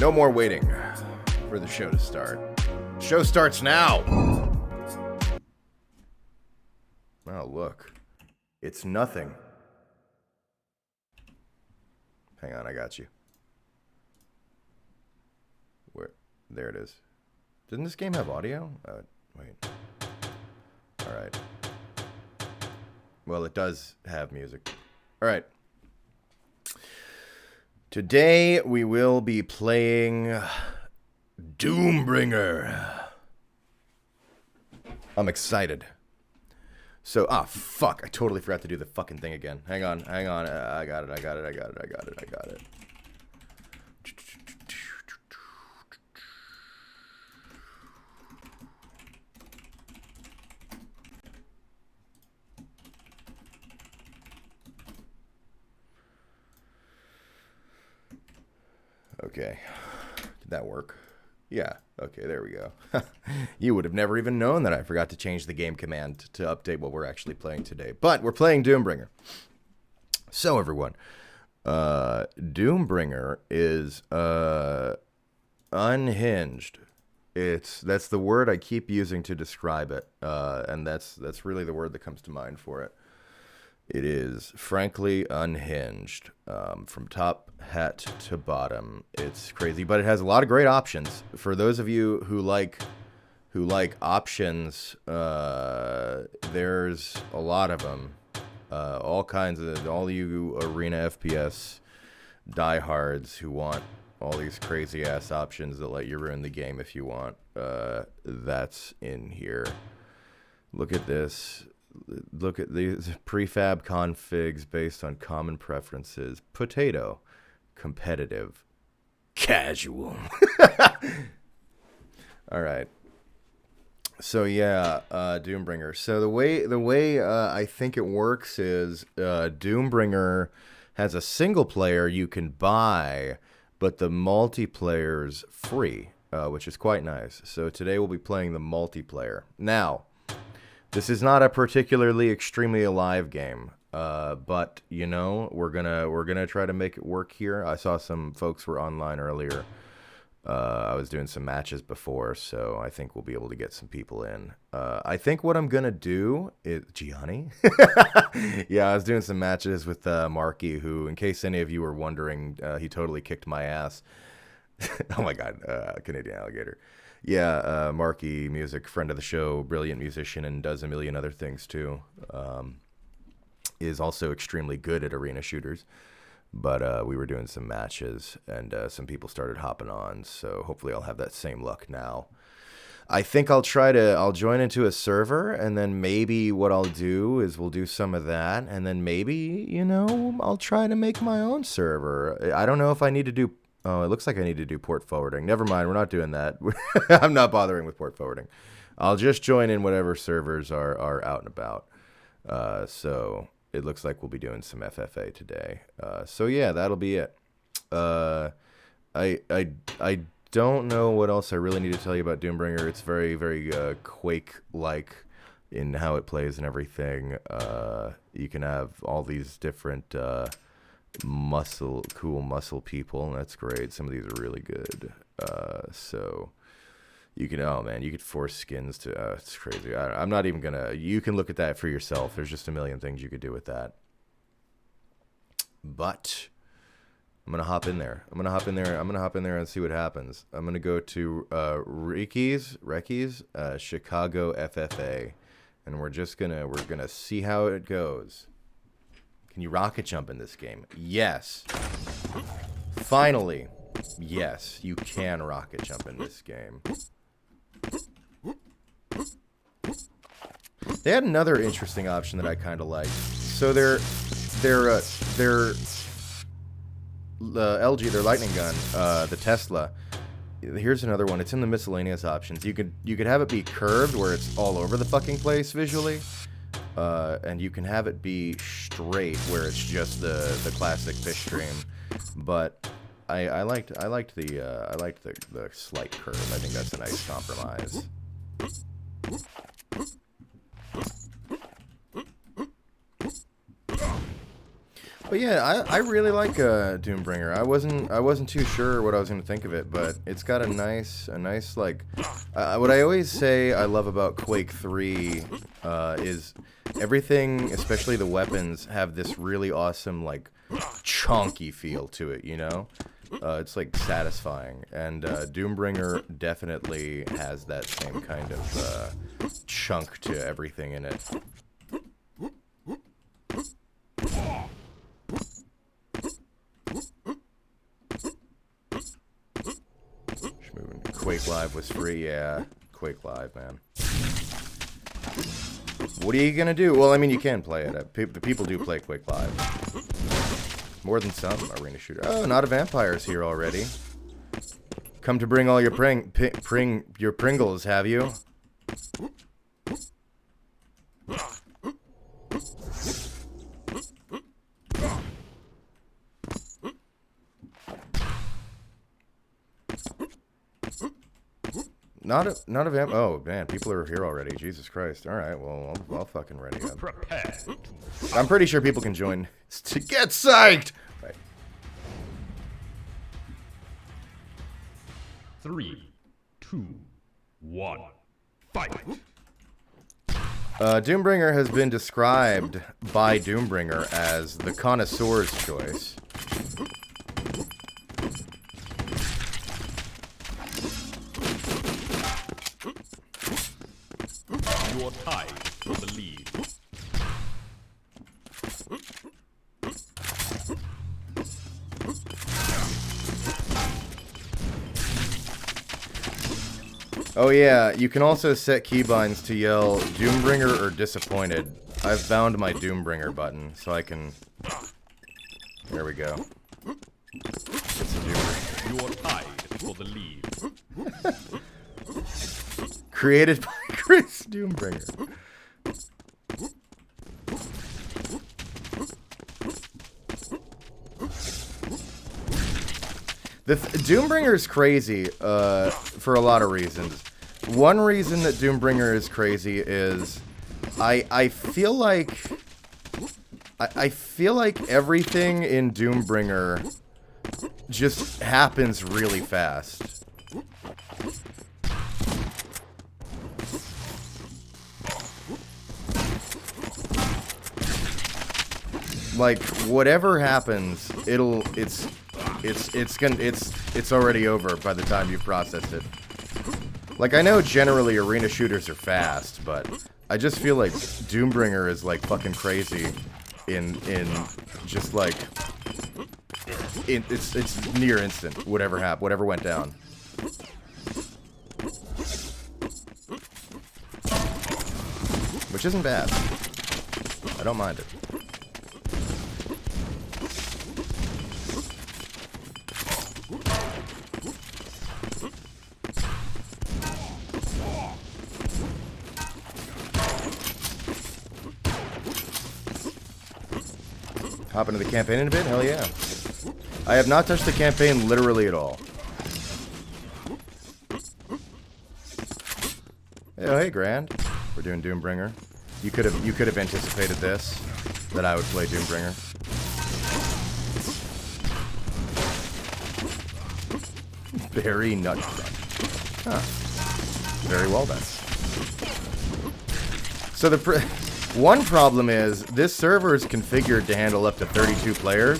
No more waiting for the show to start. Show starts now. Oh, look. It's nothing. Hang on, I got you. Where? There it is. Doesn't this game have audio? Wait. All right. Well, it does have music. All right. Today we will be playing Doombringer. I'm excited. So, fuck. I totally forgot to do the fucking thing again. Hang on. I got it. Okay. Did that work? Yeah. Okay, there we go. You would have never even known that I forgot to change the game command to update what we're actually playing today. But we're playing Doombringer. So, everyone, Doombringer is unhinged. That's the word I keep using to describe it, and that's really the word that comes to mind for it. It is frankly unhinged, from top hat to bottom. It's crazy, but it has a lot of great options. For those of you who like options, there's a lot of them. All you arena FPS diehards who want all these crazy ass options that let you ruin the game if you want. That's in here. Look at this. Look at these prefab configs based on common preferences. Potato, competitive, casual. All right. So yeah, Doombringer. So the way I think it works is Doombringer has a single player you can buy, but the multiplayer's free, which is quite nice. So today we'll be playing the multiplayer. Now, this is not a particularly extremely alive game, but you know we're gonna try to make it work here. I saw some folks were online earlier. I was doing some matches before, so I think we'll be able to get some people in. I think what I'm gonna do is Gianni. Yeah, I was doing some matches with Marky, who, in case any of you were wondering, he totally kicked my ass. Oh my God, Canadian Alligator. Yeah, Marky Music, friend of the show, brilliant musician, and does a million other things too. Is also extremely good at arena shooters. But we were doing some matches, and some people started hopping on, so hopefully I'll have that same luck now. I think I'll join into a server, and then maybe what I'll do is we'll do some of that, and then maybe, I'll try to make my own server. I don't know if I need to do... Oh, it looks like I need to do port forwarding. Never mind, we're not doing that. I'm not bothering with port forwarding. I'll just join in whatever servers are out and about. So it looks like we'll be doing some FFA today. So yeah, that'll be it. I don't know what else I really need to tell you about Doombringer. It's very, very Quake-like in how it plays and everything. You can have all these different... cool muscle people, and that's great. Some of these are really good. So you can, you could force skins to, it's crazy. I'm not even gonna, you can look at that for yourself. There's just a million things you could do with that. But I'm gonna hop in there. I'm gonna hop in there and see what happens. I'm gonna go to Reki's Chicago FFA, and we're gonna see how it goes. Can you rocket jump in this game? Yes. Finally. Yes, you can rocket jump in this game. They had another interesting option that I kind of liked. So their LG, their lightning gun, the Tesla. Here's another one. It's in the miscellaneous options. You could have it be curved where it's all over the fucking place visually. And you can have it be straight where it's just the classic fish stream, but I liked the slight curve. I think that's a nice compromise. But yeah, I really like Doombringer. I wasn't too sure what I was gonna think of it, but it's got a nice like. What I always say I love about Quake 3 is everything, especially the weapons, have this really awesome like chunky feel to it. You know, it's like satisfying, and Doombringer definitely has that same kind of chunk to everything in it. Quake Live was free, yeah. Quake Live, man. What are you gonna do? Well, I mean, you can play it. The people do play Quake Live. More than some arena shooter. Oh, Not a Vampire's here already. Come to bring all your your Pringles, have you? Not a vamp. Oh man, people are here already. Jesus Christ! All right, well, I'll fucking ready up. I'm pretty sure people can join to get psyched. Right. 3, 2, 1, fight. Doombringer has been described by Doombringer as the connoisseur's choice. You're tied for the lead. Oh yeah, you can also set keybinds to yell Doombringer or disappointed. I've found my Doombringer button, so I can... There we go. Get some Doombringer. You're tied for the lead. Created by Chris Doombringer. Doombringer is crazy for a lot of reasons. One reason that Doombringer is crazy is I feel like everything in Doombringer just happens really fast. Like whatever happens, it's already over by the time you've processed it. Like I know generally arena shooters are fast, but I just feel like Doombringer is like fucking crazy in just like it's near instant whatever went down. Which isn't bad. I don't mind it. Hop into the campaign in a bit? Hell yeah. I have not touched the campaign literally at all. Oh, hey, Grand. We're doing Doombringer. You could have anticipated this, that I would play Doombringer. Very nut crunch. Huh. Very well done. So the one problem is this server is configured to handle up to 32 players.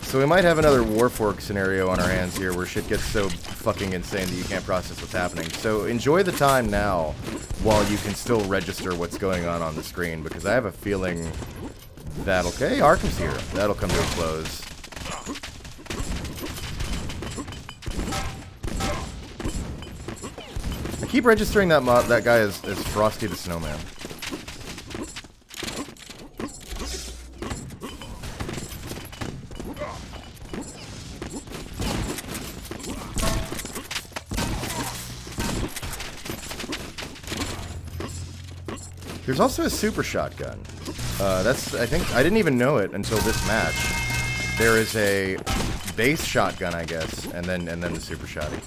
So we might have another Warfork scenario on our hands here where shit gets so fucking insane that you can't process what's happening. So enjoy the time now while you can still register what's going on the screen, because I have a feeling that'll... Hey, Arkham's here. That'll come to a close. I keep registering that guy as Frosty the Snowman. There's also a super shotgun. I think I didn't even know it until this match. There is a base shotgun, I guess, and then the super shotty.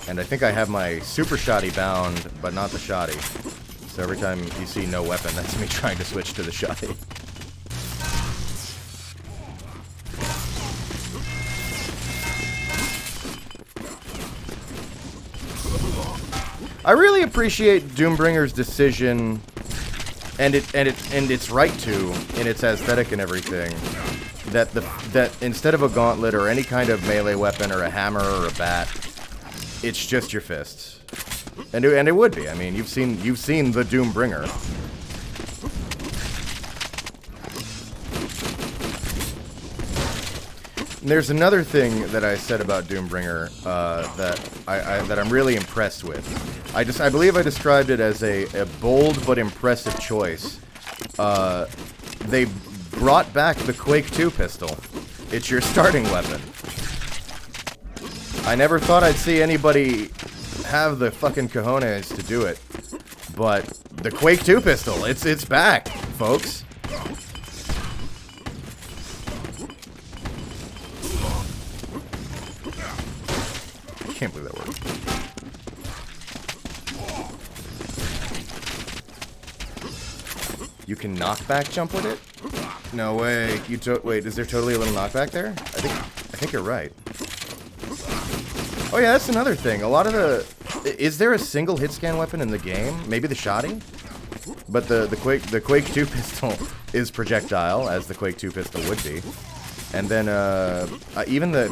And I think I have my super shoddy bound, but not the shoddy. So every time you see no weapon, that's me trying to switch to the shoddy. I really appreciate Doombringer's decision, and it's right to, in its aesthetic and everything, that instead of a gauntlet or any kind of melee weapon or a hammer or a bat, it's just your fists. And it would be. I mean, you've seen the Doombringer. And there's another thing that I said about Doombringer that I'm really impressed with. I believe I described it as a bold but impressive choice. They brought back the Quake 2 pistol. It's your starting weapon. I never thought I'd see anybody have the fucking cojones to do it, but the Quake 2 pistol, it's back, folks. Can't believe that worked. You can knockback jump with it? No way. Wait, is there totally a little knockback there? I think you're right. Oh yeah, that's another thing. A lot of the... Is there a single hit scan weapon in the game? Maybe the shoddy? But the Quake 2 pistol is projectile, as the Quake 2 pistol would be. And then, even the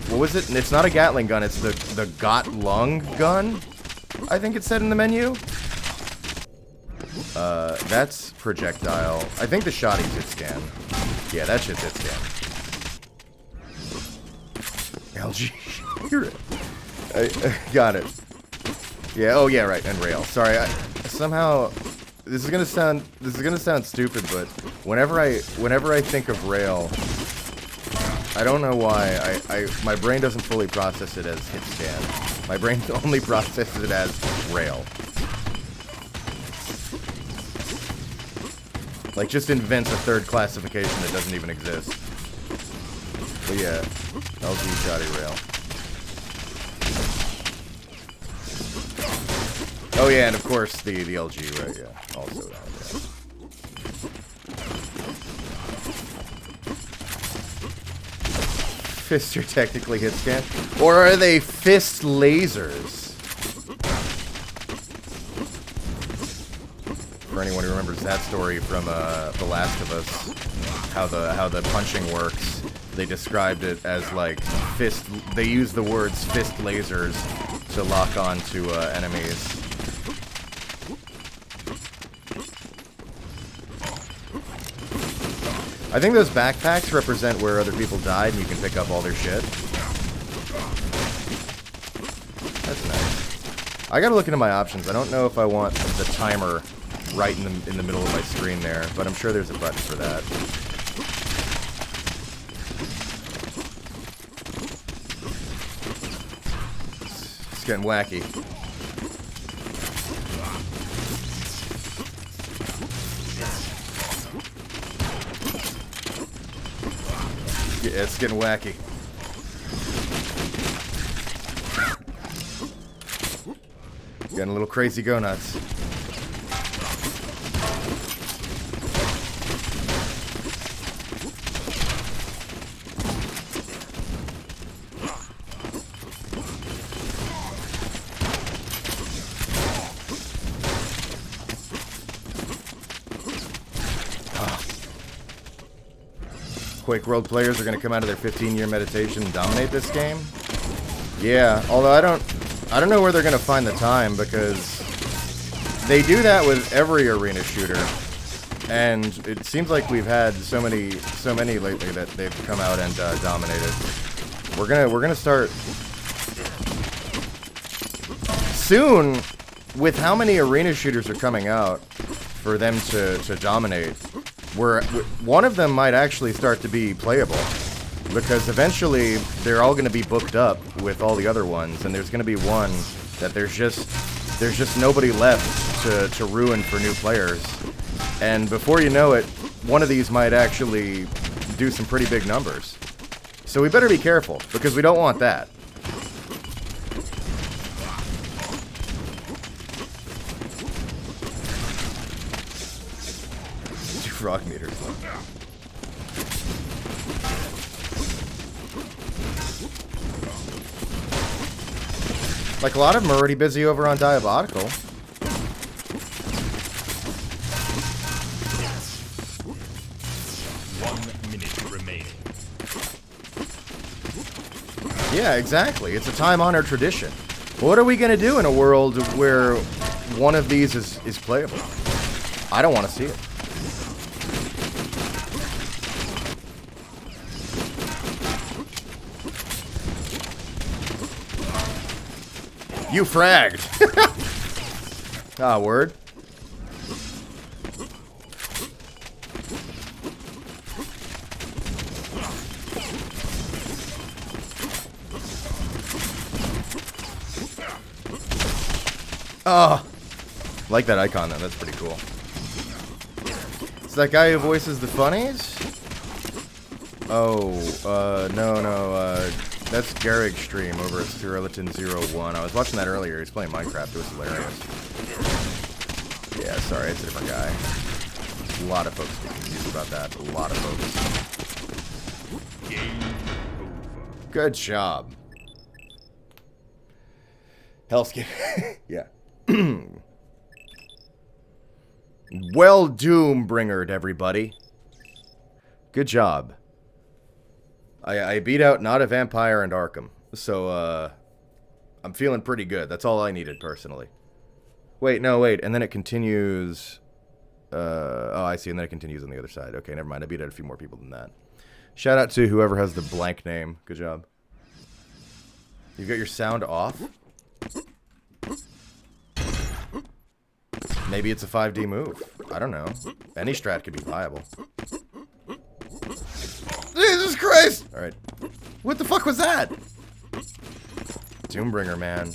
what was it? It's not a Gatling gun, it's the Got Lung gun, I think it said in the menu. That's projectile. I think the shoddy's hit scan. Yeah, that shit's hit scan. LG, I got it. Yeah, oh yeah, right, and rail. Sorry, somehow... This is gonna sound stupid, but whenever I think of rail, I don't know why my brain doesn't fully process it as hit scan. My brain only processes it as rail. Like, just invents a third classification that doesn't even exist. But yeah, LG shoddy rail. Oh yeah, and of course the LG, right? Yeah, also that. Yeah. Fists are technically hit scan, or are they fist lasers? For anyone who remembers that story from The Last of Us, how the punching works, they described it as like fist. They use the words fist lasers to lock onto enemies. I think those backpacks represent where other people died and you can pick up all their shit. That's nice. I gotta look into my options. I don't know if I want the timer right in the middle of my screen there, but I'm sure there's a button for that. It's getting wacky. Yeah, it's getting wacky. Getting a little crazy go nuts. Quake World players are going to come out of their 15-year meditation and dominate this game? Yeah, although I don't know where they're going to find the time, because they do that with every arena shooter, and it seems like we've had so many lately that they've come out and dominated. We're gonna start soon with how many arena shooters are coming out for them to dominate. One of them might actually start to be playable, because eventually they're all going to be booked up with all the other ones, and there's going to be one that there's just nobody left to ruin for new players. And before you know it, one of these might actually do some pretty big numbers. So we better be careful, because we don't want that. Frog meters. Like, a lot of them are already busy over on Diabolical. 1 minute remaining. Yeah, exactly. It's a time-honored tradition. What are we gonna do in a world where one of these is playable? I don't want to see it. You fragged. Ah, word. Oh, like that icon though. That's pretty cool. It's that guy who voices the funnies? Oh, no, that's Garrig's stream over at Skeleton01. I was watching that earlier. He's playing Minecraft. It was hilarious. Yeah, sorry, it's a different guy. A lot of folks get confused about that. A lot of folks. Game over. Good job. Hellscape. Yeah. Well Doombringered, everybody. Good job. I beat out Not a Vampire and Arkham. So, I'm feeling pretty good. That's all I needed, personally. Wait, no, wait. And then it continues... oh, I see. And then it continues on the other side. Okay, never mind. I beat out a few more people than that. Shout out to whoever has the blank name. Good job. You've got your sound off? Maybe it's a 5D move. I don't know. Any strat could be viable. Jesus Christ! Alright. What the fuck was that? Doombringer, man.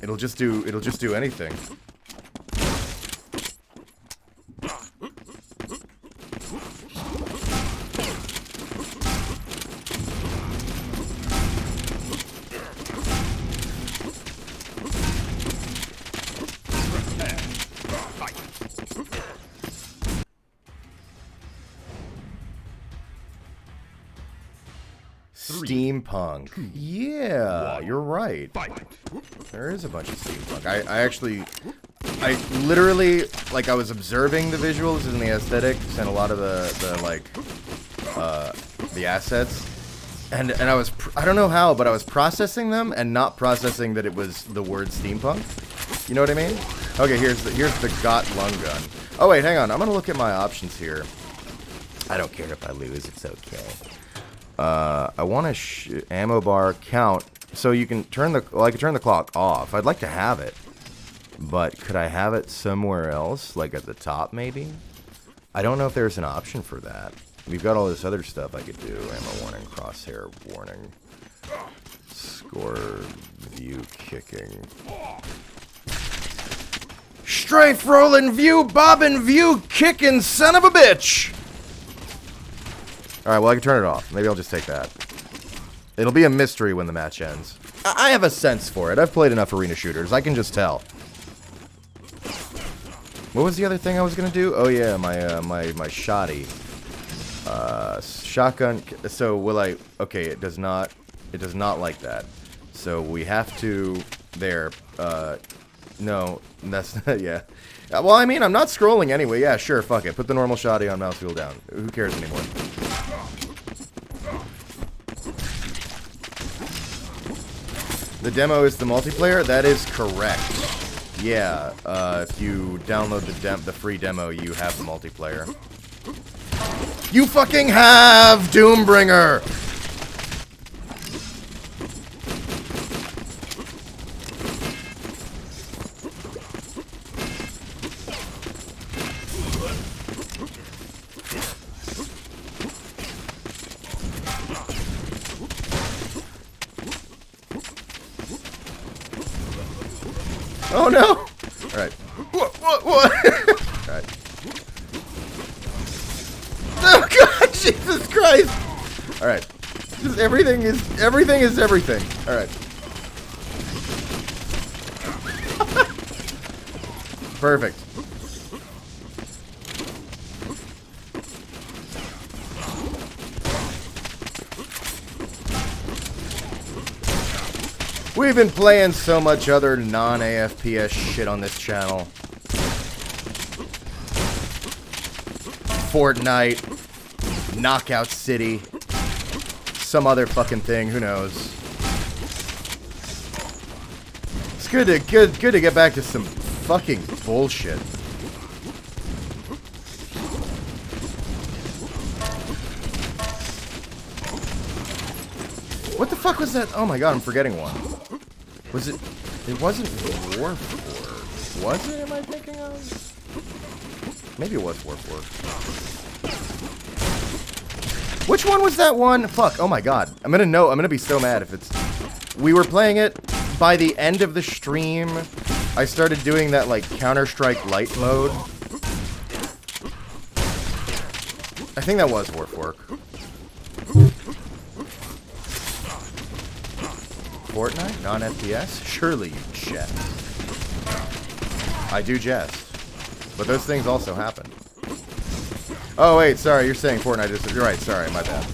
It'll just do anything. Steampunk. Yeah, you're right. There is a bunch of steampunk. I literally, like, I was observing the visuals and the aesthetics and a lot of the assets. And I was, I don't know how, but I was processing them and not processing that it was the word steampunk. You know what I mean? Okay, here's the Got Lung Gun. Oh, wait, hang on. I'm going to look at my options here. I don't care if I lose. It's okay. I want to ammo bar count, so you can turn the, well, I can turn the clock off. I'd like to have it, but could I have it somewhere else, like at the top maybe? I don't know if there's an option for that. We've got all this other stuff I could do. Ammo warning, crosshair warning, score, view kicking. Strafe rolling view, bobbing view kicking, son of a bitch! Alright, well, I can turn it off. Maybe I'll just take that. It'll be a mystery when the match ends. I have a sense for it. I've played enough arena shooters. I can just tell. What was the other thing I was gonna do? Oh yeah, my shoddy. Shotgun. So will I? Okay, it does not like that. So we have to. There. No, that's not. Yeah. Well, I mean, I'm not scrolling anyway. Yeah, sure. Fuck it. Put the normal shoddy on mouse wheel down. Who cares anymore? The demo is the multiplayer? That is correct. Yeah, if you download the free demo, you have the multiplayer. You fucking have Doombringer! Oh no! Alright. What? Alright. Oh god, Jesus Christ! Alright. Just everything is everything. Alright. Perfect. We've been playing so much other non-AFPS shit on this channel. Fortnite, Knockout City, some other fucking thing, who knows. It's good to get back to some fucking bullshit. What the fuck was that? Oh my god, I'm forgetting one. Was it? It wasn't War 4. Was it? Am I thinking of? Maybe it was War 4. Which one was that one? Fuck, oh my god. I'm gonna be so mad if it's... We were playing it. By the end of the stream, I started doing that, like, Counter-Strike Lite mode. I think that was War 4. Fortnite? Non-FPS? Surely you jest. I do jest. But those things also happen. Oh, wait, sorry, you're saying Fortnite is... You're right, sorry, my bad.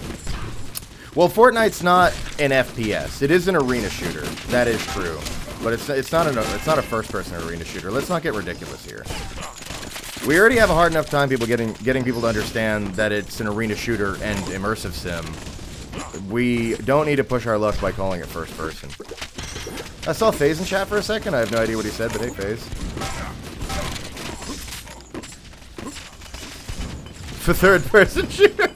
Well, Fortnite's not an FPS. It is an arena shooter. That is true. But it's not a first-person arena shooter. Let's not get ridiculous here. We already have a hard enough time getting people to understand that it's an arena shooter and immersive sim. We don't need to push our luck by calling it first person. I saw FaZe in chat for a second. I have no idea what he said, but hey, FaZe. For third person shooter.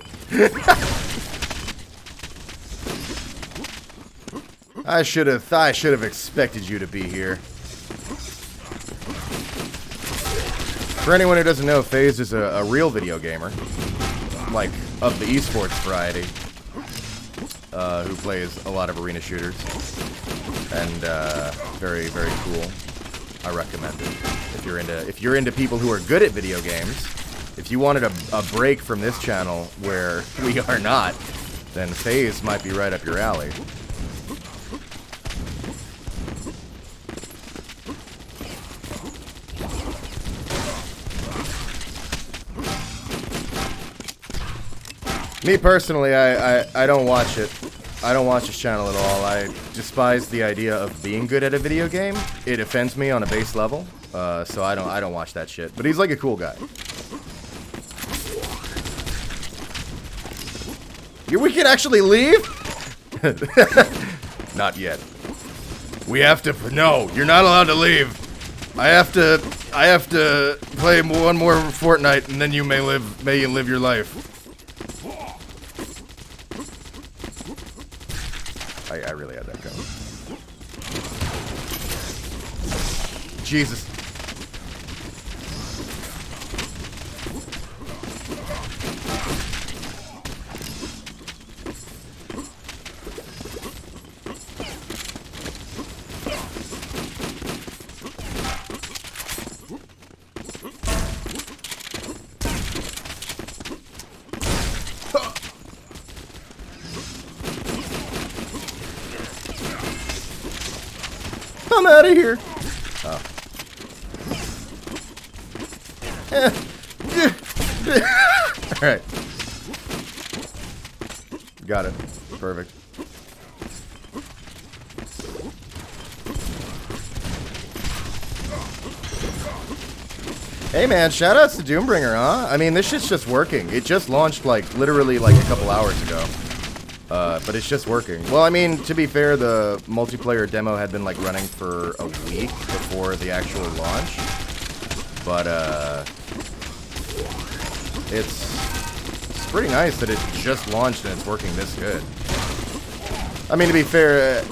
I should have expected you to be here. For anyone who doesn't know, FaZe is a real video gamer, like of the esports variety. Who plays a lot of arena shooters, and very, very cool. I recommend it if you're into people who are good at video games. If you wanted a break from this channel where we are not, then FaZe might be right up your alley. Me personally, I don't watch it. I don't watch his channel at all. I despise the idea of being good at a video game. It offends me on a base level, so I don't watch that shit. But he's like a cool guy. We can actually leave? Not yet. We have to. No, you're not allowed to leave. I have to play one more Fortnite, and then you may live your life. I really had that coming. Jesus. I'm out of here. Oh. Alright. Got it. Perfect. Hey man, shoutouts to Doombringer, huh? I mean, this shit's just working. It just launched, like, literally, like, a couple hours ago. But it's just working. Well, I mean, to be fair, the multiplayer demo had been, like, running for a week before the actual launch. But, it's pretty nice that it just launched and it's working this good. I mean, to be fair,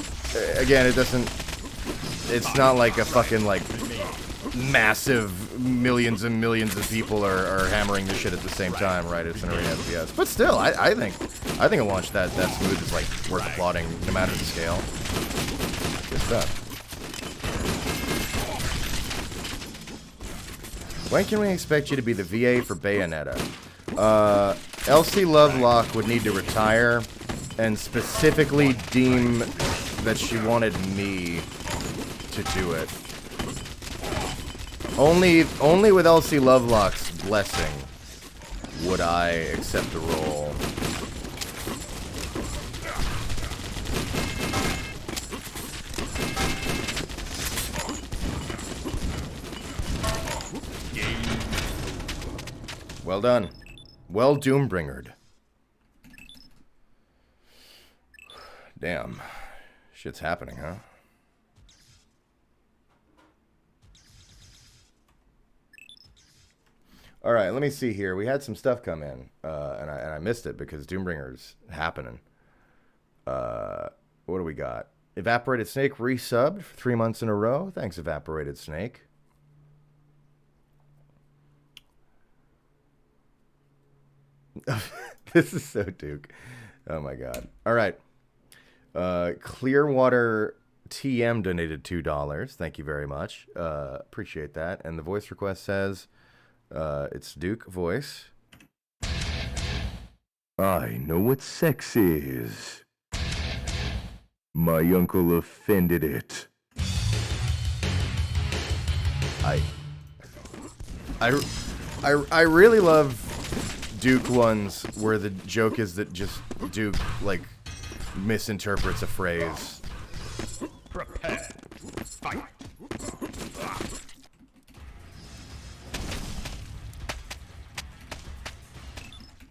again, it's not like a fucking, like, massive millions and millions of people are hammering this shit at the same time, right? It's an arena FPS. But still, I think a launch that smooth is, like, worth applauding, no matter the scale. Good stuff. When can we expect you to be the VA for Bayonetta? LC Lovelock would need to retire and specifically deem that she wanted me to do it. Only with LC Lovelock's blessing would I accept the role. Well done. Well Doombringered. Damn. Shit's happening, huh? All right, let me see here. We had some stuff come in, and I missed it because Doombringer's happening. What do we got? Evaporated Snake resubbed for 3 months in a row. Thanks, Evaporated Snake. This is so Duke. Oh my god. All right. Clearwater TM donated $2. Thank you very much. Appreciate that. And the voice request says, it's Duke voice. I know what sex is. My uncle offended it. I really love Duke ones where the joke is that just Duke like misinterprets a phrase. Prepare. Fight.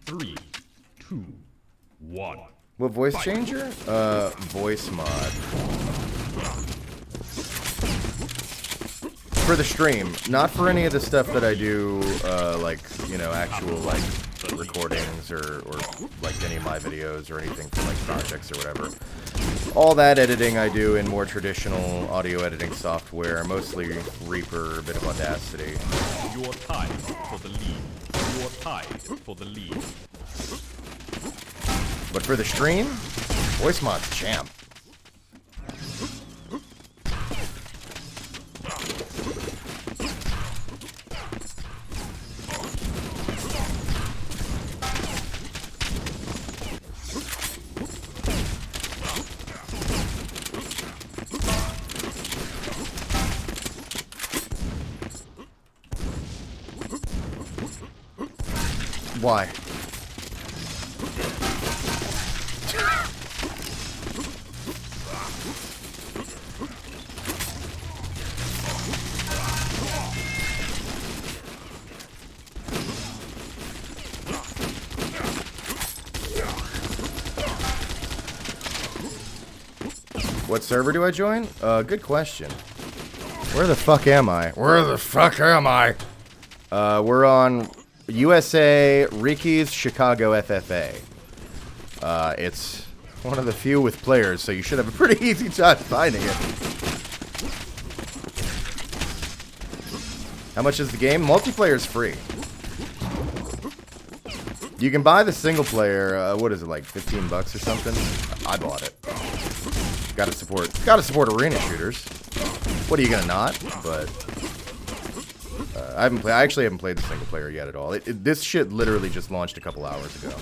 3, 2, 1. What voice changer? Voice mod. For the stream, not for any of the stuff that I do, like, you know, actual, like, recordings or like, any of my videos or anything for, like, projects or whatever. All that editing I do in more traditional audio editing software, mostly Reaper, a bit of Audacity. You're tied for the lead. You're tied for the lead. But for the stream, voice mod's champ. Why? What server do I join? Good question. Where the fuck am I? Where the fuck am I? We're on USA, Ricky's Chicago FFA. It's one of the few with players, so you should have a pretty easy time finding it. How much is the game? Multiplayer's free. You can buy the single player, what is it, like 15 bucks or something? I bought it. Gotta support arena shooters. What are you gonna not? But I actually haven't played the single player yet at all. This shit literally just launched a couple hours ago.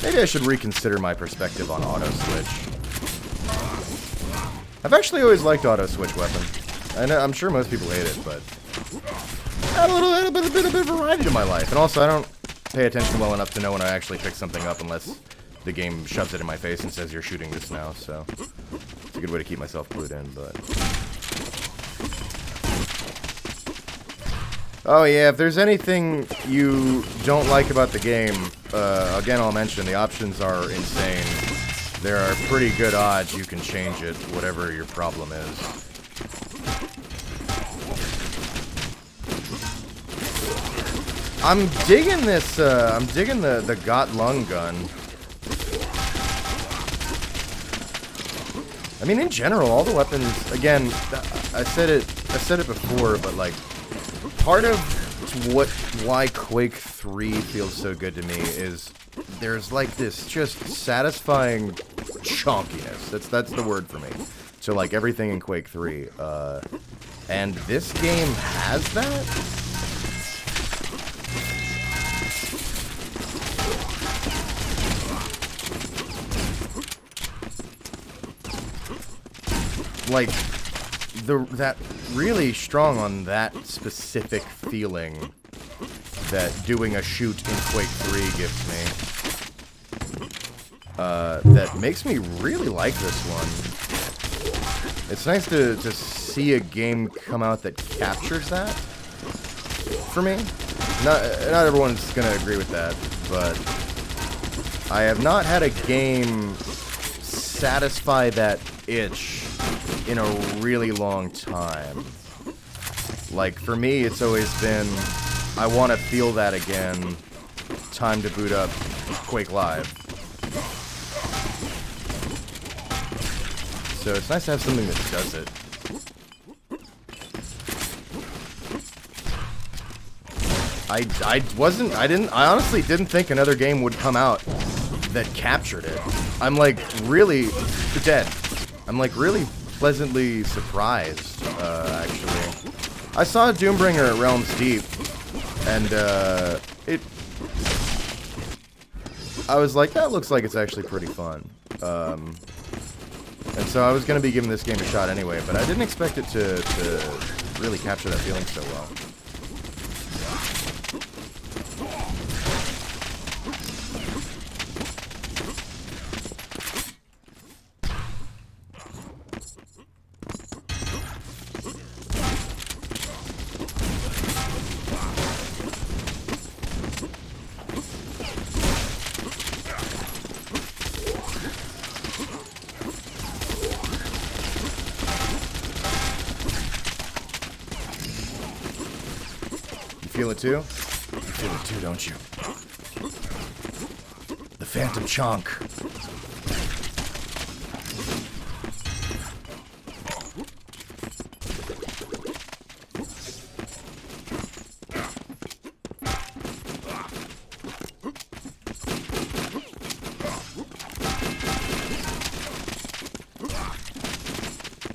Maybe I should reconsider my perspective on auto switch. I've actually always liked auto switch weapon. I'm sure most people hate it, but add a bit of variety to my life. And also, I don't pay attention well enough to know when I actually pick something up unless the game shoves it in my face and says you're shooting this now. So it's a good way to keep myself clued in. But oh yeah, if there's anything you don't like about the game, again I'll mention the options are insane. There are pretty good odds you can change it, whatever your problem is. I'm digging this, I'm digging the Got Lung gun. I mean, in general, all the weapons, again, I said it before, but like, part of why Quake 3 feels so good to me is there's like this just satisfying chonkiness. That's the word for me. So like everything in Quake 3, and this game has that. Like that really strong on that specific feeling that doing a shoot in Quake 3 gives me. That makes me really like this one. It's nice to see a game come out that captures that, for me. Not everyone's gonna agree with that, but I have not had a game satisfy that itch in a really long time. Like, for me, it's always been, I want to feel that again. Time to boot up Quake Live. So it's nice to have something that does it. I honestly didn't think another game would come out that captured it. I'm like really dead. I'm like really pleasantly surprised, actually. I saw Doombringer at Realms Deep, and I was like, that looks like it's actually pretty fun. And so I was going to be giving this game a shot anyway, but I didn't expect it to really capture that feeling so well. Feel it too? You feel it too, don't you? The Phantom Chunk.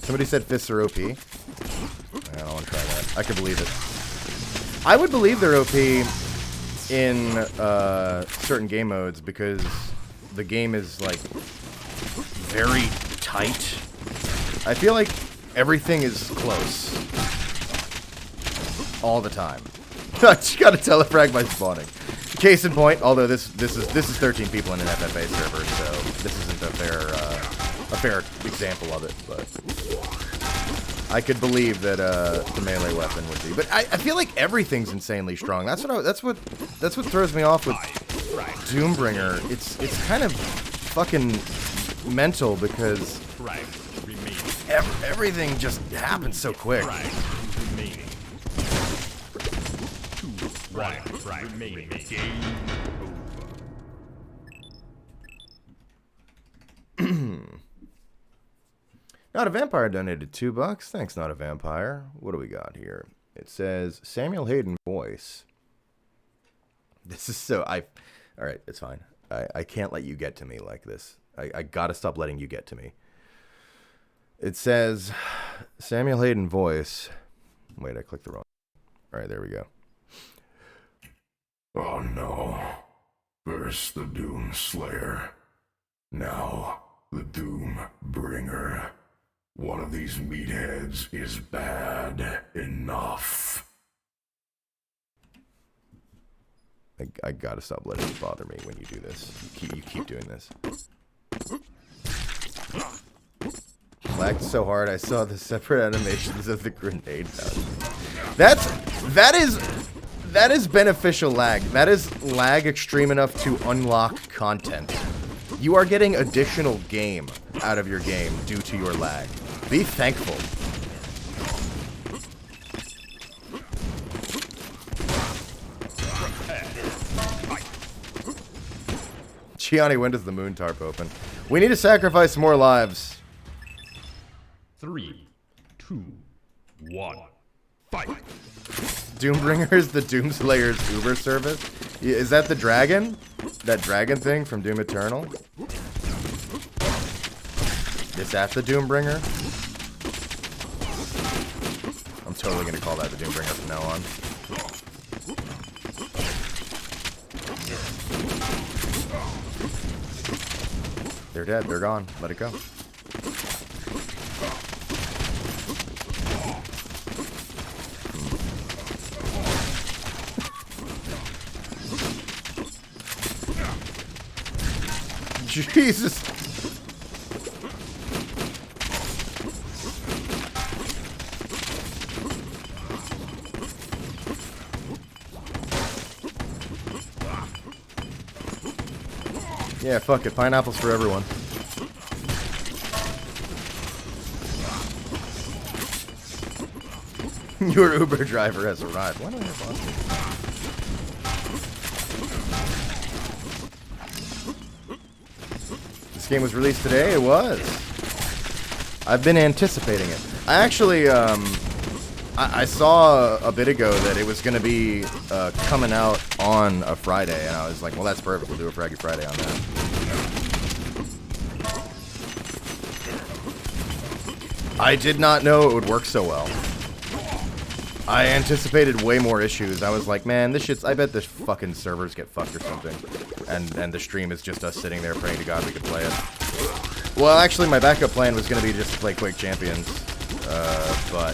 Somebody said fists are OP. I don't want to try that. I could believe it. I would believe they're OP in certain game modes because the game is like very tight. I feel like everything is close all the time. I just gotta telefrag by spawning. Case in point, although this is 13 people in an FFA server, so this isn't a fair example of it, but I could believe that the melee weapon would be, but I feel like everything's insanely strong. That's what throws me off with Doombringer. It's kind of fucking mental because everything just happens so quick. Not a Vampire donated $2. Thanks, Not a Vampire. What do we got here? It says Samuel Hayden voice. This is so all right, it's fine. I can't let you get to me like this. I gotta stop letting you get to me. It says Samuel Hayden voice. Wait, I clicked the wrong. All right, there we go. Oh no. First the Doom Slayer. Now the Doombringer. One of these meatheads is bad enough. I gotta stop letting it bother me when you do this. You keep doing this. Lagged so hard I saw the separate animations of the grenade pouch. That is beneficial lag. That is lag extreme enough to unlock content. You are getting additional game out of your game due to your lag. Be thankful. Gianni, when does the moon tarp open? We need to sacrifice more lives. 3, 2, 1, fight! Doombringer is the Doomslayer's Uber service? Is that the dragon? That dragon thing from Doom Eternal? Is that the Doombringer? I'm totally gonna call that the Doombringer from now on. They're dead. They're gone. Let it go. Jesus. Yeah, fuck it. Pineapples for everyone. Your Uber driver has arrived. Why do I have Boston? This game was released today? It was. I've been anticipating it. I actually, I saw a bit ago that it was going to be coming out on a Friday, and I was like, well, that's perfect. We'll do a Fraggy Friday on that. I did not know it would work so well. I anticipated way more issues. I was like, man, this shit's... I bet the fucking servers get fucked or something. And the stream is just us sitting there praying to God we could play it. Well, actually, my backup plan was going to be just to play Quake Champions. But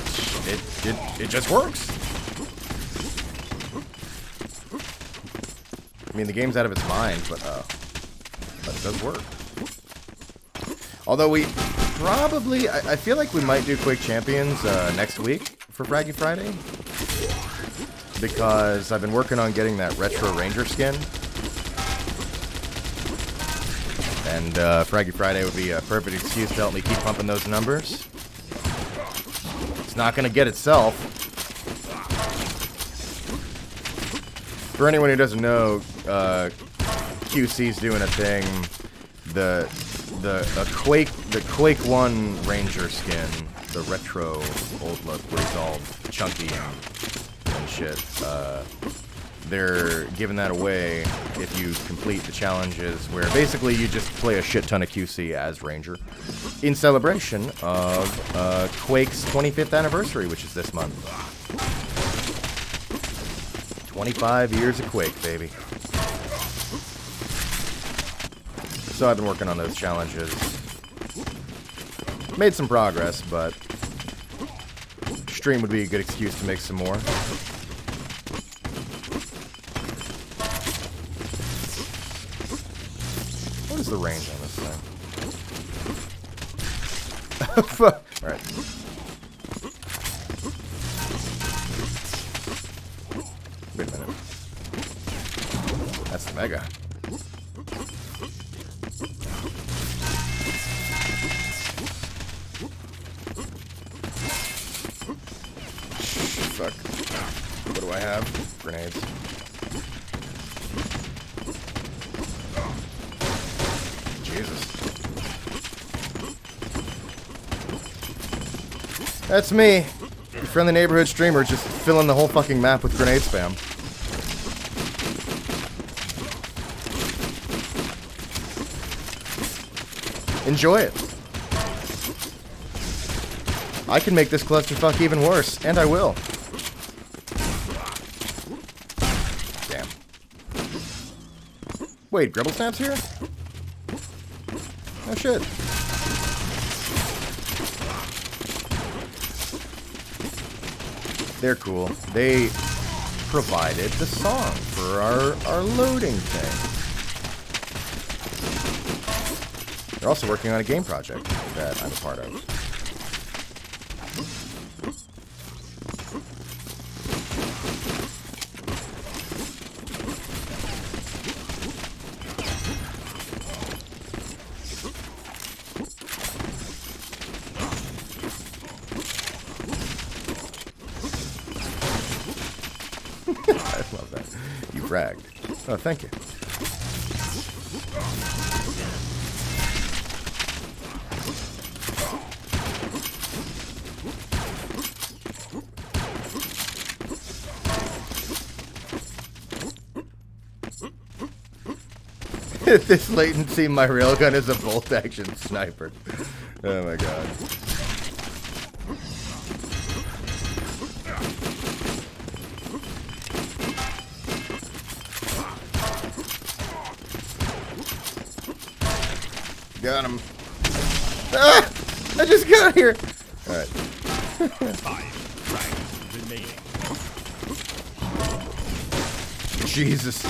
it just works. I mean, the game's out of its mind, but it does work. Although we probably... I feel like we might do Quake Champions next week for Fraggy Friday. Because I've been working on getting that Retro Ranger skin. And Fraggy Friday would be a perfect excuse to help me keep pumping those numbers. It's not going to get itself. For anyone who doesn't know, QC's doing a thing. The Quake 1 Ranger skin, the retro old look where he's all chunky and shit. They're giving that away if you complete the challenges where basically you just play a shit ton of QC as Ranger in celebration of Quake's 25th anniversary, which is this month. 25 years of Quake, baby. So I've been working on those challenges. Made some progress, but stream would be a good excuse to make some more. What is the range on this thing? Alright. Wait a minute. That's the Mega. Fuck. What do I have? Grenades. Jesus. That's me. Your friendly neighborhood streamer just filling the whole fucking map with grenade spam. Enjoy it. I can make this clusterfuck even worse, and I will. Damn. Wait, Gribble Snap's here? Oh shit. They're cool. They provided the song for our loading thing. They're also working on a game project that I'm a part of. I love that. You fragged. Oh, thank you. At this latency, my railgun is a bolt-action sniper. Oh my god. Got him. Ah! I just got here! Alright. 5 rounds remaining. Jesus.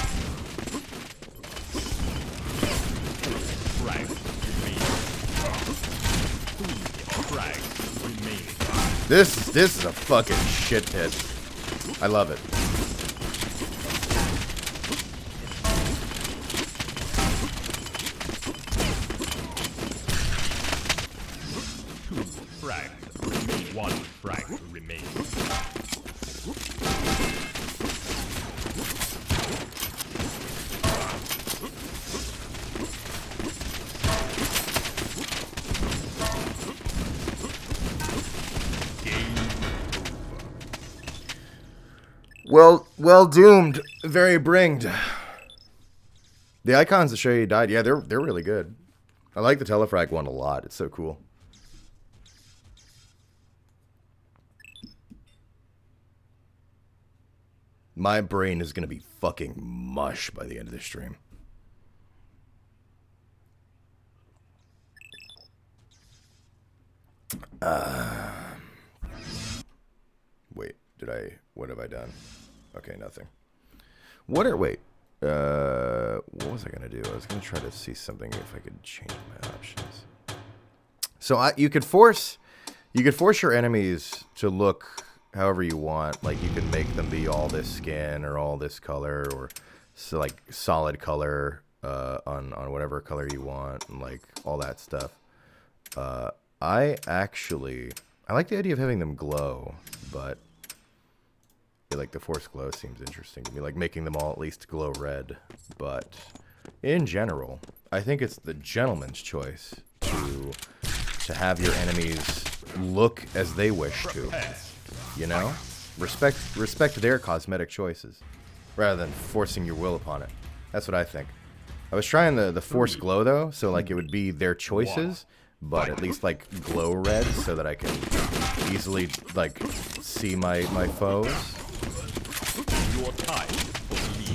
This is a fucking shit pit. I love it. Frags. One frag remains. Well doomed. Very bringed. The icons that show you died, yeah, they're really good. I like the telefrag one a lot. It's so cool. My brain is gonna be fucking mush by the end of this stream. Wait, what have I done? Okay, nothing. What was I gonna do? I was gonna try to see something if I could change my options. So you could force your enemies to look however you want. Like you can make them be all this skin or all this color or so like solid color on whatever color you want and like all that stuff. I like the idea of having them glow, but like the force glow seems interesting to me, like making them all at least glow red. But in general, I think it's the gentleman's choice to have your enemies look as they wish to. You know, respect their cosmetic choices rather than forcing your will upon it. That's what I think. I was trying the force glow though, so like it would be their choices, but at least like glow red so that I can easily like see my foes. Your time for the lead.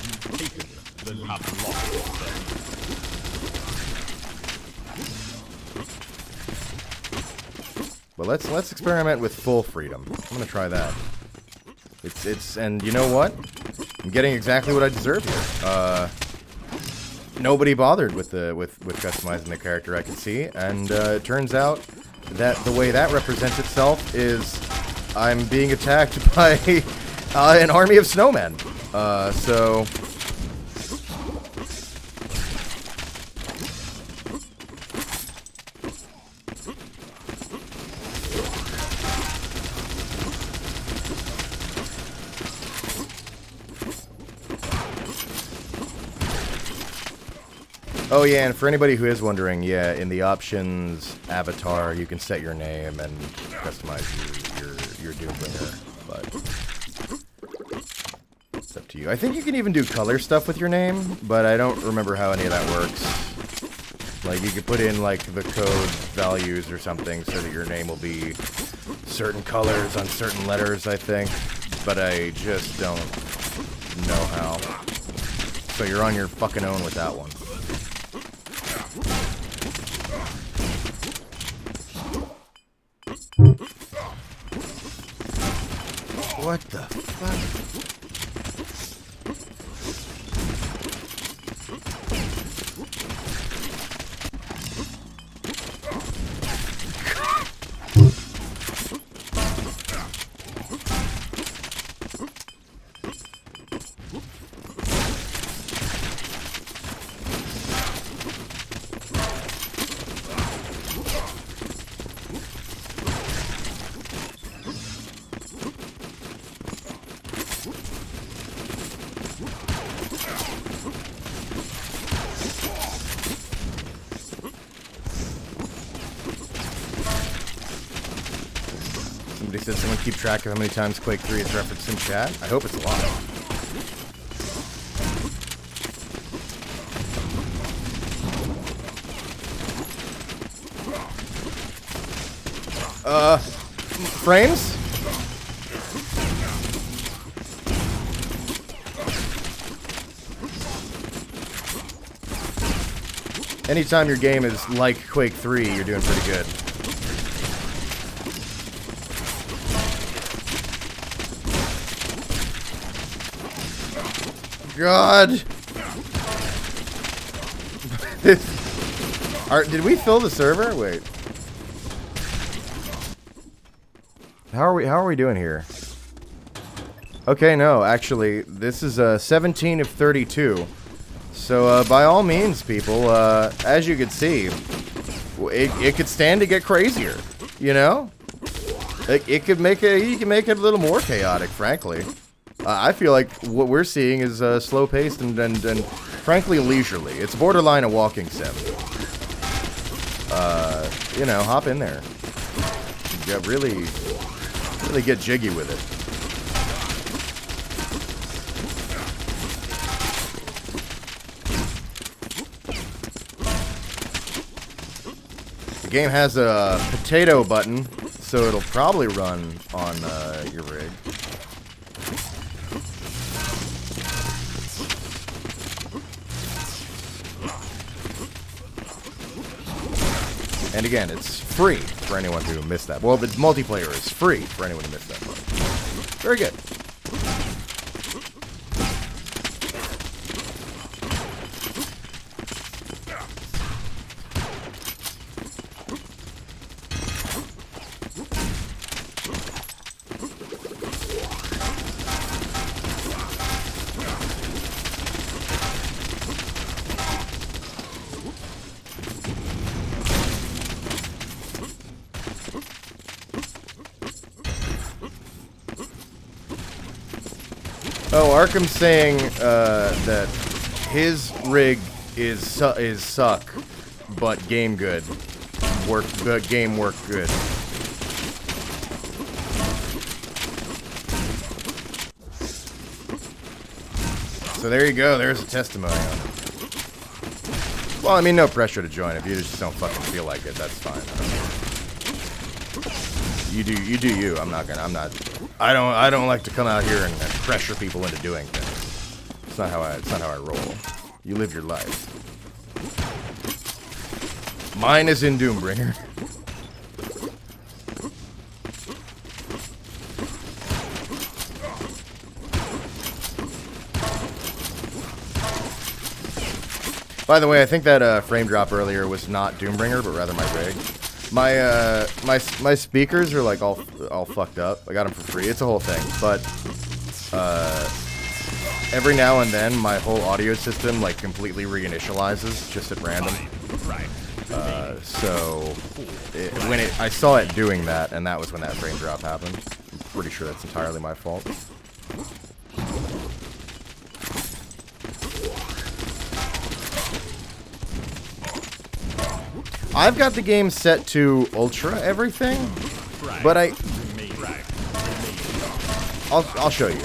You've taken the lead. Have lost the lead. But let's experiment with full freedom. I'm gonna try that. And you know what? I'm getting exactly what I deserve here. Nobody bothered with customizing the character, I can see, and it turns out that the way that represents itself is I'm being attacked by an army of snowmen. So. Oh yeah, and for anybody who is wondering, yeah, in the options avatar, you can set your name and customize your Doombringer, but it's up to you. I think you can even do color stuff with your name, but I don't remember how any of that works. Like, you could put in, like, the code values or something so that your name will be certain colors on certain letters, I think, but I just don't know how. So you're on your fucking own with that one. What the fuck? Did someone keep track of how many times Quake 3 is referenced in chat? I hope it's a lot. Frames? Anytime your game is like Quake 3, you're doing pretty good. God! Did we fill the server? Wait. How are we doing here? Okay, no, actually, this is 17 of 32. So by all means, people, as you can see, it could stand to get crazier. You know, you can make it a little more chaotic, frankly. I feel like what we're seeing is slow-paced and frankly leisurely. It's borderline a walking sim. You know, hop in there. Yeah, really get jiggy with it. The game has a potato button, so it'll probably run on your rig. And again, it's free for anyone who missed that. Well, the multiplayer is free for anyone who missed that part. Very good. Oh, Arkham's saying that his rig is suck, but game good. Game work good. So there you go. There's a testimony on it. Well, I mean, no pressure to join. If you just don't fucking feel like it, that's fine. You do you. I don't like to come out here and pressure people into doing things. It's not how I roll. You live your life. Mine is in Doombringer. By the way, I think that frame drop earlier was not Doombringer, but rather my rig. My speakers are like all fucked up. I got them for free. It's a whole thing, but every now and then my whole audio system like completely reinitializes just at random. So I saw it doing that, and that was when that frame drop happened. I'm pretty sure that's entirely my fault. I've got the game set to ultra everything, but I'll show you.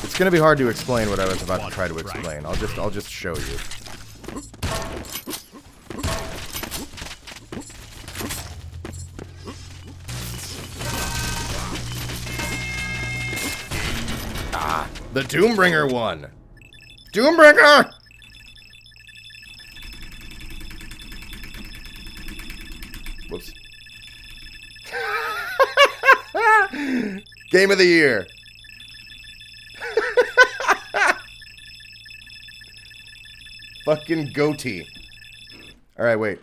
It's gonna be hard to explain what I was about to try to explain. I'll just show you. Ah, the Doombringer one. Doombringer! Whoops. Game of the year. Fucking goatee. Alright, wait.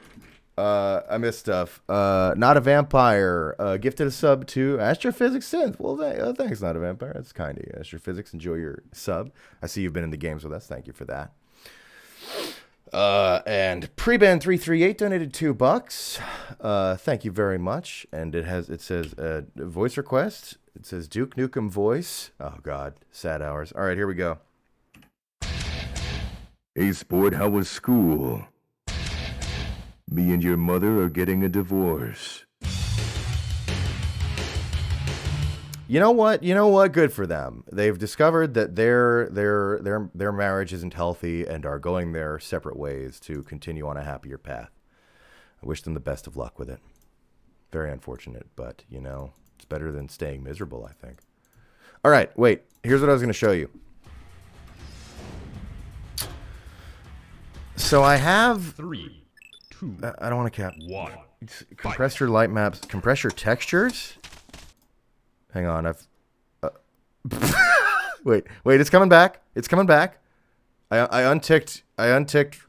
I missed stuff. Not a vampire. Gifted a sub to Astrophysics Synth. Well, thanks, Not a Vampire. That's kind of you. Astrophysics, enjoy your sub. I see you've been in the games with us. Thank you for that. And Preben338 donated $2. Thank you very much. And it says voice request. It says Duke Nukem voice. Oh God, sad hours. All right, here we go. Hey, sport, how was school? Me and your mother are getting a divorce. You know what? You know what? Good for them. They've discovered that their marriage isn't healthy and are going their separate ways to continue on a happier path. I wish them the best of luck with it. Very unfortunate, but you know, it's better than staying miserable, I think. All right, wait. Here's what I was going to show you. So I have 3, 2, I don't want to cap 1. compress your light maps, compress your textures. Hang on, I've wait, it's coming back. It's coming back. I unticked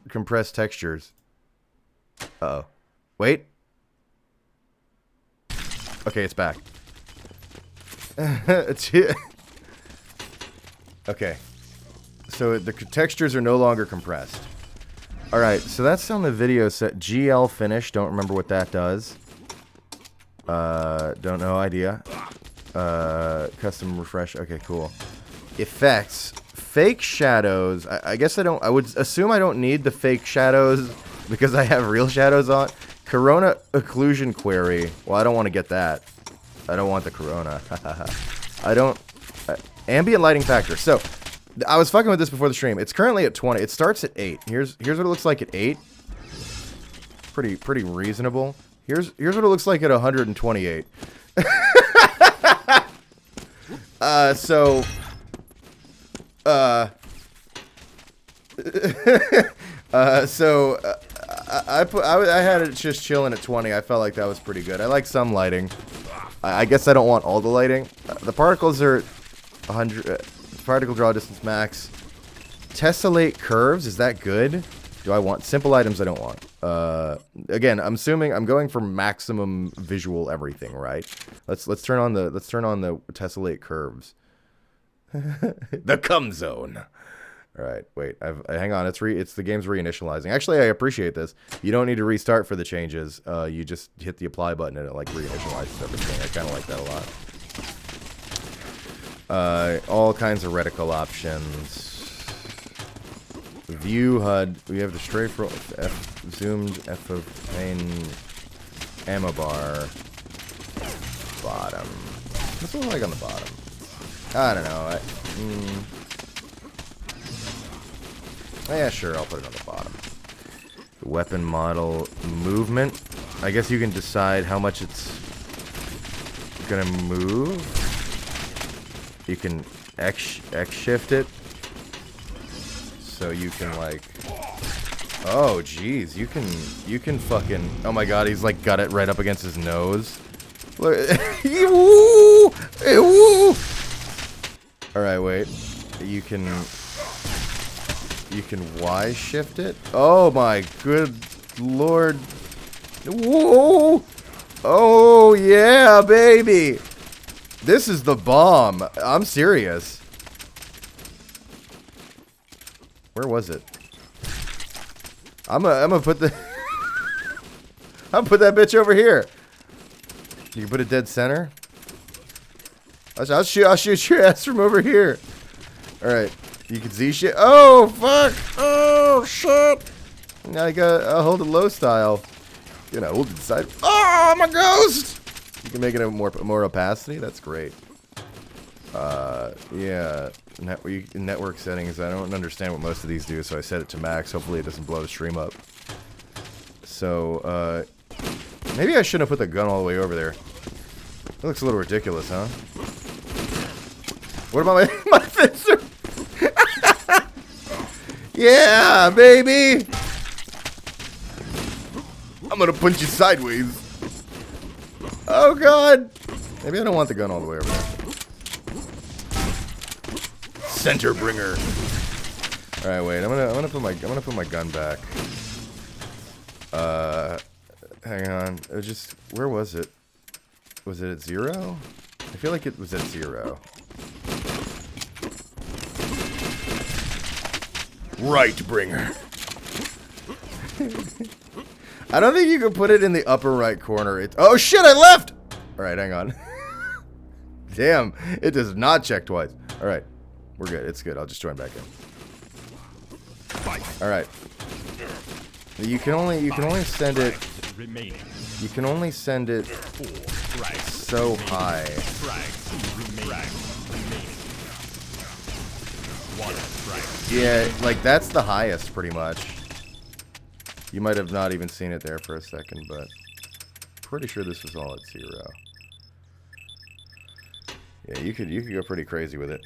compressed textures. Uh-oh. Wait. Okay, it's back. Okay. So the textures are no longer compressed. Alright, so that's on the video set. GL finish. Don't remember what that does. Don't know. Idea. Custom refresh. Okay, cool. Effects. Fake shadows. I guess I don't... I would assume I don't need the fake shadows because I have real shadows on. Corona occlusion query. Well, I don't want to get that. I don't want the corona. I don't... ambient lighting factor. So, I was fucking with this before the stream. It's currently at 20. It starts at 8. Here's what it looks like at 8. Pretty reasonable. Here's what it looks like at 128. So... I had it just chilling at 20. I felt like that was pretty good. I like some lighting. I guess I don't want all the lighting. The particles are 100. Particle draw distance max. Tessellate curves. Is that good? Do I want simple items? I don't want. Again, I'm assuming I'm going for maximum visual everything, right? Let's turn on the tessellate curves. The cum zone. All right, wait. Hang on. It's the game's reinitializing. Actually, I appreciate this. You don't need to restart for the changes. You just hit the apply button and it like reinitializes everything. I kind of like that a lot. All kinds of reticle options. View HUD. We have the strafe roll, zoomed F of main ammo bar. Bottom. What's it look like on the bottom? I don't know. Yeah, sure, I'll put it on the bottom. The weapon model movement. I guess you can decide how much it's gonna move. You can X shift it. So you can like... Oh, jeez. You can fucking... Oh my god, he's like got it right up against his nose. Look. Alright, wait. You can Y shift it? Oh my good lord. Whoa! Oh yeah, baby! This is the bomb. I'm serious. Where was it? I'm gonna put the... I'm gonna put that bitch over here. You can put it dead center? I'll shoot your ass from over here. Alright. You can Z shit. Oh, fuck! Oh, shit! Now I'll hold it low style. You know, hold it side. Oh, I'm a ghost! You can make it a more opacity? That's great. Yeah. Network settings. I don't understand what most of these do, so I set it to max. Hopefully it doesn't blow the stream up. So, maybe I shouldn't have put the gun all the way over there. That looks a little ridiculous, huh? What about my fencer? Yeah, baby! I'm gonna punch you sideways. Oh, God! Maybe I don't want the gun all the way over there. Center bringer. All right, wait. I'm gonna put my gun back. Hang on. It was just, where was it? Was it at 0? I feel like it was at 0. Right bringer. I don't think you can put it in the upper right corner. Oh shit! I left. All right, hang on. Damn, it does not check twice. All right. We're good. It's good. I'll just join back in. All right. You can only send it. You can only send it so high. Yeah, like that's the highest, pretty much. You might have not even seen it there for a second, but pretty sure this was all at 0. Yeah, you could go pretty crazy with it.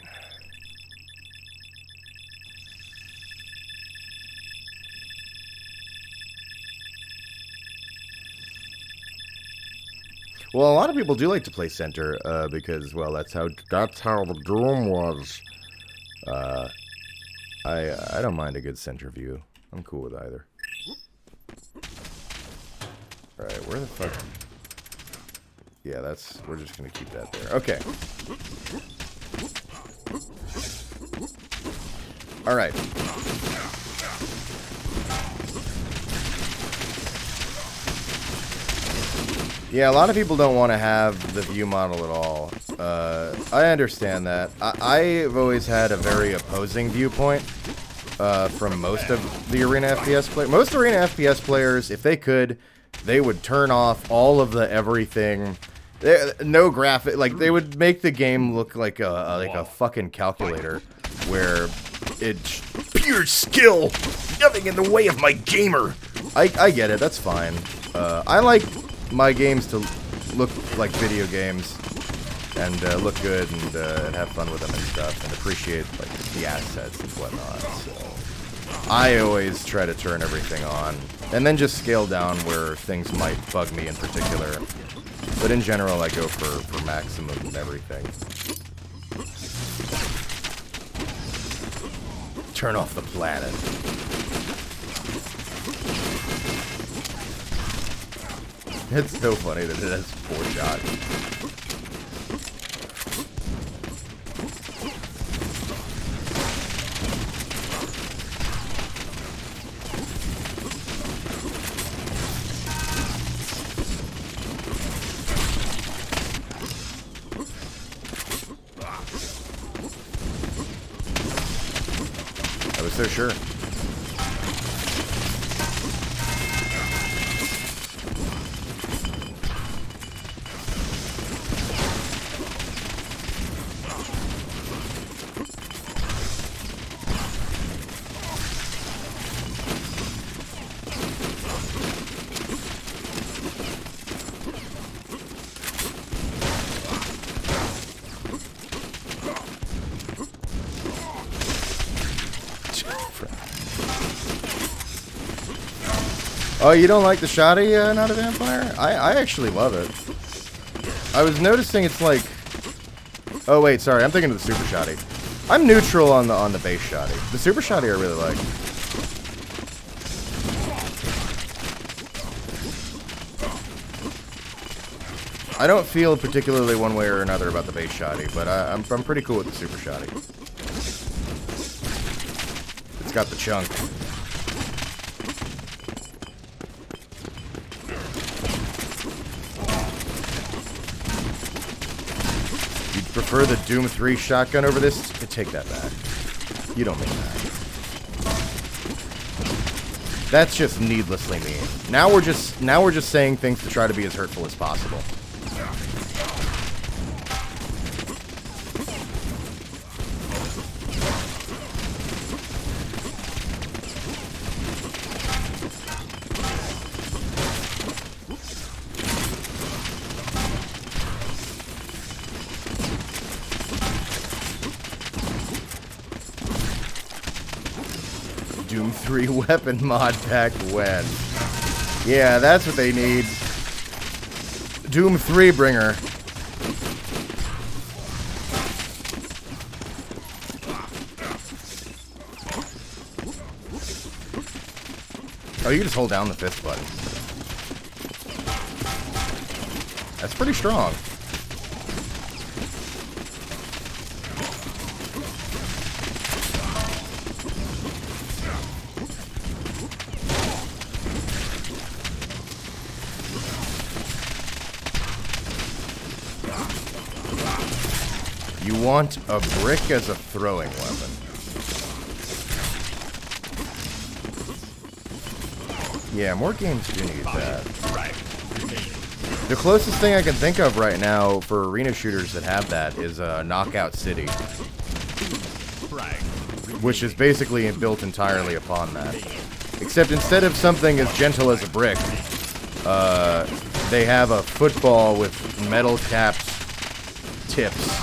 Well, a lot of people do like to play center because, well, that's how the Doom was. I don't mind a good center view. I'm cool with either. Alright, where the fuck? Yeah, we're just gonna keep that there. Okay. Alright. Yeah, a lot of people don't want to have the view model at all. I understand that. I've always had a very opposing viewpoint from most of the Arena FPS players. Most Arena FPS players, if they could, they would turn off all of the everything. No graphic, like they would make the game look like a fucking calculator, where it's pure skill, nothing in the way of my gamer. I get it, that's fine. I like my games to look like video games and look good and have fun with them and stuff and appreciate like the assets and whatnot. So I always try to turn everything on and then just scale down where things might bug me in particular. But in general, I go for maximum and everything. Turn off the planet. It's so funny that it has 4 shots. I was so sure. Oh, you don't like the shoddy, Not a Vampire? I actually love it. I was noticing it's like... Oh, wait, sorry. I'm thinking of the super shoddy. I'm neutral on the base shoddy. The super shoddy I really like. I don't feel particularly one way or another about the base shoddy, but I'm pretty cool with the super shoddy. It's got the chunk. Prefer the Doom 3 shotgun over this? Take that back. You don't mean that. That's just needlessly mean. Now we're just saying things to try to be as hurtful as possible. Doom 3 weapon mod pack when? Yeah, that's what they need. Doom 3 bringer. Oh, you just hold down the fist button. That's pretty strong. You want a brick as a throwing weapon. Yeah, more games do need that. The closest thing I can think of right now for arena shooters that have that is Knockout City, which is basically built entirely upon that. Except instead of something as gentle as a brick, they have a football with metal-capped tips.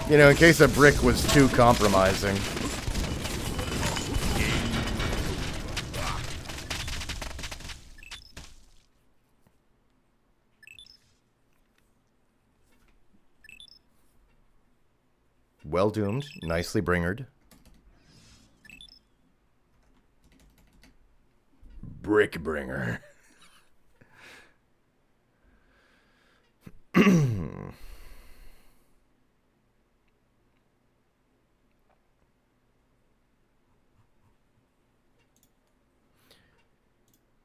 You know, in case a brick was too compromising. Well doomed. Nicely bringered. Brickbringer.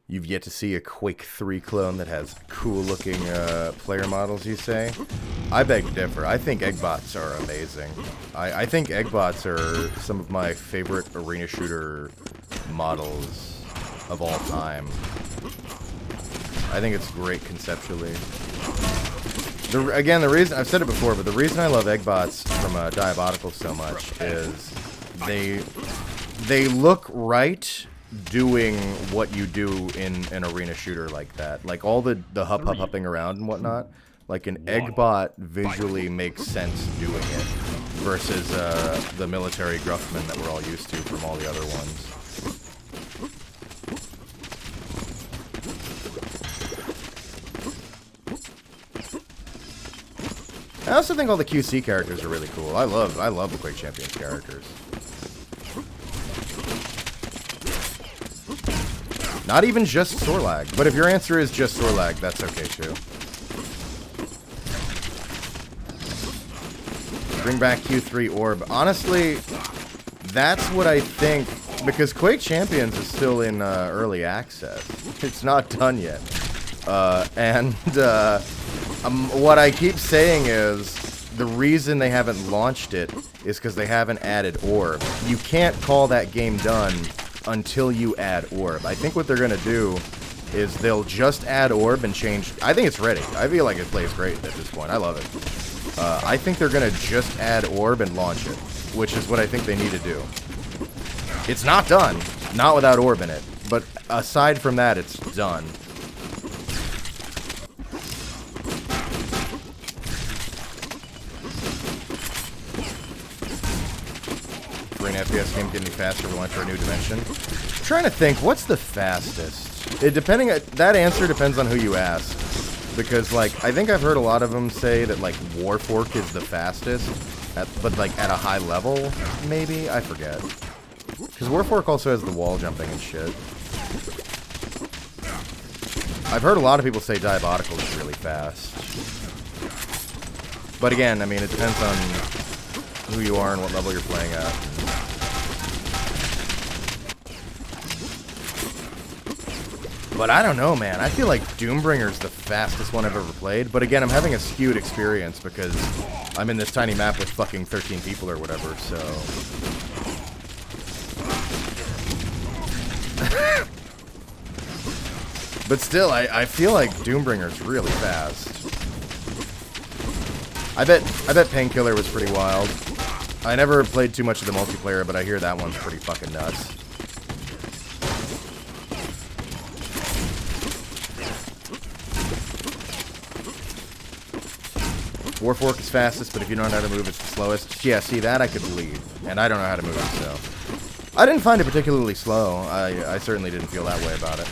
You've yet to see a Quake 3 clone that has cool-looking player models, you say? I beg to differ. I think Eggbots are amazing. I think Eggbots are some of my favorite arena shooter models of all time. I think it's great conceptually. Again, the reason, I've said it before, but the reason I love Eggbots from Diabotical so much is they look right doing what you do in an arena shooter like that. Like all the hupping around and whatnot. Like an Eggbot visually makes sense doing it versus the military Gruffman that we're all used to from all the other ones. I also think all the QC characters are really cool. I love the Quake Champions characters. Not even just Sorlag, but if your answer is just Sorlag, that's okay too. Bring back Q3 Orb. Honestly, that's what I think, because Quake Champions is still in early access. It's not done yet. What I keep saying is, the reason they haven't launched it is because they haven't added Orb. You can't call that game done until you add Orb. I think what they're going to do is they'll just add Orb and change. I think it's ready. I feel like it plays great at this point. I love it. I think they're going to just add Orb and launch it, which is what I think they need to do. It's not done. Not without Orb in it. But aside from that, it's done. An FPS game getting faster if we went for a new dimension. I'm trying to think, what's the fastest? That answer depends on who you ask. Because, like, I think I've heard a lot of them say that, like, Warfork is the fastest, but, like, at a high level, maybe? I forget. Because Warfork also has the wall jumping and shit. I've heard a lot of people say Diabotical is really fast. But again, I mean, it depends on who you are and what level you're playing at. But I don't know, man. I feel like Doombringer's the fastest one I've ever played. But again, I'm having a skewed experience because I'm in this tiny map with fucking 13 people or whatever, so... But still, I feel like Doombringer's really fast. I bet Painkiller was pretty wild. I never played too much of the multiplayer, but I hear that one's pretty fucking nuts. Warfork is fastest, but if you don't know how to move, it's the slowest. Yeah, see, that I could believe. And I don't know how to move, so... I didn't find it particularly slow. I certainly didn't feel that way about it.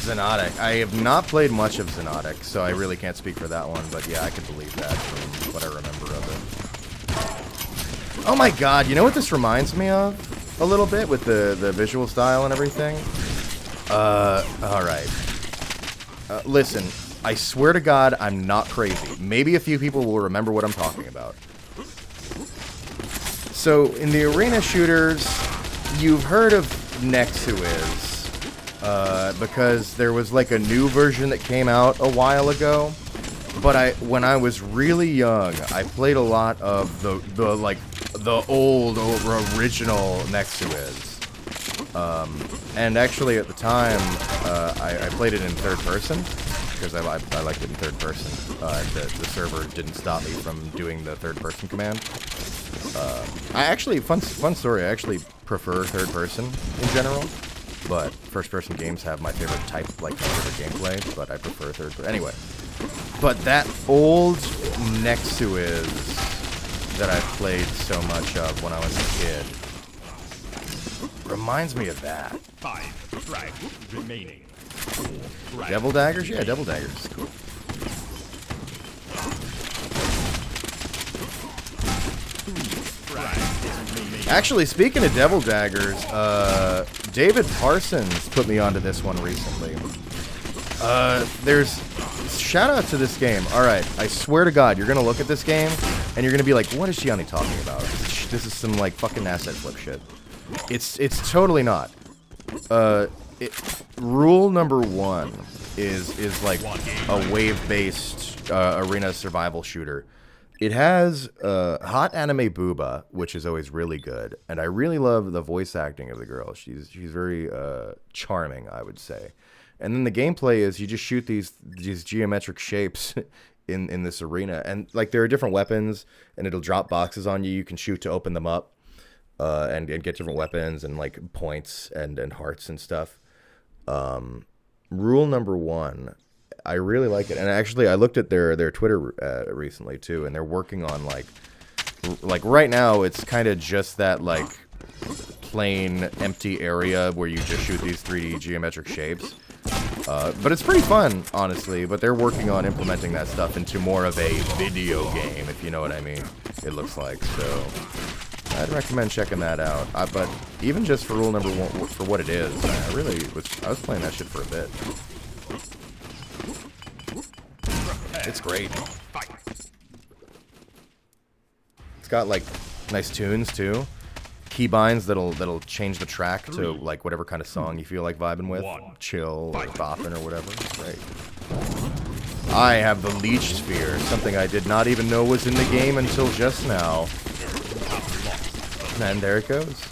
Xenotic. I have not played much of Xenotic, so I really can't speak for that one, but yeah, I could believe that from what I remember of it. Oh my god, you know what this reminds me of? A little bit, with the visual style and everything? Alright. Listen, I swear to God, I'm not crazy. Maybe a few people will remember what I'm talking about. So, in the arena shooters, you've heard of Nexuiz. Because there was like a new version that came out a while ago. But when I was really young, I played a lot of the old original Nexuiz. And actually at the time, I played it in third person, because I liked it in third person. The server didn't stop me from doing the third person command. Fun story, I actually prefer third person in general. But first-person games have my favorite type, like my favorite gameplay, but I prefer third person. Anyway, but that old Nexuiz that I played so much of when I was a kid reminds me of that. 5 frags remaining. Devil daggers? Yeah, devil daggers. Cool. Actually, speaking of devil daggers, David Parsons put me onto this one recently. There's shout out to this game. All right, I swear to God, you're gonna look at this game and you're gonna be like, "What is Gianni talking about? This is some like fucking asset flip shit." It's totally not. Rule number 1 is like a wave-based arena survival shooter. It has hot anime booba, which is always really good, and I really love the voice acting of the girl. She's very charming, I would say. And then the gameplay is you just shoot these geometric shapes in this arena, and like there are different weapons, and it'll drop boxes on you. You can shoot to open them up, and get different weapons and like points and hearts and stuff. Rule number 1. I really like it, and actually, I looked at their Twitter recently too, and they're working on like right now. It's kind of just that like plain empty area where you just shoot these 3D geometric shapes, but it's pretty fun, honestly. But they're working on implementing that stuff into more of a video game, if you know what I mean. It looks like so. I'd recommend checking that out. But even just for rule number 1, for what it is, I was playing that shit for a bit. It's great. It's got like nice tunes too. Keybinds that'll change the track to like whatever kind of song you feel like vibing with. Chill or bopping or whatever. It's great. I have the Leech Sphere, something I did not even know was in the game until just now. And there it goes.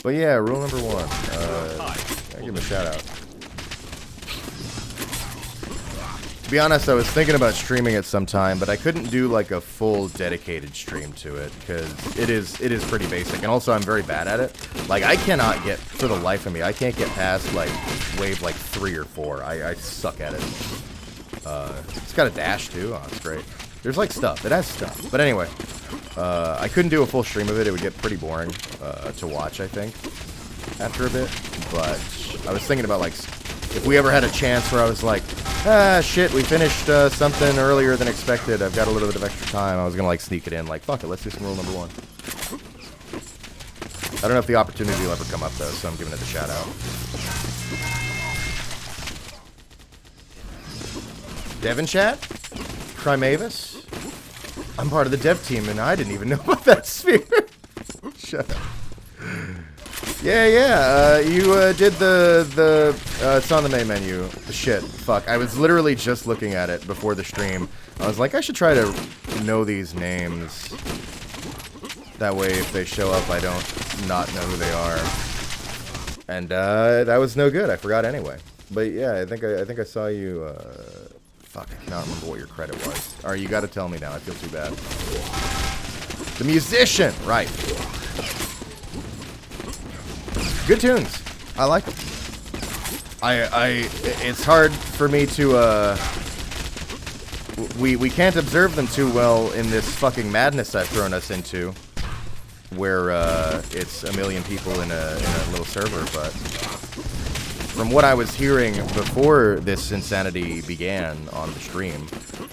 But yeah, rule number 1. I give him a shout out. To be honest, I was thinking about streaming it sometime, but I couldn't do like a full dedicated stream to it because it is pretty basic, and also I'm very bad at it. Like I cannot get, for the life of me, I can't get past like wave like 3 or 4. I suck at it. It's got a dash too. Oh, it's great. There's like stuff. It has stuff. But anyway, I couldn't do a full stream of it. It would get pretty boring to watch, I think, after a bit. But I was thinking about like if we ever had a chance where I was like, shit, we finished something earlier than expected. I've got a little bit of extra time. I was gonna like sneak it in, like, fuck it, let's do some rule number 1. I don't know if the opportunity will ever come up though, so I'm giving it a shout out. Devin chat? Primavis? I'm part of the dev team and I didn't even know about that sphere. Shut up. Yeah, you did the it's on the main menu. Shit, fuck. I was literally just looking at it before the stream. I was like, I should try to know these names. That way, if they show up, I don't not know who they are. And that was no good. I forgot anyway. But yeah, I think I saw you. Fuck, I cannot remember what your credit was. All right, you got to tell me now. I feel too bad. The musician, right? Good tunes. I like them. It's hard for me to, we can't observe them too well in this fucking madness I've thrown us into, where, it's a million people in a little server, but from what I was hearing before this insanity began on the stream,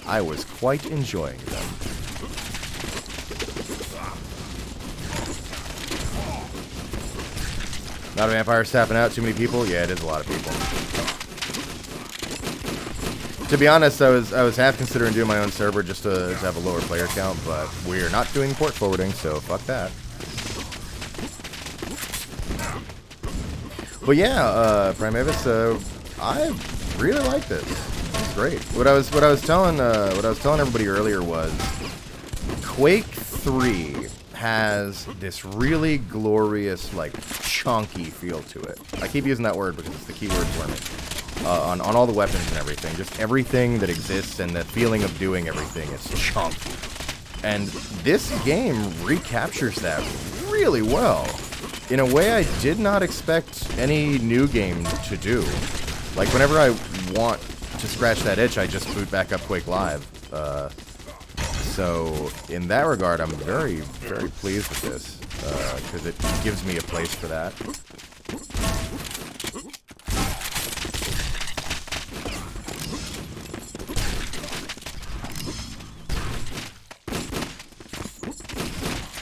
I was quite enjoying them. Not a vampire tapping out, too many people? Yeah, it is a lot of people. To be honest, I was half considering doing my own server just to have a lower player count, but we're not doing port forwarding, so fuck that. But yeah, Primavis, I really like this. It's great. What I was telling everybody earlier was Quake 3 has this really glorious, like, chunky feel to it. I keep using that word because it's the key word for me. On all the weapons and everything. Just everything that exists and the feeling of doing everything. It's chunky. And this game recaptures that really well. In a way I did not expect any new game to do. Like, whenever I want to scratch that itch, I just boot back up Quake Live. So, in that regard, I'm very, very pleased with this, because it gives me a place for that.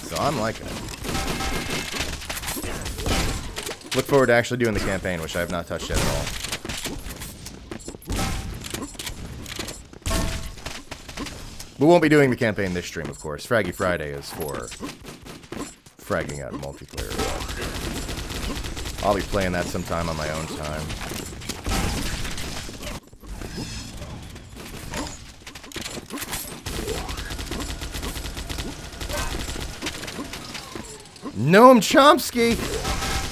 So I'm liking it. Look forward to actually doing the campaign, which I have not touched yet at all. We won't be doing the campaign this stream, of course. Fraggy Friday is for fragging out multiplayer. I'll be playing that sometime on my own time. Noam Chomsky!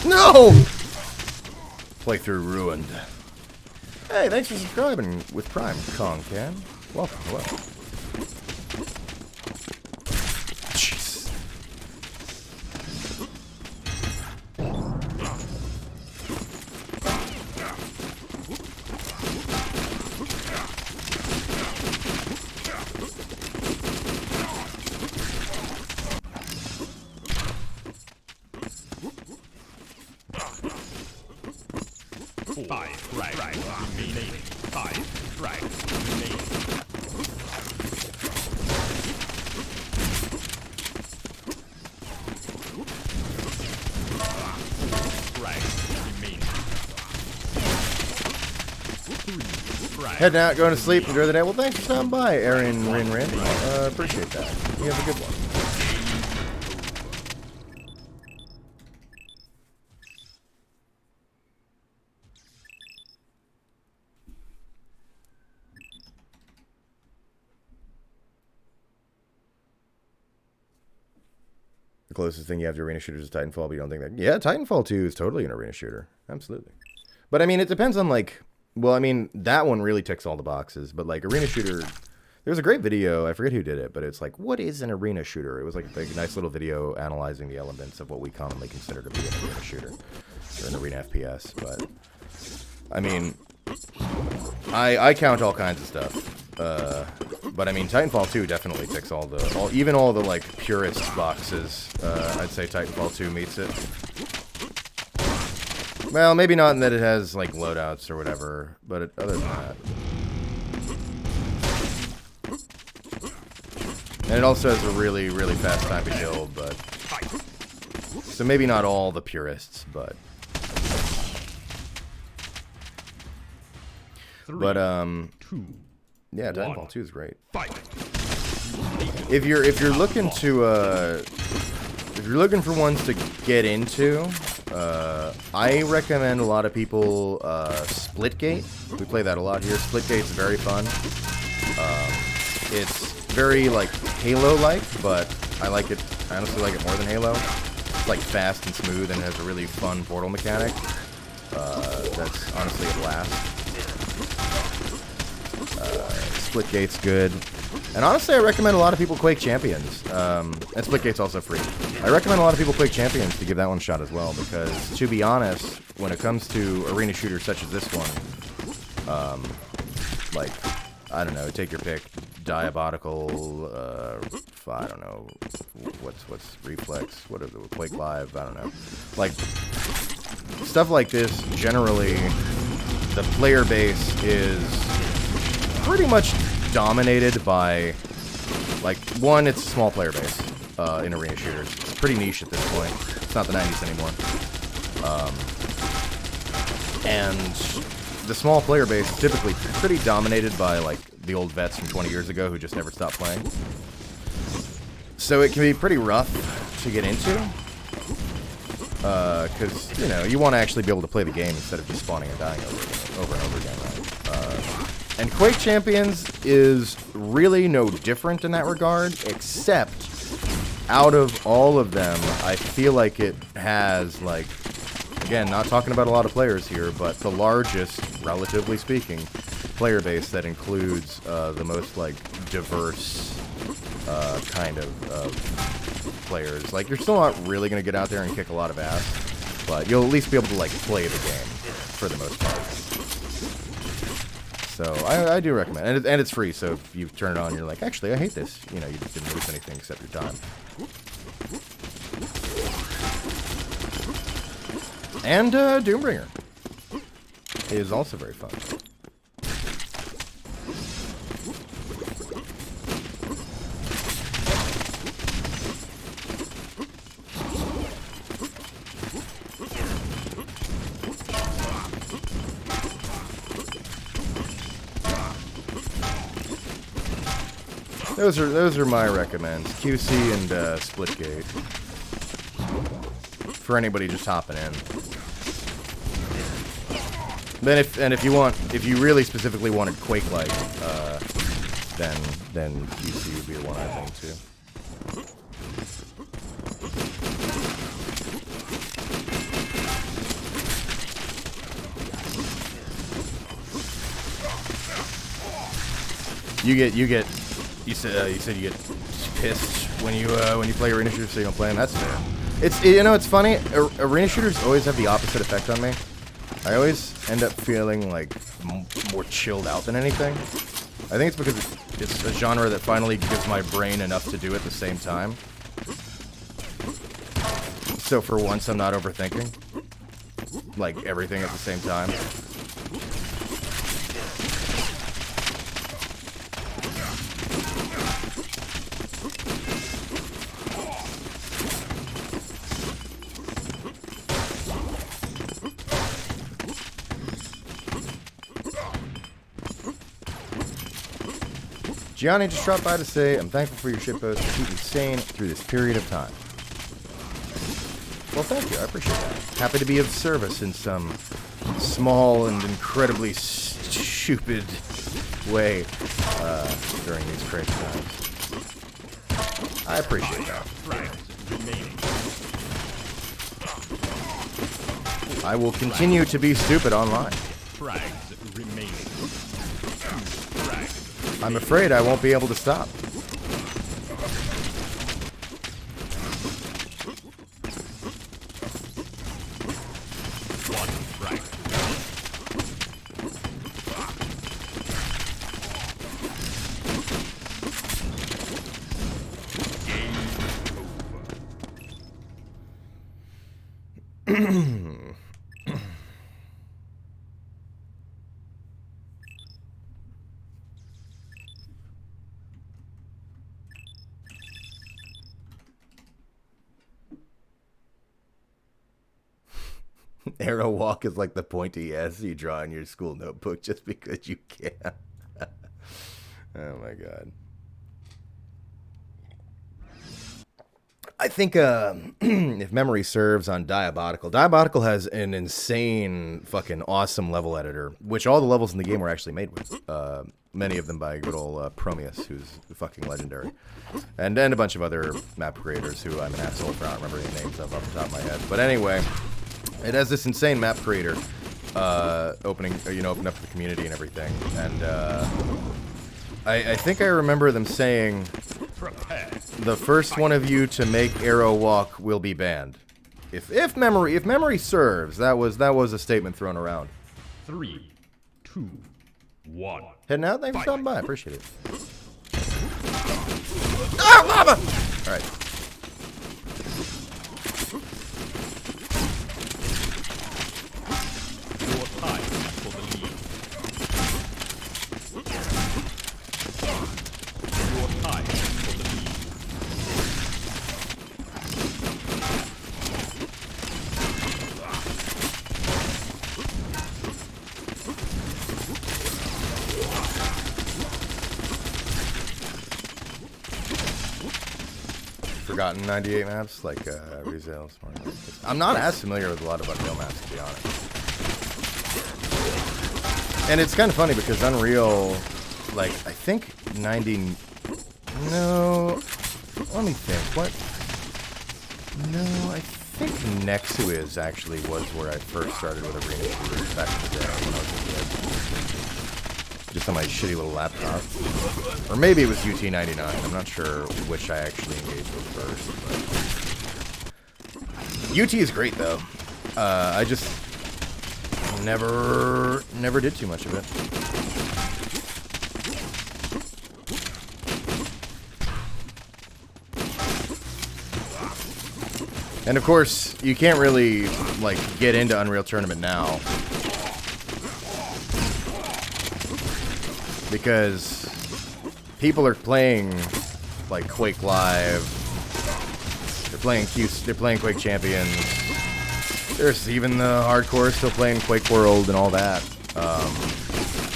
No! Playthrough ruined. Hey, thanks for subscribing with Prime, Kong Ken. Welcome, hello. Jeez. Five frags remaining. Five frags remaining. Frags remaining. Three frags. Heading out, going to sleep, enjoy the day. Well, thanks for stopping by, Aaron Rin. Appreciate that. You have a good one. The closest thing you have to arena shooters is Titanfall, but you don't think that... Yeah, Titanfall 2 is totally an arena shooter. Absolutely. But, I mean, it depends on, like... Well, I mean, that one really ticks all the boxes. But, like, arena shooter... There was a great video. I forget who did it, but it's like, what is an arena shooter? It was like a nice little video analyzing the elements of what we commonly consider to be an arena shooter. Or an arena FPS. But, I mean... I count all kinds of stuff. But I mean, Titanfall 2 definitely ticks even all the like purist boxes. I'd say Titanfall 2 meets it. Well, maybe not in that it has like loadouts or whatever, but other than that. And it also has a really, really fast time to kill, but... So maybe not all the purists, but... But, Two. yeah, Titanfall 2 is great. Fight. If you're looking to if you're looking for ones to get into, I recommend a lot of people Splitgate. We play that a lot here. Splitgate's very fun. It's very like Halo-like, but I like it. I honestly like it more than Halo. It's like fast and smooth and has a really fun portal mechanic. That's honestly a blast. Splitgate's good. And honestly, I recommend a lot of people Quake Champions. And Splitgate's also free. I recommend a lot of people Quake Champions to give that one a shot as well, because, to be honest, when it comes to arena shooters such as this one, like, I don't know, take your pick, Diabolical, I don't know, what's Reflex, what are the, Quake Live, I don't know. Like, stuff like this, generally, the player base is pretty much dominated by, like, one, it's a small player base in arena shooters. It's pretty niche at this point. It's not the 90s anymore. And the small player base is typically pretty dominated by, like, the old vets from 20 years ago who just never stopped playing. So it can be pretty rough to get into. Because, you know, you want to actually be able to play the game instead of just spawning and dying over and over again, right? And Quake Champions is really no different in that regard, except out of all of them, I feel like it has, like, again, not talking about a lot of players here, but the largest, relatively speaking, player base that includes the most, like, diverse kind of players. Like, you're still not really going to get out there and kick a lot of ass, but you'll at least be able to, like, play the game for the most part. So, I do recommend it. And it's free, so if you turn it on, you're like, actually, I hate this. You know, you didn't lose anything except your time. And Doombringer is also very fun. Those are my recommends. QC and Splitgate. For anybody just hopping in. Then if you really specifically wanted Quake-like, then QC would be the one I think too. You said you get pissed when you play arena shooters, so you don't play them. That's fair. It's funny. Arena shooters always have the opposite effect on me. I always end up feeling like more chilled out than anything. I think it's because it's a genre that finally gives my brain enough to do at the same time. So for once, I'm not overthinking like everything at the same time. Gianni just dropped by to say, I'm thankful for your shitpost to keep me sane through this period of time. Well, thank you. I appreciate that. Happy to be of service in some small and incredibly stupid way during these crazy times. I appreciate that. I will continue to be stupid online. I'm afraid I won't be able to stop. Arrow walk is like the pointy S you draw in your school notebook just because you can. Oh my god. I think if memory serves on Diabotical has an insane fucking awesome level editor, which all the levels in the game were actually made with. Many of them by good old Prometheus, who's fucking legendary. And a bunch of other map creators who I'm an asshole for not remembering the names of off the top of my head. But anyway, it has this insane map creator open up to the community and everything. And I think I remember them saying, the first one of you to make Arrow walk will be banned. If memory serves, that was a statement thrown around. 3, 2, 1. Heading out, thanks for stopping by. I appreciate it. Ah, lava! All right. Your time for the lead. Your time for the lead. Forgotten 98 maps like Rizal. I'm not as familiar with a lot of Unreal maps, to be honest. And it's kind of funny because Unreal, like, I think 90. No, let me think. What? No, I think Nexuiz actually was where I first started with arena shooters back in the day when I was a kid. Just on my shitty little laptop. Or maybe it was UT99. I'm not sure which I actually engaged with first. But UT is great, though. I just never did too much of it. And of course, you can't really, like, get into Unreal Tournament now. Because people are playing, like, Quake Live. They're playing Quake Champions. There's even the hardcore still playing Quake World and all that.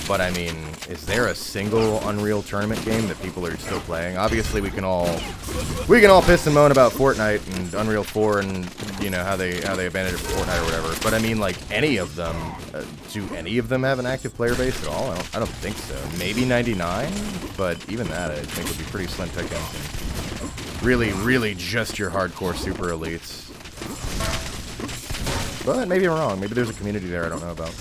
But I mean, is there a single Unreal Tournament game that people are still playing? Obviously, we can all piss and moan about Fortnite and Unreal 4 and you know how they abandoned it for Fortnite or whatever. But I mean, like any of them, do any of them have an active player base at all? I don't think so. Maybe 99, but even that I think would be pretty slim pickings. Really, just your hardcore super elites. But maybe I'm wrong. Maybe there's a community there I don't know about.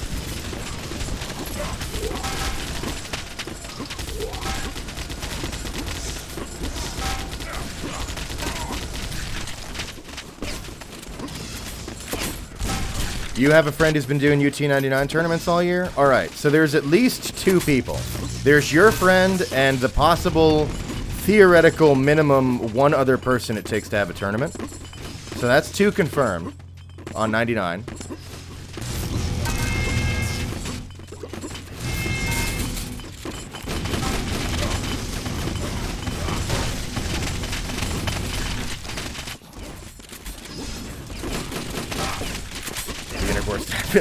You have a friend who's been doing UT99 tournaments all year? Alright, so there's at least 2 people. There's your friend and the possible, theoretical minimum 1 other person it takes to have a tournament. So that's 2 confirmed on 99.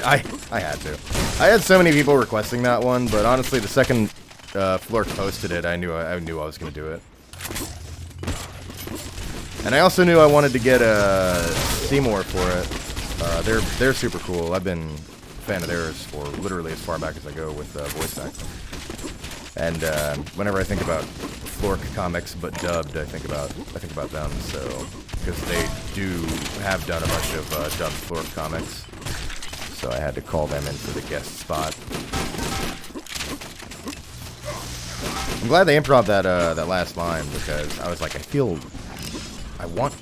I had to. I had so many people requesting that one, but honestly, the second Flork posted it, I knew I was going to do it. And I also knew I wanted to get a Seymour for it. They're super cool. I've been a fan of theirs for literally as far back as I go with voice acting. And whenever I think about Flork comics but dubbed, I think about them. So because they do have done a bunch of dubbed Flork comics. So I had to call them in for the guest spot. I'm glad they improv that last line because I was like, I want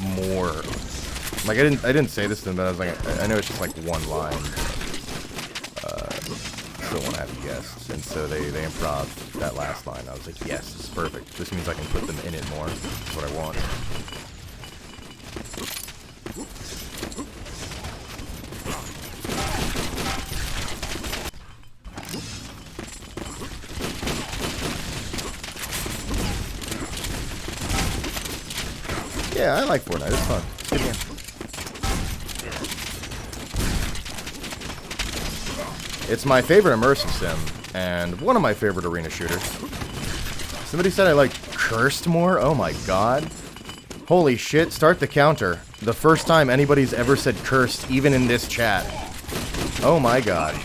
more. Like I didn't say this to them, but I was like, I know it's just like one line. Still want to have guests, and so they improv that last line. I was like, yes, this is perfect. This means I can put them in it more. That's what I want. Yeah, I like Fortnite. It's fun. It's a good game. It's my favorite immersive sim, and one of my favorite arena shooters. Somebody said I like Cursed more? Oh my god. Holy shit, start the counter. The first time anybody's ever said Cursed, even in this chat. Oh my god.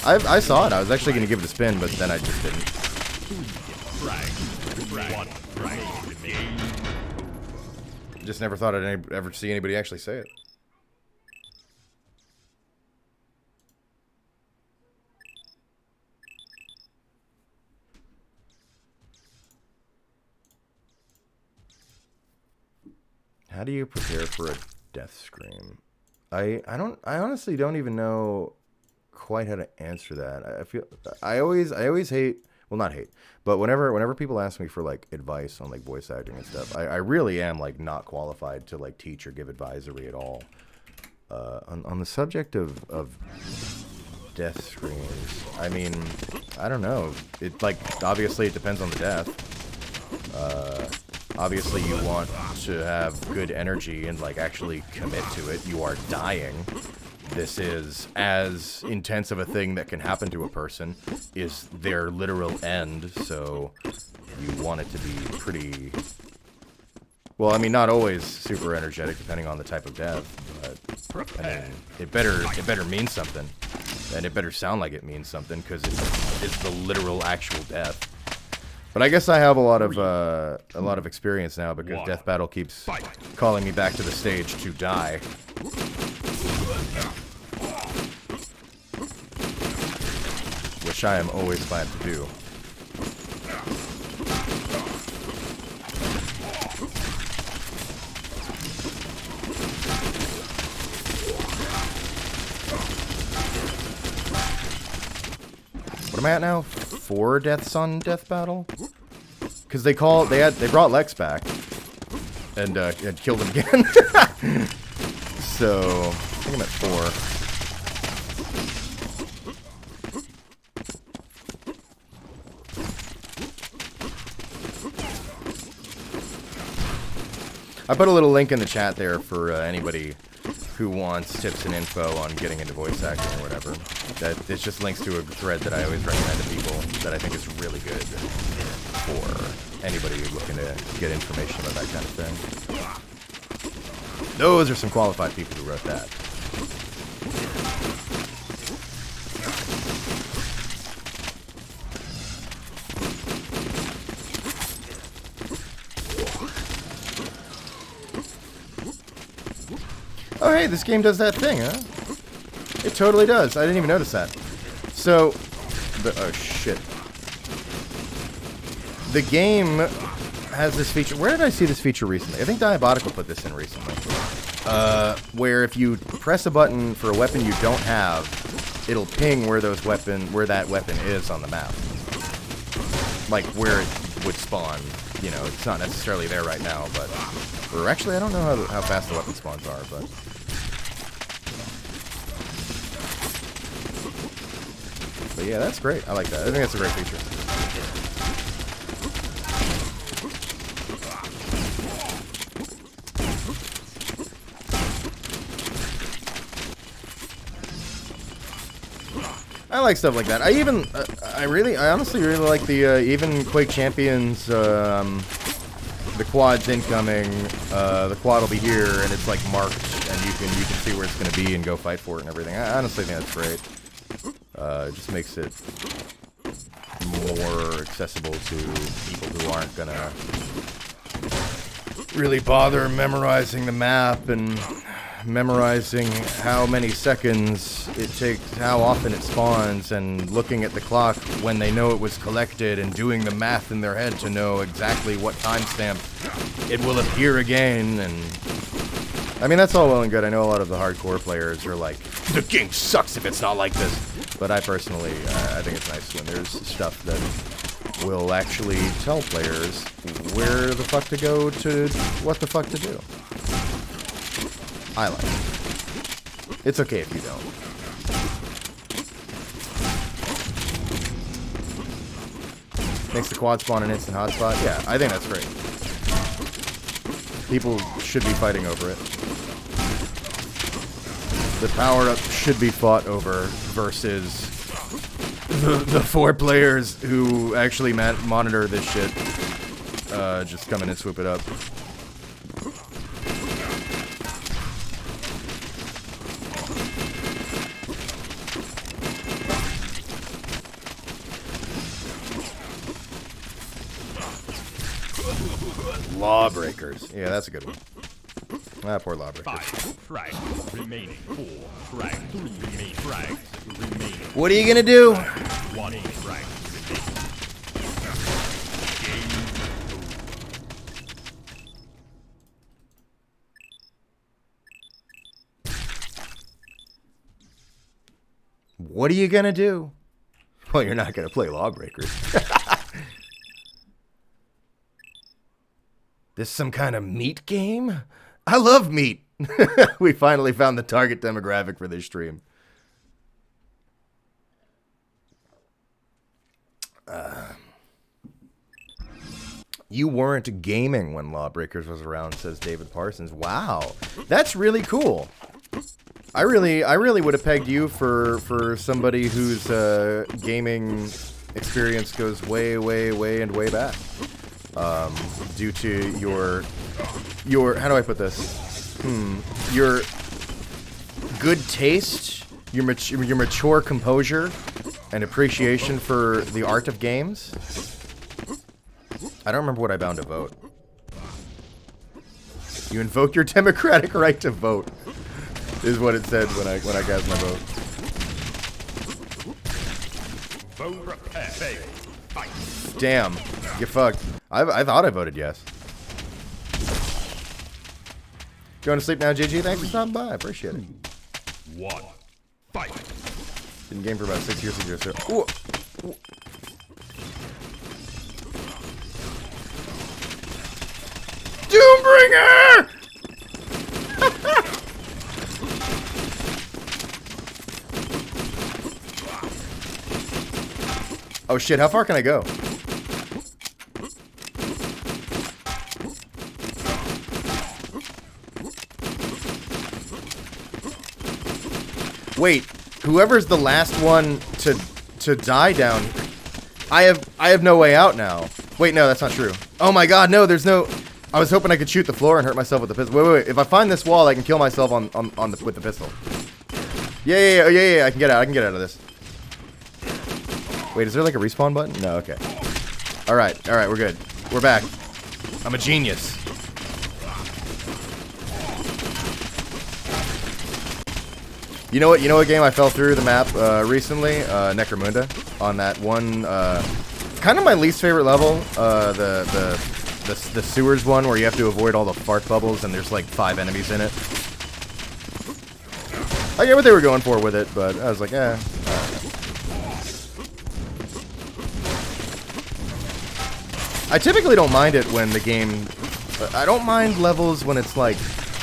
I saw it. I was actually going to give it a spin, but then I just didn't. Just never thought I'd ever see anybody actually say it. How do you prepare for a death scream? I honestly don't even know quite how to answer that. I always hate, well, not hate, but whenever people ask me for like advice on like voice acting and stuff, I really am like not qualified to like teach or give advisory at all. On the subject of death screams, I mean, I don't know. It like obviously it depends on the death. Obviously you want to have good energy and like actually commit to it. You are dying. This is as intense of a thing that can happen to a person is their literal end, so you want it to be pretty, well, I mean, not always super energetic depending on the type of death, but I mean, it better mean something, and it better sound like it means something because it's the literal actual death. But I guess I have a lot of experience now because Death Battle keeps calling me back to the stage to die. Which I am always glad to do. What am I at now? 4 deaths on Death Battle? Because they brought Lex back. and killed him again. So I think I'm at 4. I put a little link in the chat there for anybody who wants tips and info on getting into voice acting or whatever. It just links to a thread that I always recommend to people that I think is really good for anybody looking to get information about that kind of thing. Those are some qualified people who wrote that. Oh, hey, this game does that thing, huh? It totally does. I didn't even notice that. So, oh shit. The game has this feature. Where did I see this feature recently? I think Diabolical put this in recently. Where if you press a button for a weapon you don't have, it'll ping where that weapon is on the map. Like where it would spawn. You know, it's not necessarily there right now, but... Or actually, I don't know how fast the weapon spawns are, but... But yeah, that's great. I like that. I think that's a great feature. I like stuff like that. I honestly really like the even Quake Champions. The quad's incoming. The quad will be here, and it's like marked, and you can see where it's going to be and go fight for it and everything. I honestly think that's great. It just makes it more accessible to people who aren't gonna really bother memorizing the map and memorizing how many seconds it takes, how often it spawns, and looking at the clock when they know it was collected and doing the math in their head to know exactly what timestamp it will appear again. And I mean, that's all well and good. I know a lot of the hardcore players are like, the game sucks if it's not like this. But I personally, I think it's nice when there's stuff that will actually tell players where the fuck to go to what the fuck to do. I like it. It's okay if you don't. Makes the quad spawn an instant hotspot. Yeah, I think that's great. People should be fighting over it. The power-up should be fought over versus the 4 players who actually monitor this shit. Just come in and swoop it up. Lawbreakers. Yeah, that's a good one. Ah, poor Lawbreakers. 5 frags remaining. 4 frags. 3 remaining. Frags remaining. What are you gonna do? 1 frag What are you gonna do? Well, you're not gonna play Lawbreakers. This some kind of meat game? I love meat. We finally found the target demographic for this stream. You weren't gaming when Lawbreakers was around, says David Parsons. Wow, that's really cool. I really would have pegged you for somebody whose gaming experience goes way and way back. Due to your how do I put this? Your good taste, your mature composure, and appreciation for the art of games. I don't remember what I bound to vote. You invoke your democratic right to vote, is what it said when I cast my vote. Vote prepare. Fight. Damn, you fucked. I thought I voted yes. Going to sleep now, GG. Thanks for stopping by. I appreciate it. 1 fight. Didn't game for about 6 years ago, so. Ooh. Ooh. Doombringer! Doombringer! Oh shit, how far can I go? Wait, whoever's the last one to die down, I have no way out now. Wait, no, that's not true. Oh my god, no, there's no. I was hoping I could shoot the floor and hurt myself with the pistol. Wait. If I find this wall, I can kill myself with the pistol. Yeah. I can get out. I can get out of this. Wait, is there like a respawn button? No, okay. All right, we're good. We're back. I'm a genius. You know what game I fell through the map recently? Necromunda. On that one, kind of my least favorite level. The sewers one where you have to avoid all the fart bubbles and there's like 5 enemies in it. I get what they were going for with it, but I was like, eh. I typically don't mind it when the game. I don't mind levels when it's like,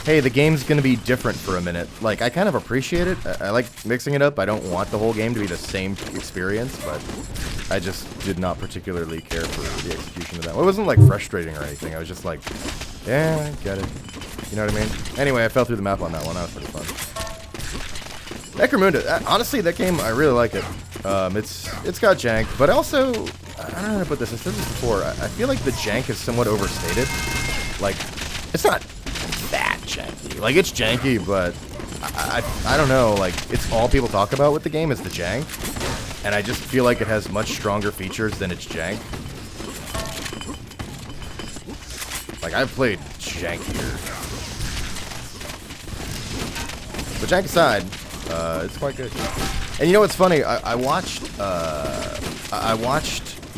hey, the game's gonna be different for a minute. Like, I kind of appreciate it. I like mixing it up. I don't want the whole game to be the same experience, but I just did not particularly care for the execution of that. Well, it wasn't like frustrating or anything. I was just like, yeah, I get it. You know what I mean? Anyway, I fell through the map on that one. That was pretty fun. Necromunda. Honestly, that game, I really like it. It's got jank, but also, I don't know how to put this. I said this before. I feel like the jank is somewhat overstated. Like, it's not that janky. Like, it's janky, but I don't know. Like, it's all people talk about with the game is the jank, and I just feel like it has much stronger features than its jank. Like, I've played jankier. But jank aside, it's quite good. And you know what's funny? I watched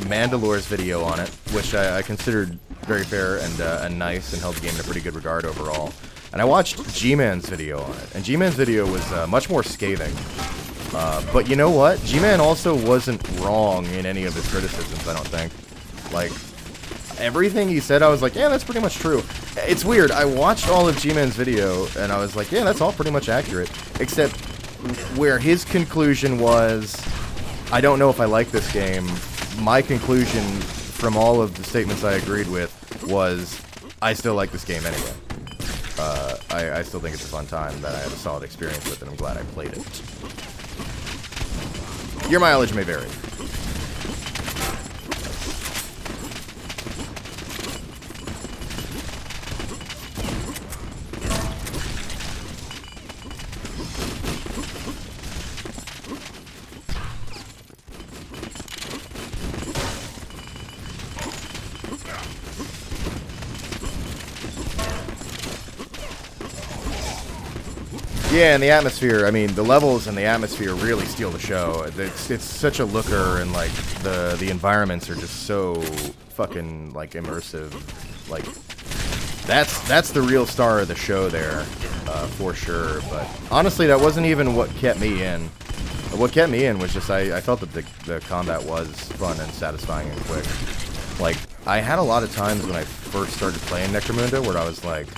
Mandalore's video on it, which I considered very fair and nice, and held the game in a pretty good regard overall. And I watched G-Man's video on it, and G-Man's video was much more scathing. But you know what? G-Man also wasn't wrong in any of his criticisms, I don't think. Like, everything he said, I was like, yeah, that's pretty much true. It's weird. I watched all of G-Man's video, and I was like, yeah, that's all pretty much accurate. Except where his conclusion was, I don't know if I like this game. My conclusion from all of the statements I agreed with was, I still like this game anyway. I still think it's a fun time, that I had a solid experience with it, and I'm glad I played it. Your mileage may vary. Yeah, and the atmosphere, I mean, the levels and the atmosphere really steal the show. It's such a looker, and, like, the environments are just so fucking, like, immersive. Like, that's the real star of the show there, for sure. But honestly, that wasn't even what kept me in. What kept me in was just I felt that the combat was fun and satisfying and quick. Like, I had a lot of times when I first started playing Necromunda where I was like,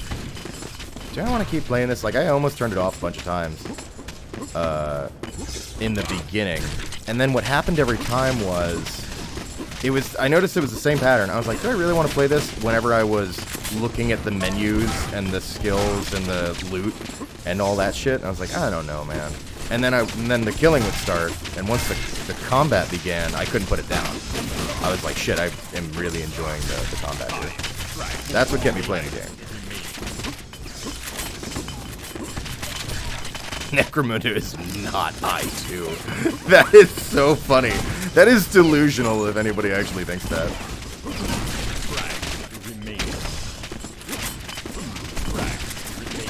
do I want to keep playing this? Like, I almost turned it off a bunch of times in the beginning. And then what happened every time was, I noticed it was the same pattern. I was like, do I really want to play this? Whenever I was looking at the menus and the skills and the loot and all that shit, I was like, I don't know, man. And then the killing would start, and once the combat began, I couldn't put it down. I was like, shit, I am really enjoying the combat here. That's what kept me playing the game. Necromunda is not I2. That is so funny. That is delusional if anybody actually thinks that.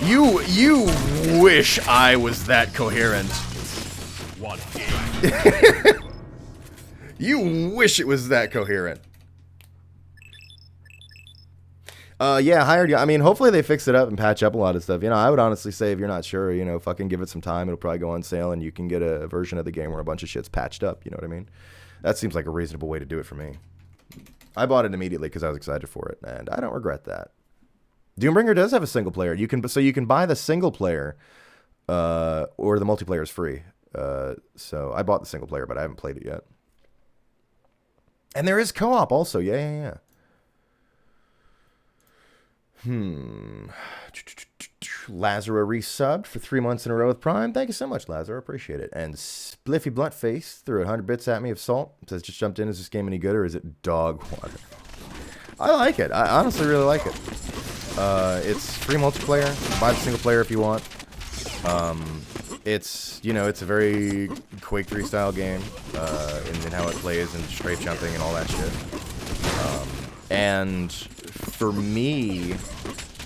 You wish I was that coherent. You wish it was that coherent. Yeah, hired. I mean, hopefully they fix it up and patch up a lot of stuff. You know, I would honestly say if you're not sure, you know, fucking give it some time. It'll probably go on sale and you can get a version of the game where a bunch of shit's patched up. You know what I mean? That seems like a reasonable way to do it for me. I bought it immediately because I was excited for it, and I don't regret that. Doombringer does have a single player. You can buy the single player, or the multiplayer is free. So I bought the single player, but I haven't played it yet. And there is co-op also. Yeah. Lazaro resubbed for 3 months in a row with Prime. Thank you so much, Lazaro. Appreciate it. And Spliffy Bluntface threw 100 bits at me of salt. Says, just jumped in. Is this game any good or is it dog water? I like it. I honestly really like it. It's free multiplayer. Buy the single player if you want. It's, it's a very Quake 3 style game in how it plays and straight jumping and all that shit. And for me,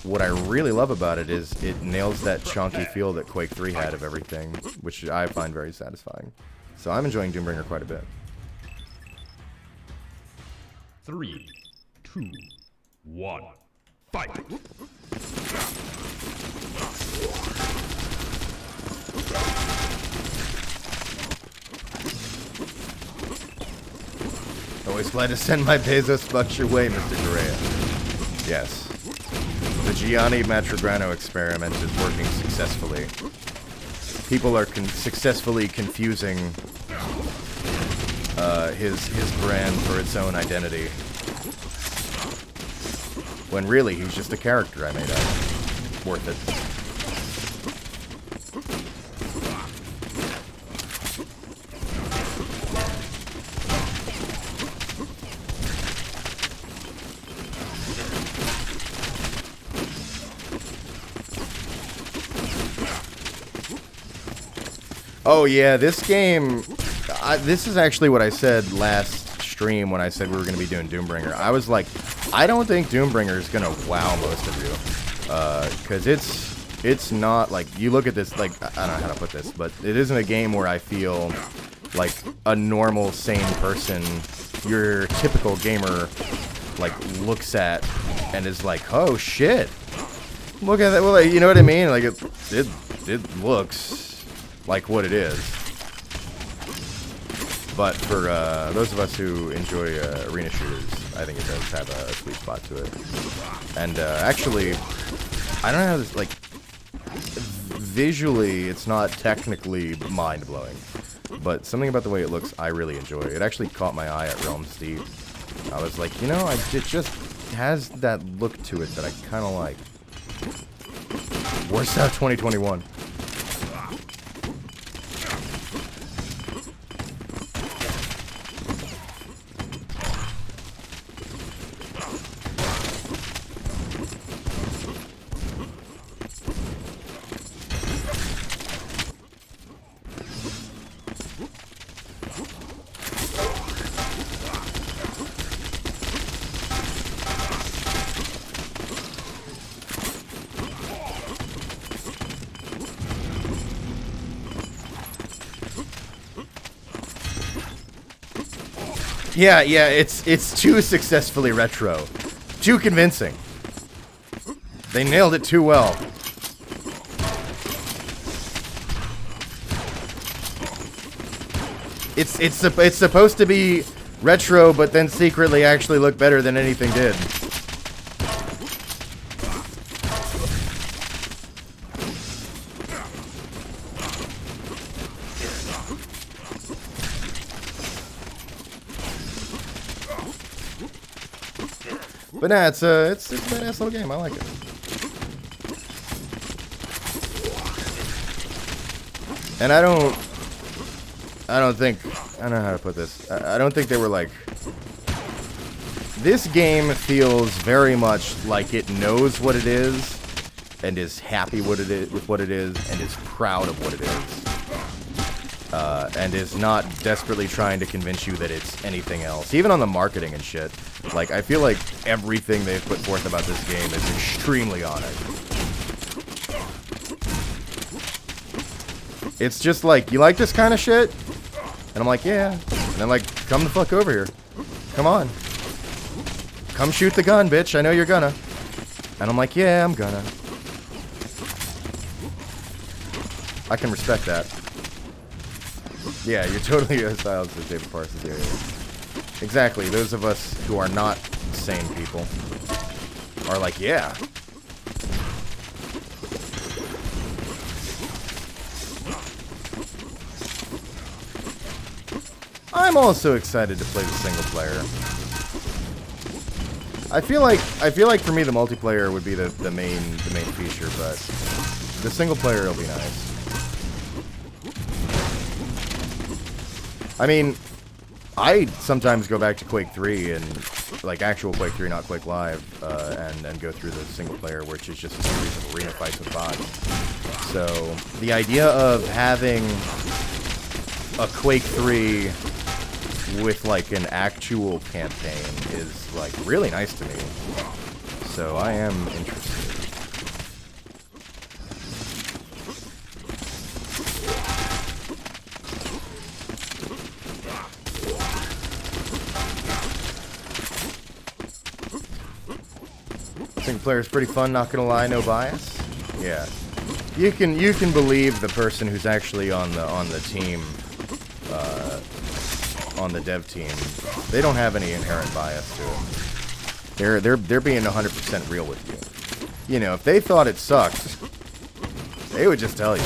what I really love about it is it nails that chunky feel that Quake 3 had of everything, which I find very satisfying. So I'm enjoying Doombringer quite a bit. 3, 2, 1, fight! Always glad to send my Bezos bucks your way, Mr. Correa. Yes. The Gianni Matrograno experiment is working successfully. People are successfully confusing his brand for its own identity. When really, he's just a character I made up. Worth it. Oh yeah, this game, this is actually what I said last stream when I said we were going to be doing Doombringer. I was like, I don't think Doombringer is going to wow most of you. Because it's not, like, you look at this, like, I don't know how to put this, but it isn't a game where I feel like a normal, sane person, your typical gamer, like, looks at and is like, oh shit, look at that, well, like, you know what I mean? Like, it looks like what it is. But for those of us who enjoy arena shooters, I think it does have a sweet spot to it. And actually, I don't know how this, like, visually, it's not technically mind-blowing. But something about the way it looks, I really enjoy. It actually caught my eye at Realms Deep. I was like, you know, it just has that look to it that I kind of like. Warsaw 2021. Yeah, it's too successfully retro. Too convincing. They nailed it too well. It's supposed to be retro, but then secretly actually look better than anything did. But nah, it's a badass little game. I like it. And I don't know how to put this. I don't think they were like. This game feels very much like it knows what it is, and is happy with what it is, and is proud of what it is, and is not desperately trying to convince you that it's anything else. Even on the marketing and shit. Like, I feel like everything they've put forth about this game is extremely honest. It's just like, you like this kind of shit? And I'm like, yeah. And then like, come the fuck over here. Come on. Come shoot the gun, bitch. I know you're gonna. And I'm like, yeah, I'm gonna. I can respect that. Yeah, you're totally styled to David Parsons here. Exactly. Those of us who are not sane people are like, yeah, I'm also excited to play the single player. I feel like for me the multiplayer would be the main feature, but the single player will be nice. I mean, I sometimes go back to Quake 3 and like actual Quake 3, not Quake Live, and go through the single player, which is just a series of arena fights with bots. So the idea of having a Quake 3 with like an actual campaign is like really nice to me. So I am interested. Single player is pretty fun, not gonna lie, no bias. Yeah. You can believe the person who's actually on the team, on the dev team. They don't have any inherent bias to them. They're being 100% real with you. You know, if they thought it sucked, they would just tell you.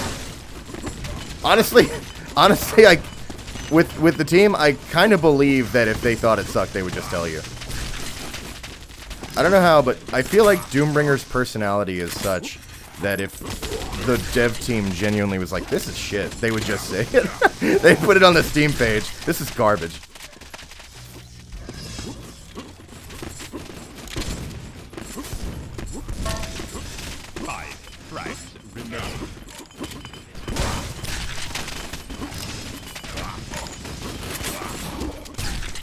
Honestly, I with the team, I kind of believe that if they thought it sucked, they would just tell you. I don't know how, but I feel like Doombringer's personality is such that if the dev team genuinely was like, this is shit, they would just say it. They put it on the Steam page. This is garbage. Five tribes remain.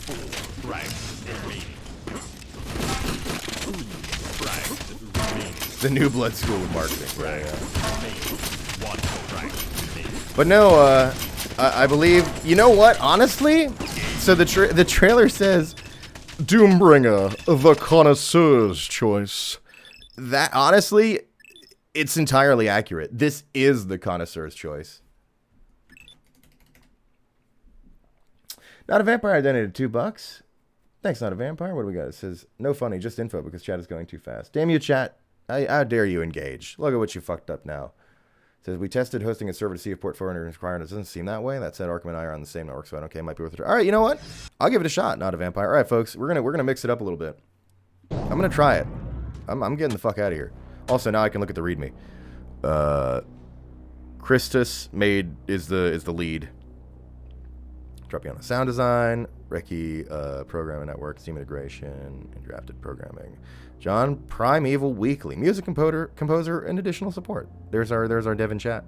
Four tribes remaining. Three tribes remaining. The New Blood School of Marketing. Yeah, yeah. One tribe remaining. But no, I believe, you know what, honestly, so the trailer says, Doombringer, the connoisseur's choice. That, honestly, it's entirely accurate. This is the connoisseur's choice. Not a Vampire Identity, $2. Thanks, Not a Vampire. What do we got? It says, no funny, just info because chat is going too fast. Damn you, chat. How dare you engage? Look at what you fucked up now. It says, we tested hosting a server to see if port forwarding is required, and it doesn't seem that way. That said, Arkham and I are on the same network, so I don't care. Might be worth it. All right, you know what? I'll give it a shot, Not a Vampire. All right, folks, we're gonna mix it up a little bit. I'm gonna try it. I'm getting the fuck out of here. Also, now I can look at the README. Christus is the lead. Drop you on the sound design, Reki, programming network, Steam integration, and drafted programming. John, Primeval Weekly, music composer, and additional support. There's our dev in chat.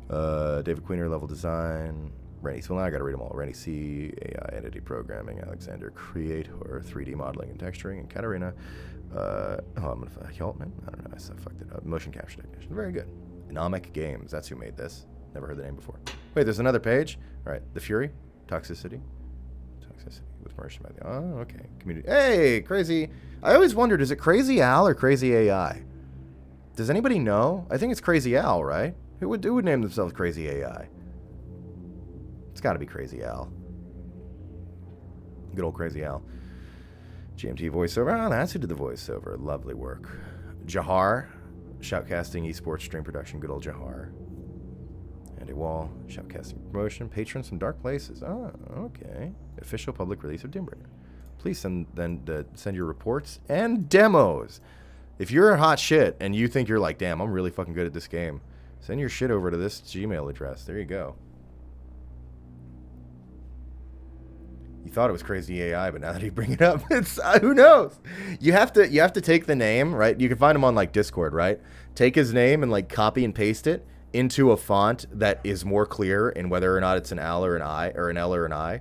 David Queener, level design. Rennie, so now I gotta read them all. Rennie C, AI entity programming, Alexander Creator, 3D modeling and texturing, and Katarina. I'm gonna Hultman. I don't know, I fucked it up. Motion capture technician, very good. Anomic Games, that's who made this. Never heard the name before. Wait, there's another page. All right, The Fury, Toxicity with Merchant by the. Oh, okay. Community. Hey, Crazy. I always wondered, is it Crazy Al or Crazy AI? Does anybody know? I think it's Crazy Al, right? Who would name themselves Crazy AI? It's got to be Crazy Al. Good old Crazy Al. GMT voiceover. Oh, that's who did the voiceover. Lovely work. Jahar, shoutcasting, esports, stream production. Good old Jahar. Andy Wall, shoutcasting promotion. Patrons from Dark Places. Oh, okay. Official public release of Doombringer. Please send your reports and demos. If you're a hot shit and you think you're like, damn, I'm really fucking good at this game, send your shit over to this Gmail address. There you go. You thought it was Crazy AI, but now that you bring it up, it's who knows? You have to take the name, right? You can find him on like Discord, right? Take his name and like copy and paste it into a font that is more clear in whether or not it's an L or an I or an L or an I.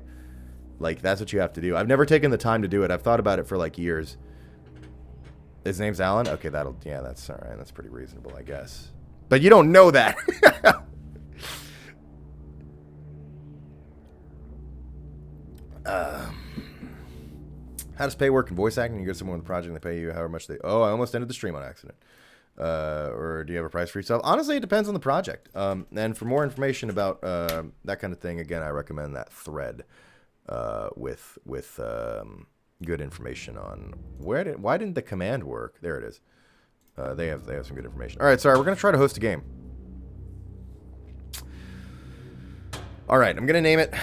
Like that's what you have to do. I've never taken the time to do it. I've thought about it for like years. His name's Alan? Okay, that's all right. That's pretty reasonable, I guess. But you don't know that. How does pay work in voice acting? You get someone with a project and they pay you however much they... Oh, I almost ended the stream on accident. Or do you have a price for yourself? Honestly, it depends on the project. And for more information about that kind of thing, again, I recommend that thread with good information on why didn't the command work? There it is. They have some good information. All right, sorry, we're gonna try to host a game. All right, I'm gonna name it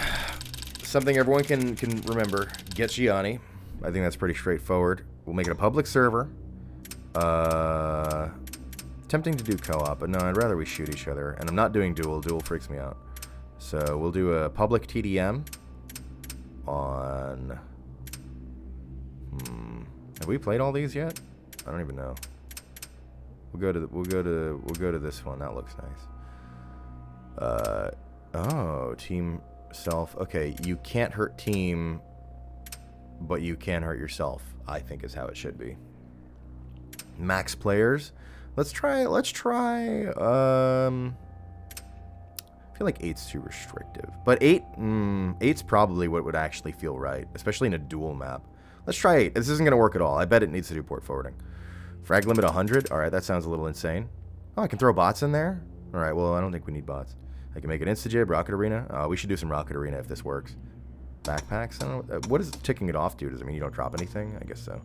something everyone can remember. Get Gianni. I think that's pretty straightforward. We'll make it a public server. Tempting to do co-op, but no, I'd rather we shoot each other. And I'm not doing duel. Duel freaks me out. So we'll do a public TDM on... Have we played all these yet? I don't even know. We'll go to this one. That looks nice. Oh, team self. Okay, you can't hurt team, but you can hurt yourself, I think is how it should be. Max players. Let's try, I feel like 8's too restrictive. But 8's probably what would actually feel right, especially in a dual map. Let's try 8. This isn't going to work at all. I bet it needs to do port forwarding. Frag limit 100. All right, that sounds a little insane. Oh, I can throw bots in there? All right, well, I don't think we need bots. I can make an Instajib, Rocket Arena. We should do some Rocket Arena if this works. Backpacks? I don't know. What does ticking it off do? Does it mean you don't drop anything? I guess so.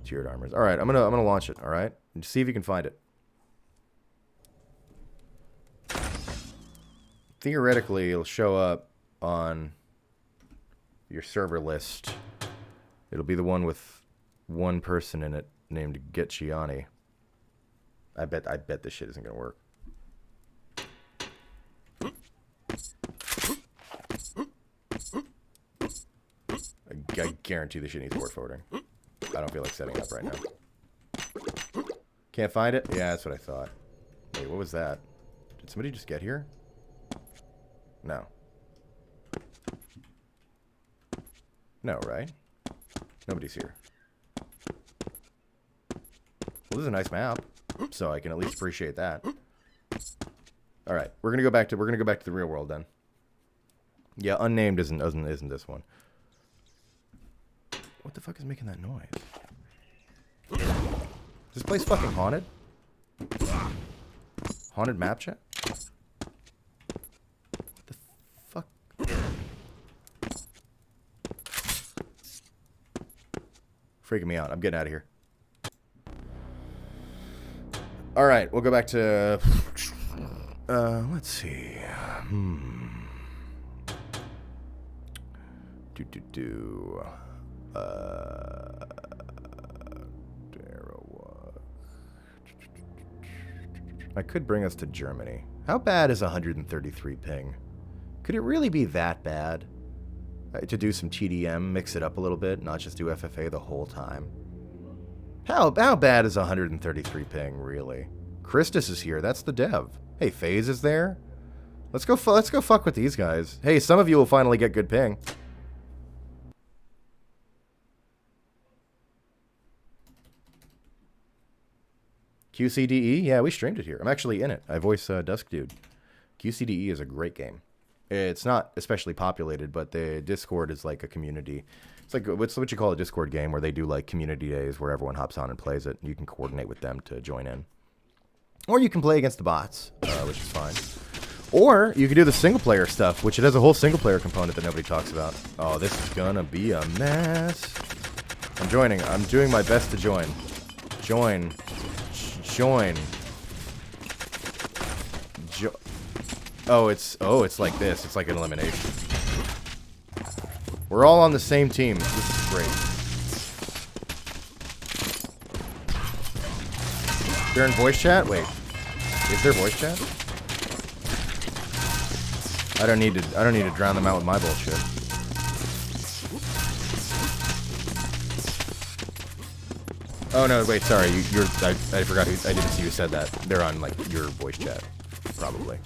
Tiered armors. All right, I'm gonna launch it. All right, and see if you can find it. Theoretically, it'll show up on your server list. It'll be the one with one person in it named Get Gianni. I bet this shit isn't gonna work. I guarantee this shit needs port forwarding. I don't feel like setting up right now. Can't find it? Yeah, that's what I thought. Wait, what was that? Did somebody just get here? No. No, right? Nobody's here. Well, this is a nice map, so I can at least appreciate that. All right, we're gonna go back to the real world then. Yeah, unnamed isn't this one. What the fuck is making that noise? Is this place fucking haunted? Haunted map chat? What the fuck? Freaking me out. I'm getting out of here. Alright, we'll go back to... let's see. I could bring us to Germany. How bad is 133 ping? Could it really be that bad? To do some TDM, mix it up a little bit, not just do FFA the whole time. How bad is 133 ping, really? Christus is here. That's the dev. Hey, FaZe is there. Let's go fuck with these guys. Hey, some of you will finally get good ping. QCDE? Yeah, we streamed it here. I'm actually in it. I voice Dusk Dude. QCDE is a great game. It's not especially populated, but the Discord is like a community. It's like what's what you call a Discord game where they do like community days where everyone hops on and plays it. You can coordinate with them to join in. Or you can play against the bots, which is fine. Or you can do the single player stuff, which it has a whole single player component that nobody talks about. Oh, this is gonna be a mess. I'm joining. I'm doing my best to join. Join. Oh, it's like this. It's like an elimination. We're all on the same team. This is great. They're in voice chat? Wait. Is there voice chat? I don't need to drown them out with my bullshit. Oh no, wait, sorry. I forgot I didn't see who said that. They're on like your voice chat, probably.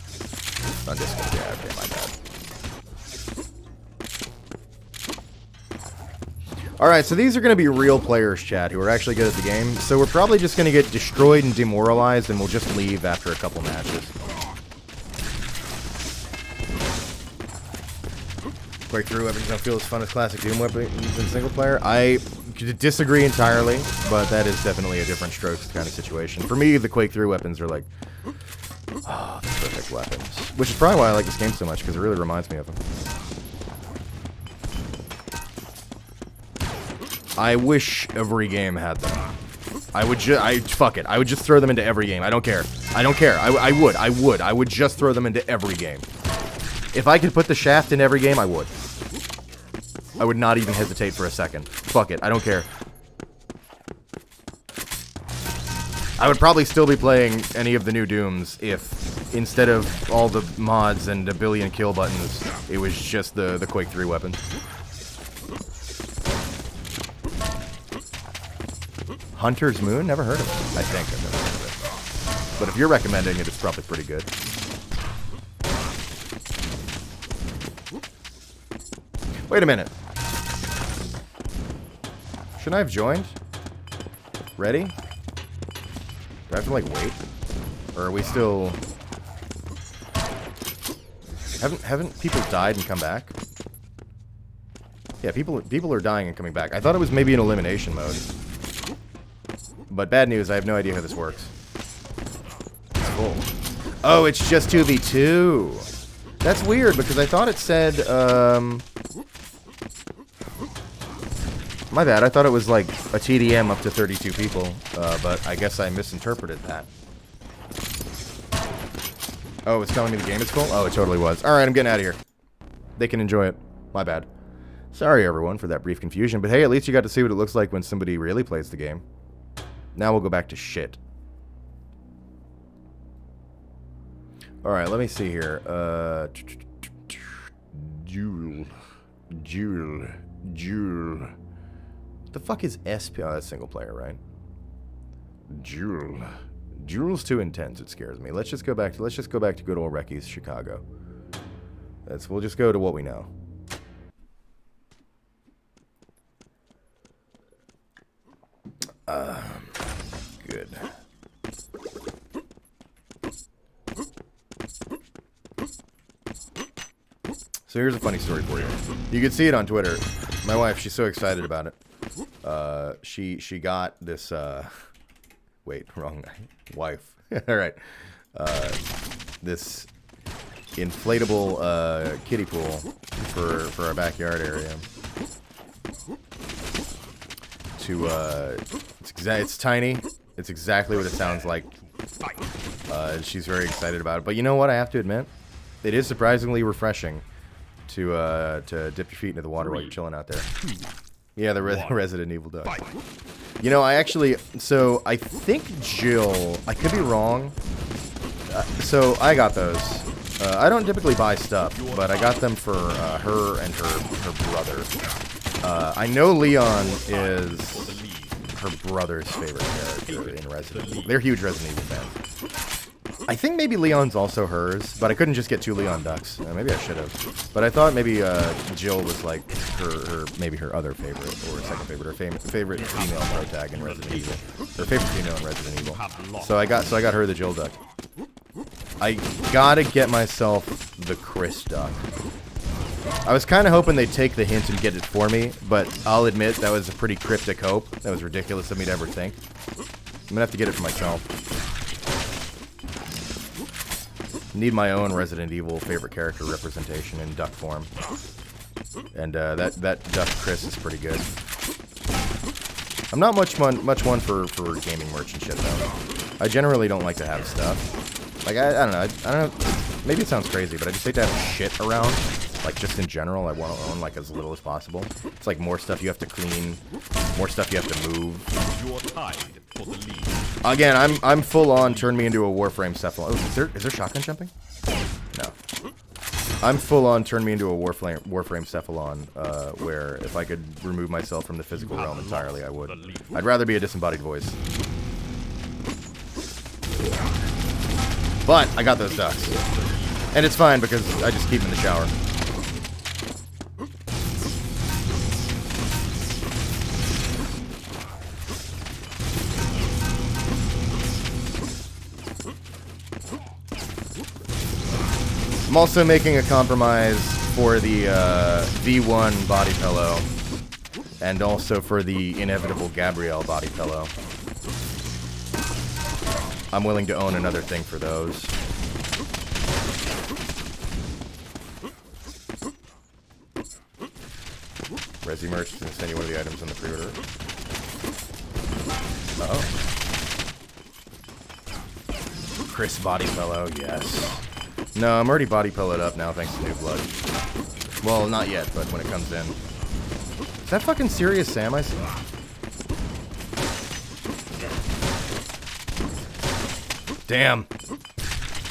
On Discord, yeah, okay, my bad. Alright, so these are going to be real players, chat, who are actually good at the game. So we're probably just going to get destroyed and demoralized, and we'll just leave after a couple matches. Breakthrough weapons don't feel as fun as classic Doom weapons in single player. I disagree entirely, but that is definitely a different strokes kind of situation. For me, the Quake through weapons are like, oh, the perfect weapons. Which is probably why I like this game so much, because it really reminds me of them. I wish every game had them. Fuck it. I would just throw them into every game. I don't care. I don't care. I would just throw them into every game. If I could put the shaft in every game, I would. I would not even hesitate for a second. Fuck it, I don't care. I would probably still be playing any of the new Dooms if, instead of all the mods and a billion kill buttons, it was just the Quake 3 weapons. Hunter's Moon? Never heard of it. I think I've never heard of it. But if you're recommending it, it's probably pretty good. Wait a minute. Shouldn't I have joined? Ready? Do I have to, like, wait? Or are we still... Haven't people died and come back? Yeah, people are dying and coming back. I thought it was maybe an elimination mode. But bad news, I have no idea how this works. It's full. Oh, it's just 2v2. That's weird, because I thought it said, my bad, I thought it was like a TDM up to 32 people, but I guess I misinterpreted that. Oh, it's telling me the game is full? Oh, it totally was. Alright, I'm getting out of here. They can enjoy it. My bad. Sorry, everyone, for that brief confusion, but hey, at least you got to see what it looks like when somebody really plays the game. Now we'll go back to shit. Alright, let me see here. Jewel. What the fuck is SP? Oh, that's single player, right? Jewel. Jewel's too intense, it scares me. Let's just go back to good old Recky's Chicago. We'll just go to what we know. Good. So here's a funny story for you. You can see it on Twitter. My wife, she's so excited about it. She got this, wait, wrong wife. All right. This inflatable kiddie pool for our backyard area. It's tiny. It's exactly what it sounds like. She's very excited about it. But you know what? I have to admit, it is surprisingly refreshing to dip your feet into the water while you're chilling out there. Yeah, the Resident Evil does. You know, I think Jill, I could be wrong. So I got those. I don't typically buy stuff, but I got them for her and her brother. I know Leon is her brother's favorite character in Resident Evil. They're huge Resident Evil fans. I think maybe Leon's also hers, but I couldn't just get 2 Leon ducks. Maybe I should have. But I thought maybe Jill was like maybe her other favorite, or second favorite, or favorite female Motag in Resident Evil. Her favorite female in Resident Evil. So I got her the Jill duck. I gotta get myself the Chris duck. I was kind of hoping they'd take the hint and get it for me, but I'll admit that was a pretty cryptic hope. That was ridiculous of me to ever think. I'm gonna have to get it for myself. Need my own Resident Evil favorite character representation in duck form. And that duck Chris is pretty good. I'm not much one for gaming merch and shit though. I generally don't like to have stuff. Like I don't know. Maybe it sounds crazy, but I just hate to have shit around. Like just in general, I want to own like as little as possible. It's like more stuff you have to clean, more stuff you have to move. You're tied for the lead. Again, I'm full on turn me into a Warframe Cephalon. Oh, is there shotgun jumping? No. I'm full on turn me into a Warframe Cephalon, where if I could remove myself from the physical realm entirely, I would. I'd rather be a disembodied voice. But I got those ducks. And it's fine because I just keep them in the shower. I'm also making a compromise for the V1 body pillow, and also for the inevitable Gabrielle body pillow. I'm willing to own another thing for those. Resi Merch didn't send you one of the items on the pre-order. Uh-oh. Chris body pillow, yes. No, I'm already body pillowed up now thanks to New Blood. Well, not yet, but when it comes in. that fucking serious Sam I see? Damn.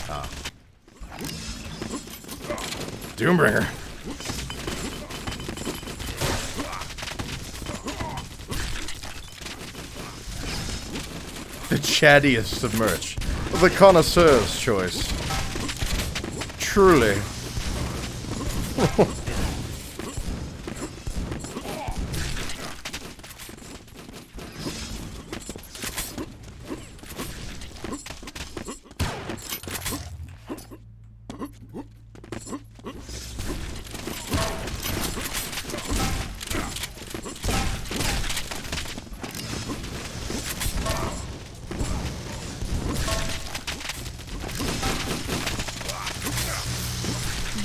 Ah. Doombringer. The chattiest of merch. The connoisseur's choice. Truly.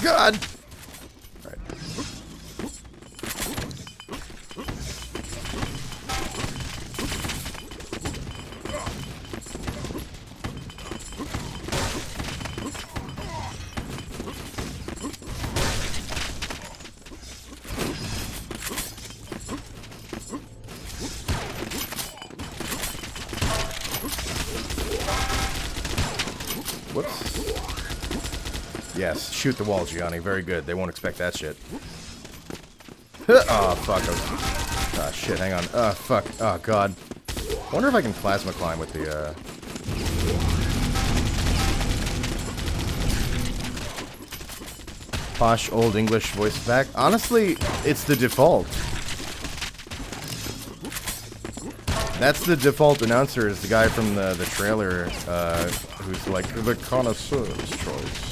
God! Alright. Whoops. Yes, shoot the wall, Gianni. Very good. They won't expect that shit. Oh, fuck. Ah, shit, hang on. Oh, fuck. Oh, God. I wonder if I can plasma climb with the, posh old English voice back. Honestly, it's the default. That's the default announcer, is the guy from the trailer, who's like, the connoisseur's choice.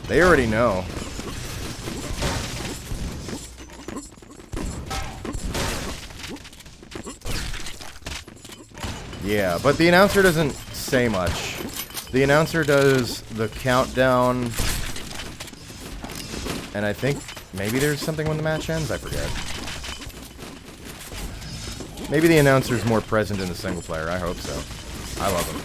They already know. Yeah, but the announcer doesn't say much. The announcer does the countdown, and I think maybe there's something when the match ends? I forget. Maybe the announcer's more present in the single player. I hope so. I love him.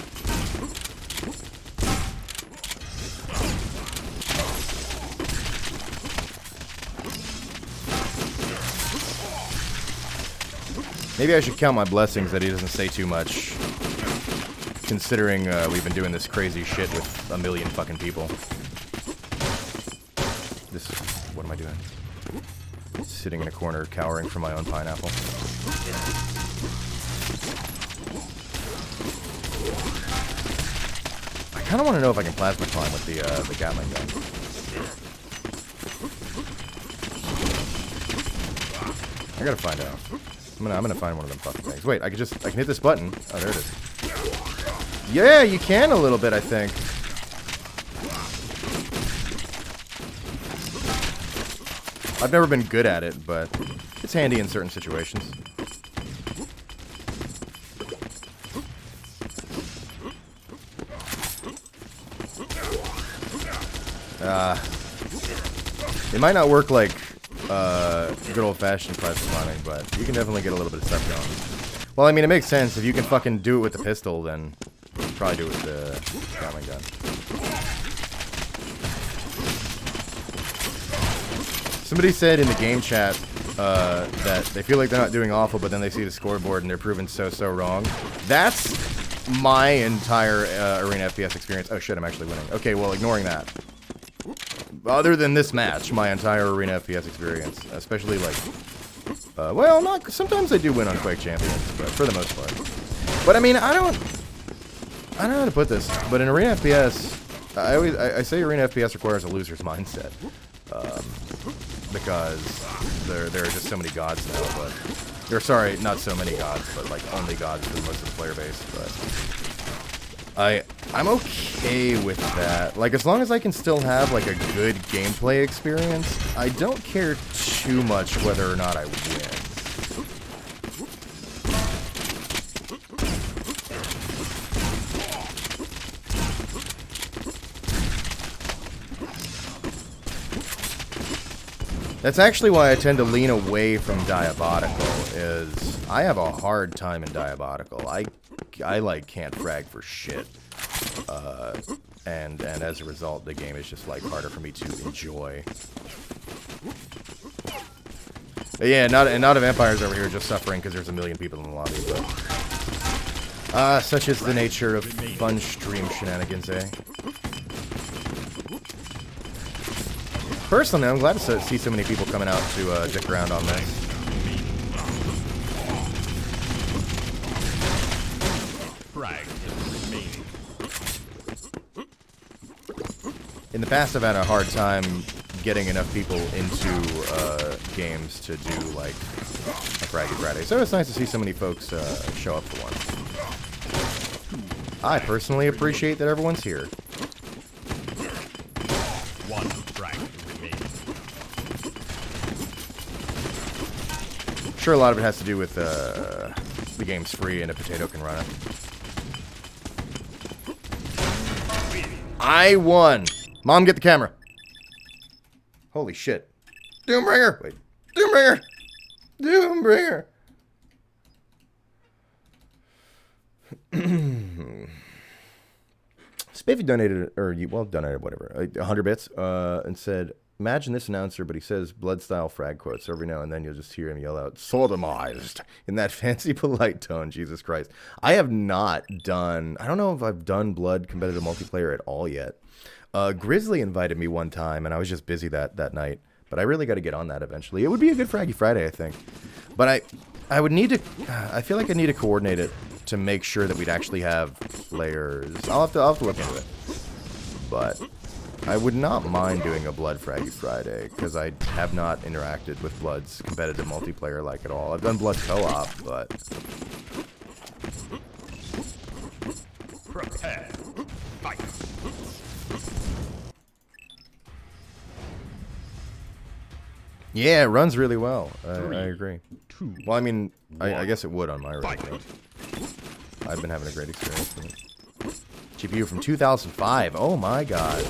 Maybe I should count my blessings that he doesn't say too much, considering we've been doing this crazy shit with a million fucking people. This, what am I doing? Sitting in a corner, cowering from my own pineapple. I kind of want to know if I can plasma climb with the Gatling gun. I gotta find out. I'm gonna find one of them fucking things. Wait, I can hit this button. Oh, there it is. Yeah, you can a little bit, I think. I've never been good at it, but it's handy in certain situations. It might not work like good old-fashioned plasma climbing, but you can definitely get a little bit of stuff going. Well, I mean, it makes sense. If you can fucking do it with the pistol, then you can probably do it with the Gatling gun. Somebody said in the game chat that they feel like they're not doing awful, but then they see the scoreboard and they're proven so wrong. That's my entire Arena FPS experience. Oh shit, I'm actually winning. Okay, well, ignoring that. Other than this match, my entire Arena FPS experience, especially like, well, not, sometimes I do win on Quake Champions, but for the most part. But I mean, I don't know how to put this, but in Arena FPS, I say Arena FPS requires a loser's mindset, because there are just so many gods now, but, or sorry, not so many gods, but like only gods for most of the player base, but I'm okay with that. Like, as long as I can still have, like, a good gameplay experience, I don't care too much whether or not I win. That's actually why I tend to lean away from Diabolical, is I have a hard time in Diabolical. I like can't frag for shit, and as a result, the game is just like harder for me to enjoy. Yeah, not a vampires over here just suffering because there's a million people in the lobby, but such is the nature of fun stream shenanigans, eh? Personally, I'm glad to see so many people coming out to dick around on this. In the past, I've had a hard time getting enough people into games to do, like, a Fraggy Friday. So it's nice to see so many folks show up for one. I personally appreciate that everyone's here. One frag remaining. Sure, a lot of it has to do with the game's free and a potato can run it. I won! Mom, get the camera. Holy shit. Doombringer! Wait. Doombringer! Doombringer! Spiffy donated, or you, well, donated, whatever, 100 bits, and said, imagine this announcer, but he says blood-style frag quotes. So every now and then you'll just hear him yell out, sodomized, in that fancy, polite tone. Jesus Christ. I have not done, I don't know if I've done blood competitive multiplayer at all yet. Grizzly invited me one time, and I was just busy that night. But I really got to get on that eventually. It would be a good Fraggy Friday, I think. But I would need to, I feel like I need to coordinate it to make sure that we'd actually have players. I'll have to look into it. But I would not mind doing a Blood Fraggy Friday, because I have not interacted with Blood's competitive multiplayer like at all. I've done Blood co-op, but... Prepare. Fight. Yeah, it runs really well. I agree. 2. Well, I mean, I guess it would on my resume. I've been having a great experience with it. GPU from 2005. Oh my god.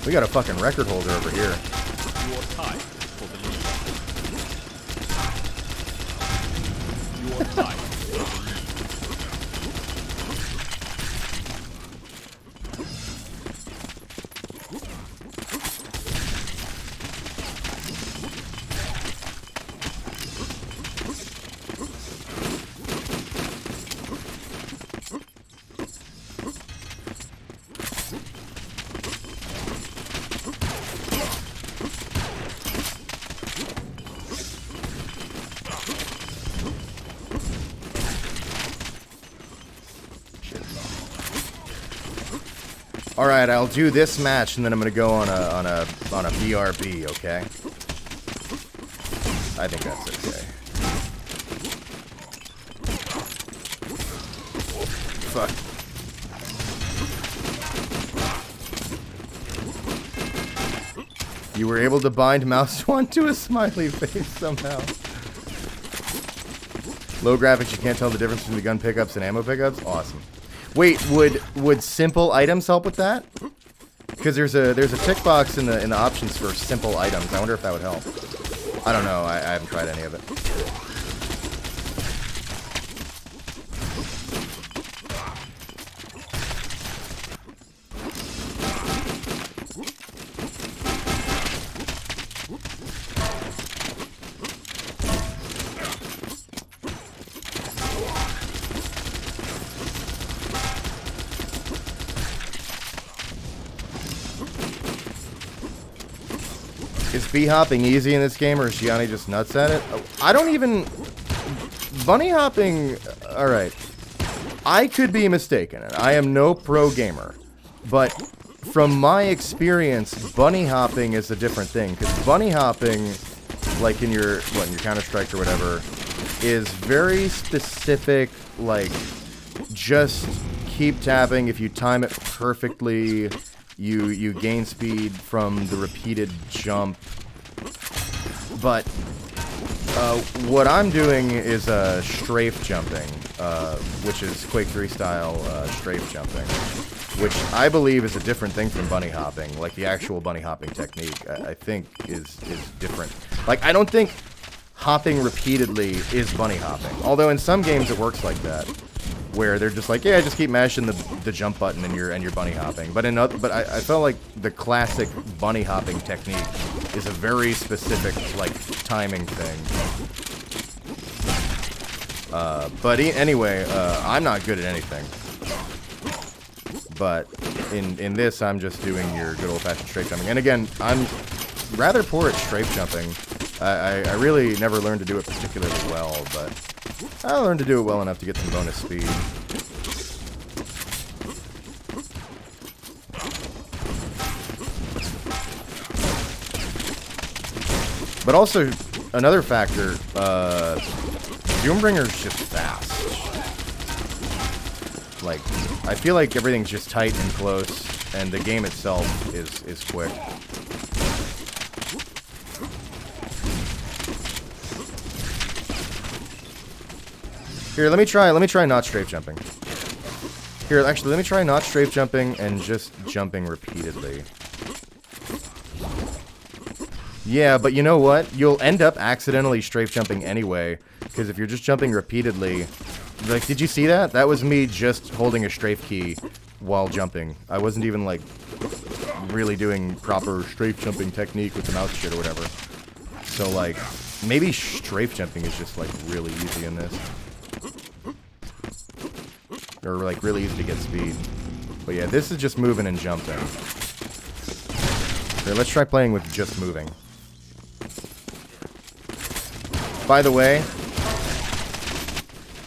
We got a fucking record holder over here. Your time for the lead. Your time for the lead. All right, I'll do this match, and then I'm gonna go on a BRB. Okay. I think that's okay. Fuck. You were able to bind Mouse Swan to a smiley face somehow. Low graphics, you can't tell the difference between the gun pickups and ammo pickups. Awesome. Wait, would simple items help with that? Because there's a tick box in the options for simple items. I wonder if that would help. I don't know. I haven't tried any of it. Is bee-hopping easy in this game, or is Gianni just nuts at it? I don't even... Bunny hopping... Alright. I could be mistaken, and I am no pro gamer. But from my experience, bunny hopping is a different thing. Because bunny hopping, like in your Counter-Strike or whatever, is very specific, like, just keep tapping. If you time it perfectly... You gain speed from the repeated jump, but what I'm doing is strafe jumping, which is Quake 3 style strafe jumping, which I believe is a different thing from bunny hopping. Like the actual bunny hopping technique, I think is different. Like I don't think hopping repeatedly is bunny hopping, although in some games it works like that. Where they're just like, yeah, just keep mashing the jump button and you're bunny hopping. But I felt like the classic bunny hopping technique is a very specific like timing thing. But anyway, I'm not good at anything. But in this, I'm just doing your good old-fashioned strafe jumping. And again, I'm rather poor at strafe jumping. I really never learned to do it particularly well, but I learned to do it well enough to get some bonus speed. But also, another factor, Doombringer's just fast. Like, I feel like everything's just tight and close, and the game itself is quick. Here, let me try not strafe jumping. Here, actually, let me try not strafe jumping and just jumping repeatedly. Yeah, but you know what? You'll end up accidentally strafe jumping anyway, because if you're just jumping repeatedly... Like, did you see that? That was me just holding a strafe key while jumping. I wasn't even, like, really doing proper strafe jumping technique with the mouse shit or whatever. So, like, maybe strafe jumping is just, like, really easy in this. Or, like, really easy to get speed. But yeah, this is just moving and jumping. Here, let's try playing with just moving. By the way,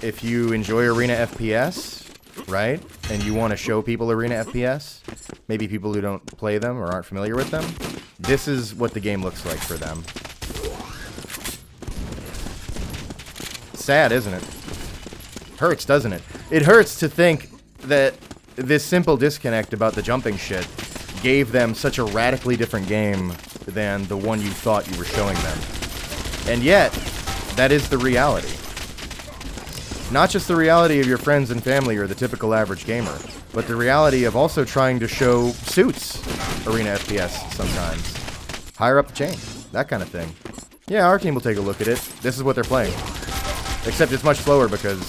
if you enjoy Arena FPS, right, and you want to show people Arena FPS, maybe people who don't play them or aren't familiar with them, this is what the game looks like for them. Sad, isn't it? Hurts, doesn't it? It hurts to think that this simple disconnect about the jumping shit gave them such a radically different game than the one you thought you were showing them. And yet, that is the reality. Not just the reality of your friends and family or the typical average gamer, but the reality of also trying to show Suits Arena FPS sometimes. Higher up the chain, that kind of thing. Yeah, our team will take a look at it. This is what they're playing. Except it's much slower because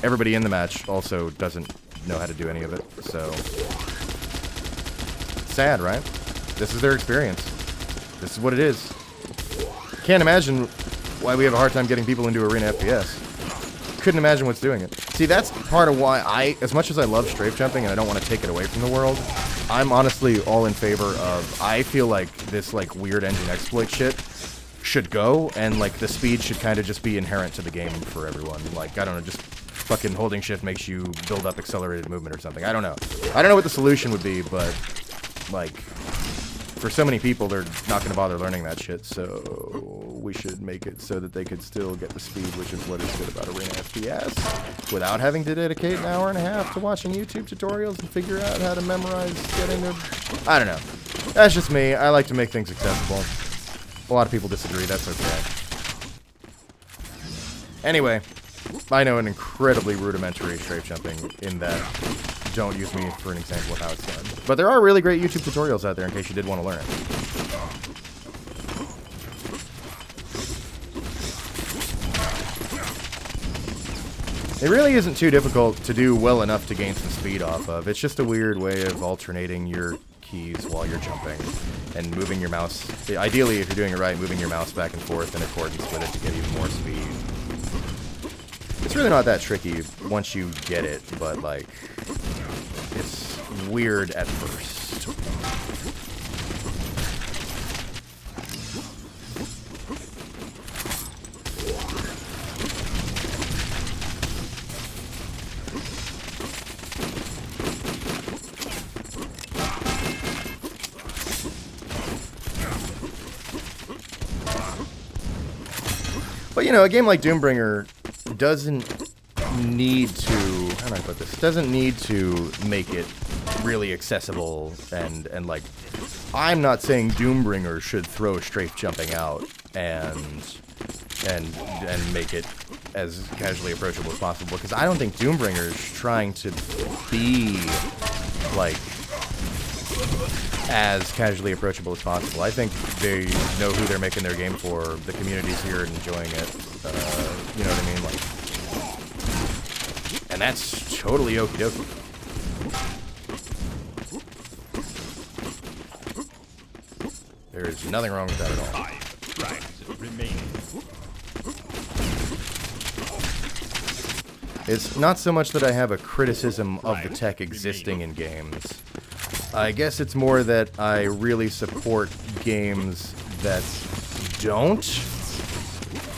everybody in the match also doesn't know how to do any of it, so... Sad, right? This is their experience. This is what it is. Can't imagine why we have a hard time getting people into Arena FPS. Couldn't imagine what's doing it. See, that's part of why as much as I love strafe jumping and I don't want to take it away from the world, I'm honestly all in favor of, I feel like this, like, weird engine exploit shit should go, and, like, the speed should kind of just be inherent to the game for everyone. Like, I don't know, just fucking holding shift makes you build up accelerated movement or something. I don't know. I don't know what the solution would be, but, like, for so many people, they're not going to bother learning that shit, so we should make it so that they could still get the speed, which is what is good about Arena FPS, without having to dedicate an hour and a half to watching YouTube tutorials and figure out how to memorize getting their... I don't know. That's just me. I like to make things accessible. A lot of people disagree. That's okay. Anyway, I know an incredibly rudimentary strafe jumping in that... Don't use me for an example of how it's done. But there are really great YouTube tutorials out there in case you did want to learn it. It really isn't too difficult to do well enough to gain some speed off of. It's just a weird way of alternating your keys while you're jumping and moving your mouse. Ideally, if you're doing it right, moving your mouse back and forth in accordance with it to get even more speed. It's really not that tricky once you get it, but, like, it's weird at first. But, you know, a game like Doombringer doesn't need to, how do I put this? Doesn't need to make it really accessible and like, I'm not saying Doombringer should throw strafe jumping out and make it as casually approachable as possible, because I don't think Doombringer is trying to be like as casually approachable as possible. I think they know who they're making their game for. The community's here and enjoying it. You know what I mean? Like, and that's totally okie dokie. There's nothing wrong with that at all. Right. remaining. It's not so much that I have a criticism of the tech existing in games. I guess it's more that I really support games that don't,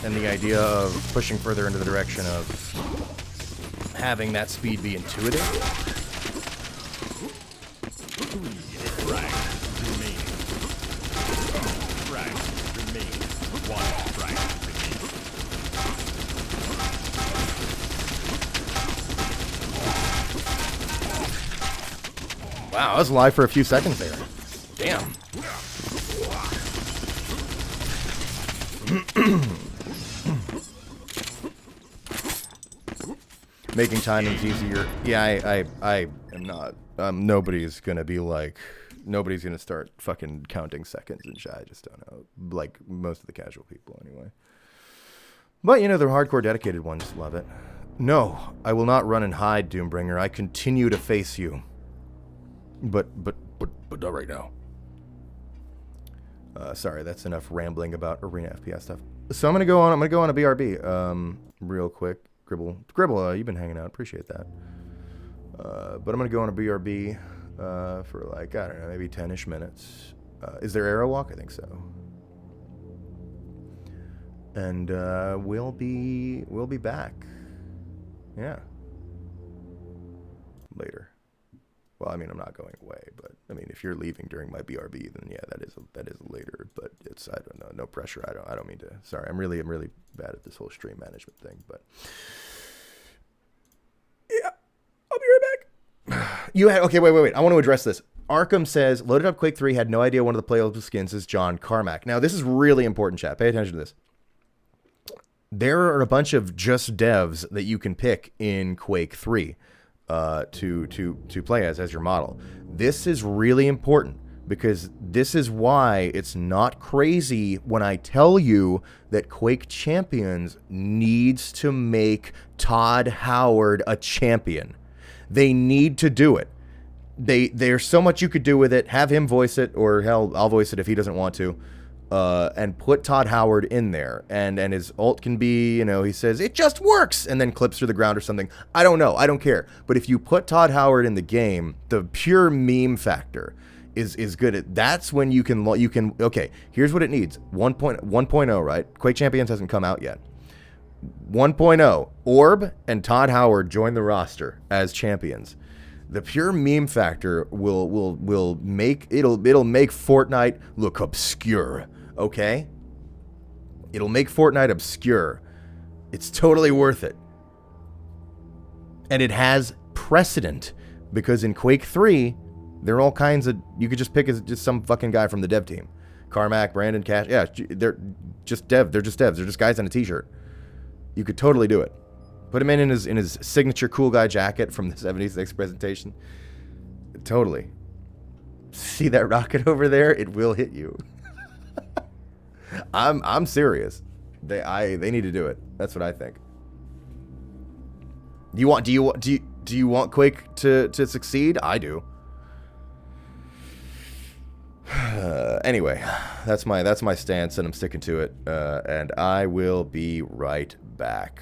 and the idea of pushing further into the direction of having that speed be intuitive. Frag remaining. Frag remaining. One frag remaining. Wow, I was alive for a few seconds there. Damn. Making timings easier. Yeah, I am not. Nobody's gonna be like, nobody's gonna start fucking counting seconds and shit. I just don't know. Like most of the casual people, anyway. But you know, the hardcore dedicated ones love it. No, I will not run and hide, Doombringer. I continue to face you. But not right now. Sorry, that's enough rambling about arena FPS stuff. So I'm gonna go on a BRB real quick. Gribble, you've been hanging out. Appreciate that. But I'm gonna go on a BRB for like, I don't know, maybe 10-ish minutes. Is there Arrow Walk? I think so. And we'll be back. Yeah. Later. Well, I mean, I'm not going away, but I mean, if you're leaving during my BRB, then yeah, that is later. But it's, I don't know, no pressure. I don't mean to. Sorry, I'm really bad at this whole stream management thing. But yeah, I'll be right back. Okay, wait. I want to address this. Arkham says loaded up Quake 3, had no idea one of the playable skins is John Carmack. Now this is really important, chat. Pay attention to this. There are a bunch of just devs that you can pick in Quake 3. To play as your model. This is really important because this is why it's not crazy when I tell you that Quake Champions needs to make Todd Howard a champion. They need to do it. There's so much you could do with it. Have him voice it, or hell, I'll voice it if he doesn't want to. And put Todd Howard in there, and his ult can be, you know, he says it just works and then clips through the ground or something. I don't know, I don't care. But if you put Todd Howard in the game, the pure meme factor is good. That's when you can okay, here's what it needs. 1.0, right? Quake Champions hasn't come out yet. 1.0, Orb and Todd Howard join the roster as champions. The pure meme factor will make it'll make Fortnite look obscure. Okay? It'll make Fortnite obscure. It's totally worth it. And it has precedent because in Quake 3, there are all kinds of, you could just pick as just some fucking guy from the dev team. Carmack, Brandon, Cash. Yeah, they're just devs. They're just guys in a t-shirt. You could totally do it. Put him in his signature cool guy jacket from the 76 presentation. Totally. See that rocket over there? It will hit you. I'm serious. They need to do it. That's what I think. Do you want Quake to succeed? I do. Anyway, that's my stance, and I'm sticking to it. And I will be right back.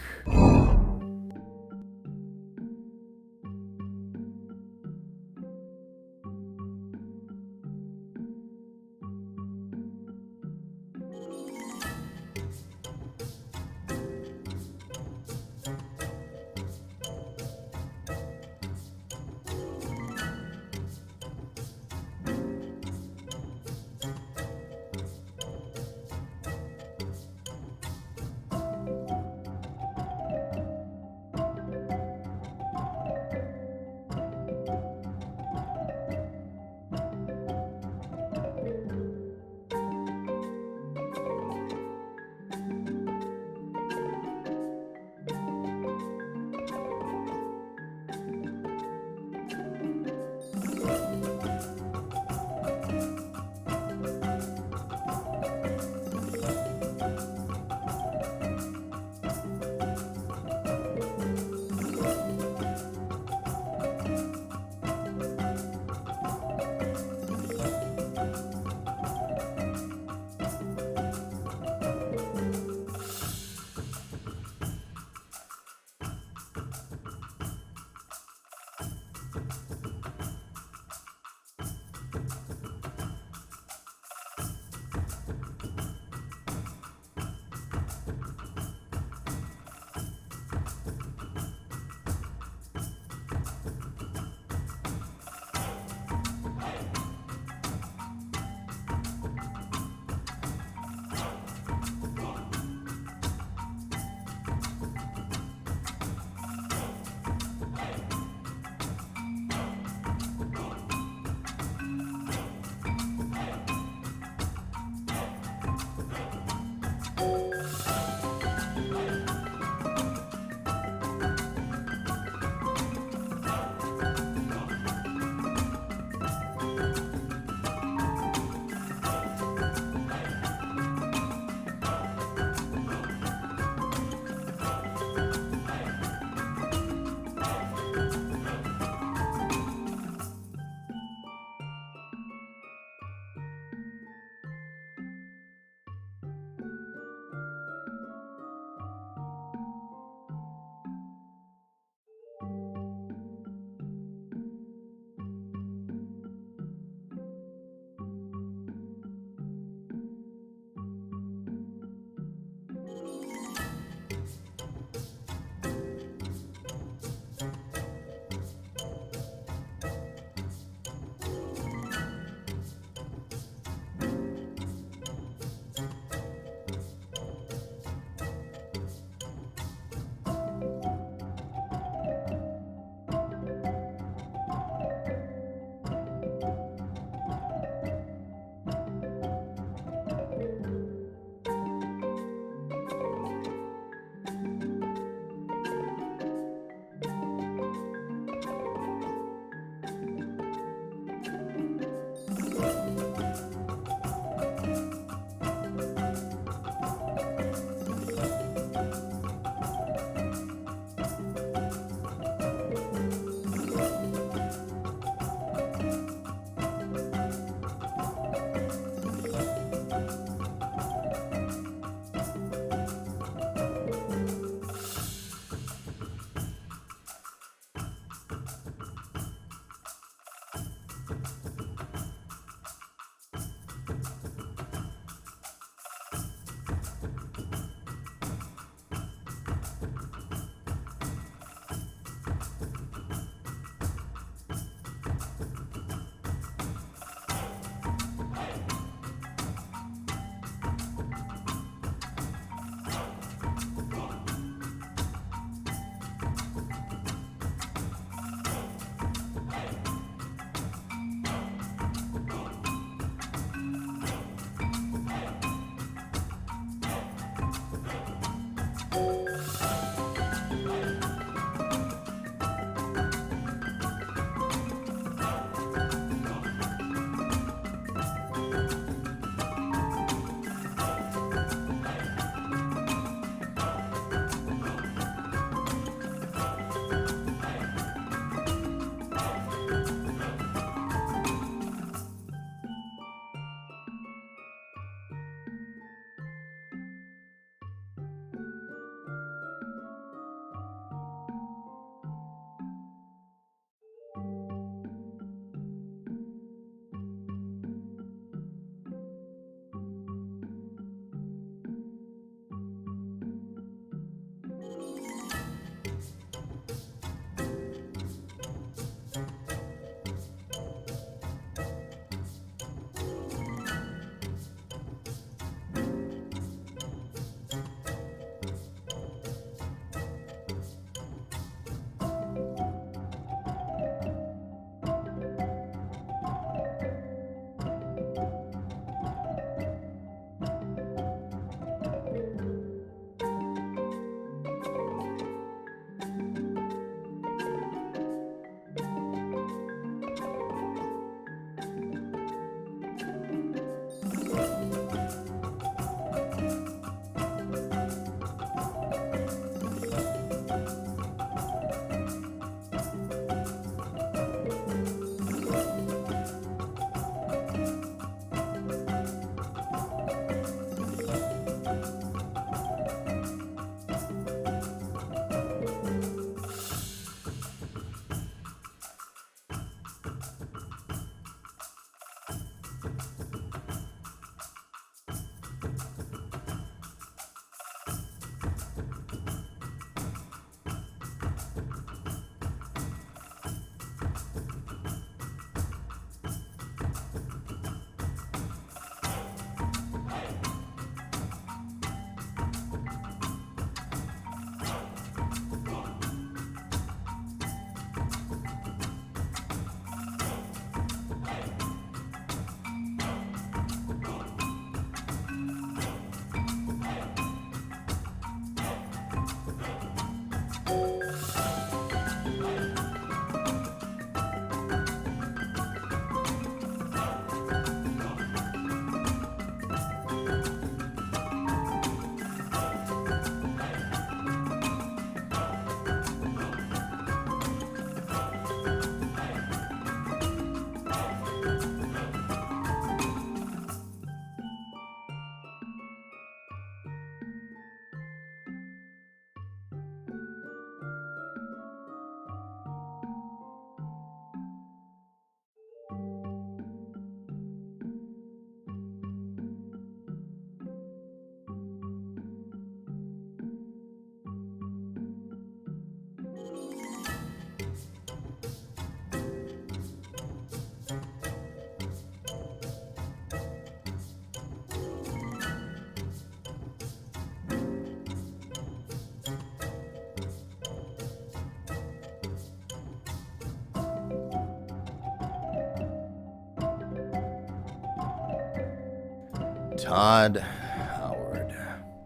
Todd Howard.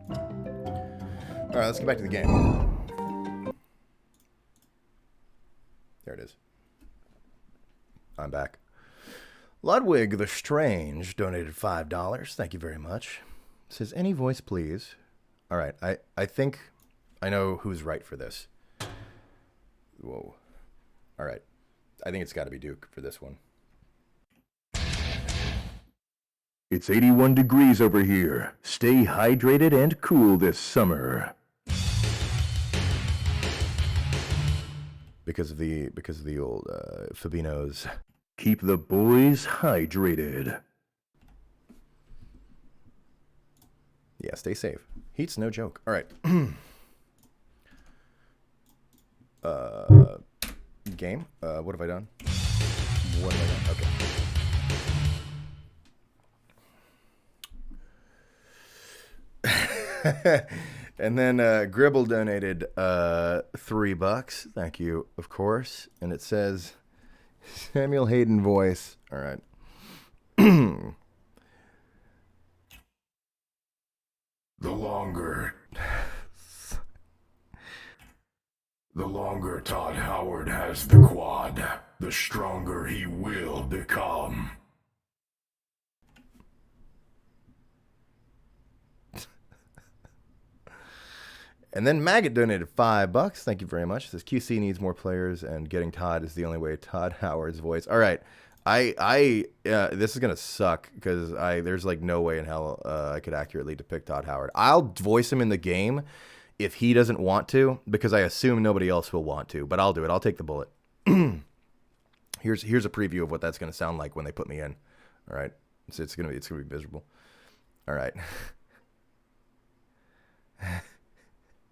All right, let's get back to the game. There it is. I'm back. Ludwig the Strange donated $5. Thank you very much. Says, any voice, please. All right, I think I know who's right for this. Whoa. All right. I think it's got to be Duke for this one. It's 81 degrees over here. Stay hydrated and cool this summer. Because of the old Fabino's. Keep the boys hydrated. Yeah, stay safe. Heat's no joke. All right. Game. What have I done? What have I done? Okay. And then Gribble donated $3. Thank you, of course. And it says Samuel Hayden voice. All right. The longer Todd Howard has the quad, the stronger he will become. And then Maggot donated $5. Thank you very much. It says QC needs more players, and getting Todd is the only way. Todd Howard's voice. All right, this is gonna suck because there's like no way in hell I could accurately depict Todd Howard. I'll voice him in the game if he doesn't want to, because I assume nobody else will want to. But I'll do it. I'll take the bullet. Here's a preview of what that's gonna sound like when they put me in. All right, it's gonna be miserable. All right.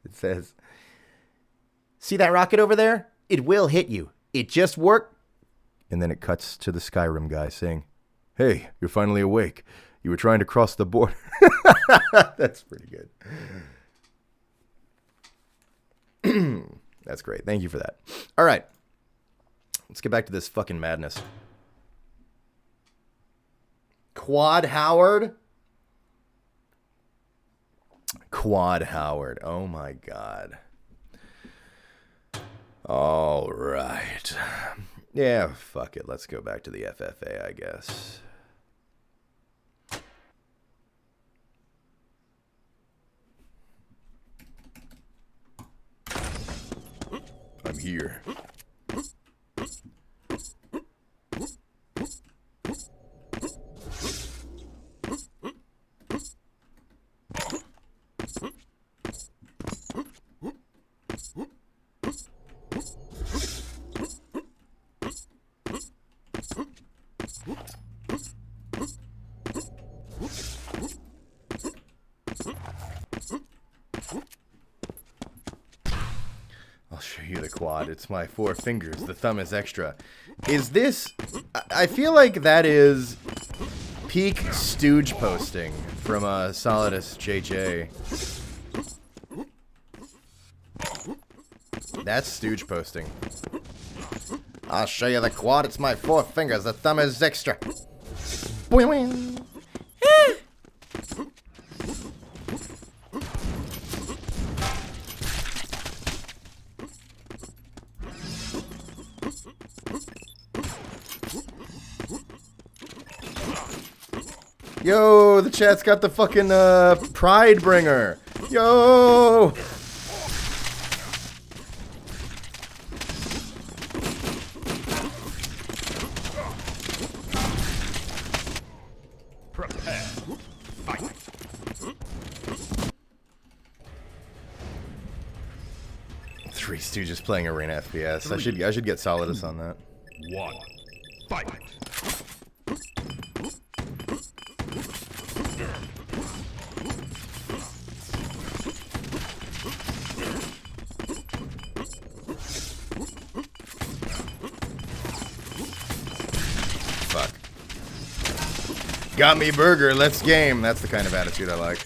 It says, see that rocket over there? It will hit you. It just worked. And then it cuts to the Skyrim guy saying, hey, you're finally awake. You were trying to cross the border. That's pretty good. That's great. Thank you for that. All right. Let's get back to this fucking madness. Quad Howard? Quad Howard. Oh my God. All right. Yeah, fuck it. Let's go back to the FFA, I guess. I'm here. I'll show you the quad. It's my 4 fingers. The thumb is extra. Is this... I feel like that is peak stooge posting from Solidus JJ. That's stooge posting. I'll show you the quad. It's my 4 fingers. The thumb is extra. Boing. Yo, the chat's got the fucking Pride Bringer. Yo! Prepare. Fight. Three Stooges playing Arena FPS. I should get Solidus on that. 1. Fight. Fuck. Got me burger, let's game. That's the kind of attitude I like.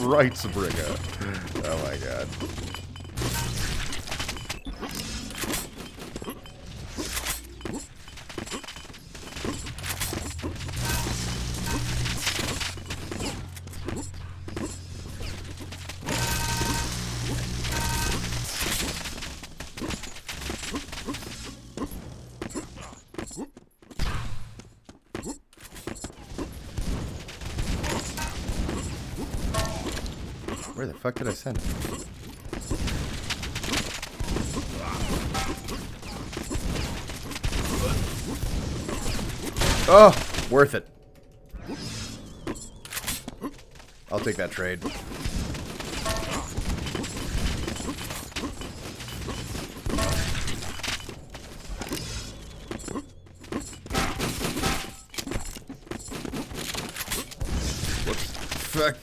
Right, Sabriga. Oh my god. Where the fuck did I send it? Oh, worth it. I'll take that trade. Whoops. Fuck.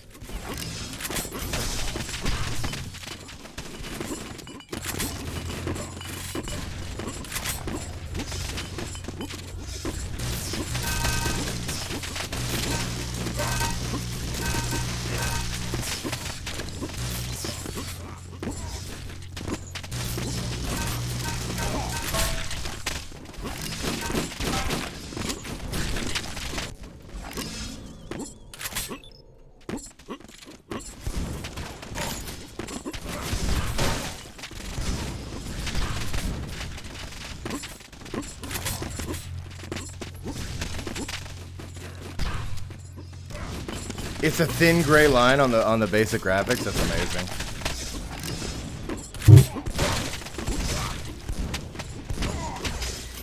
It's a thin gray line on the basic graphics. That's amazing.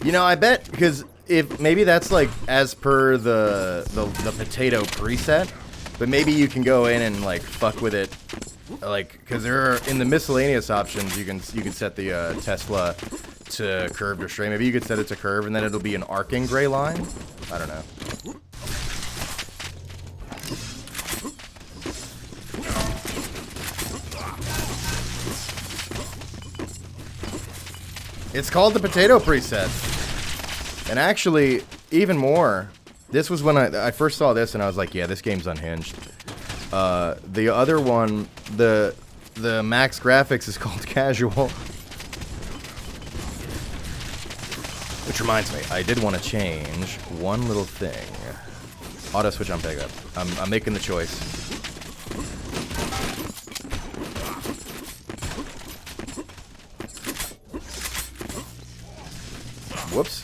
You know, I bet because if maybe that's like as per the potato preset, but maybe you can go in and like fuck with it, like because there are in the miscellaneous options you can set the Tesla to curved or straight. Maybe you could set it to curve and then it'll be an arcing gray line. I don't know. It's called the potato preset. And actually, even more, this was when I first saw this and I was like, yeah, this game's unhinged. The other one, the max graphics is called casual. Which reminds me, I did want to change one little thing. Auto switch on pickup. I'm making the choice. Whoops.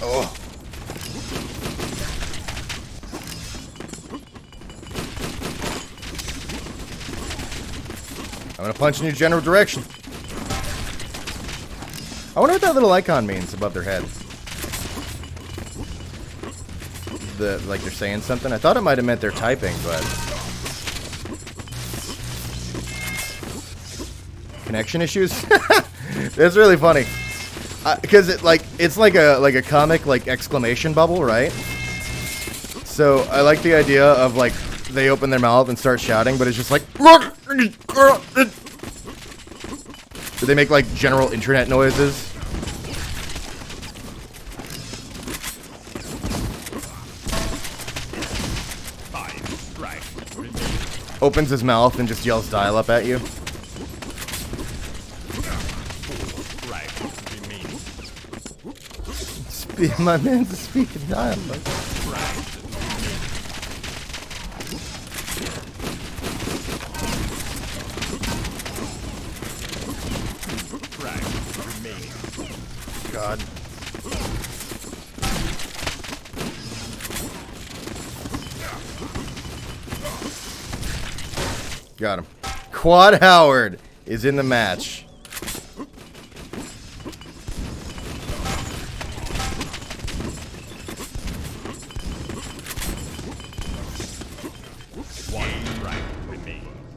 Oh. I'm gonna punch in your general direction. I wonder what that little icon means above their head. Like they're saying something. I thought it might have meant they're typing, but connection issues. That's really funny. Because it's like a comic like exclamation bubble, right? So I like the idea of like they open their mouth and start shouting, but it's just like do they make like general internet noises? Opens his mouth and just yells dial up at you. My man's speaking dialogue. God. Got him. Quad Howard is in the match.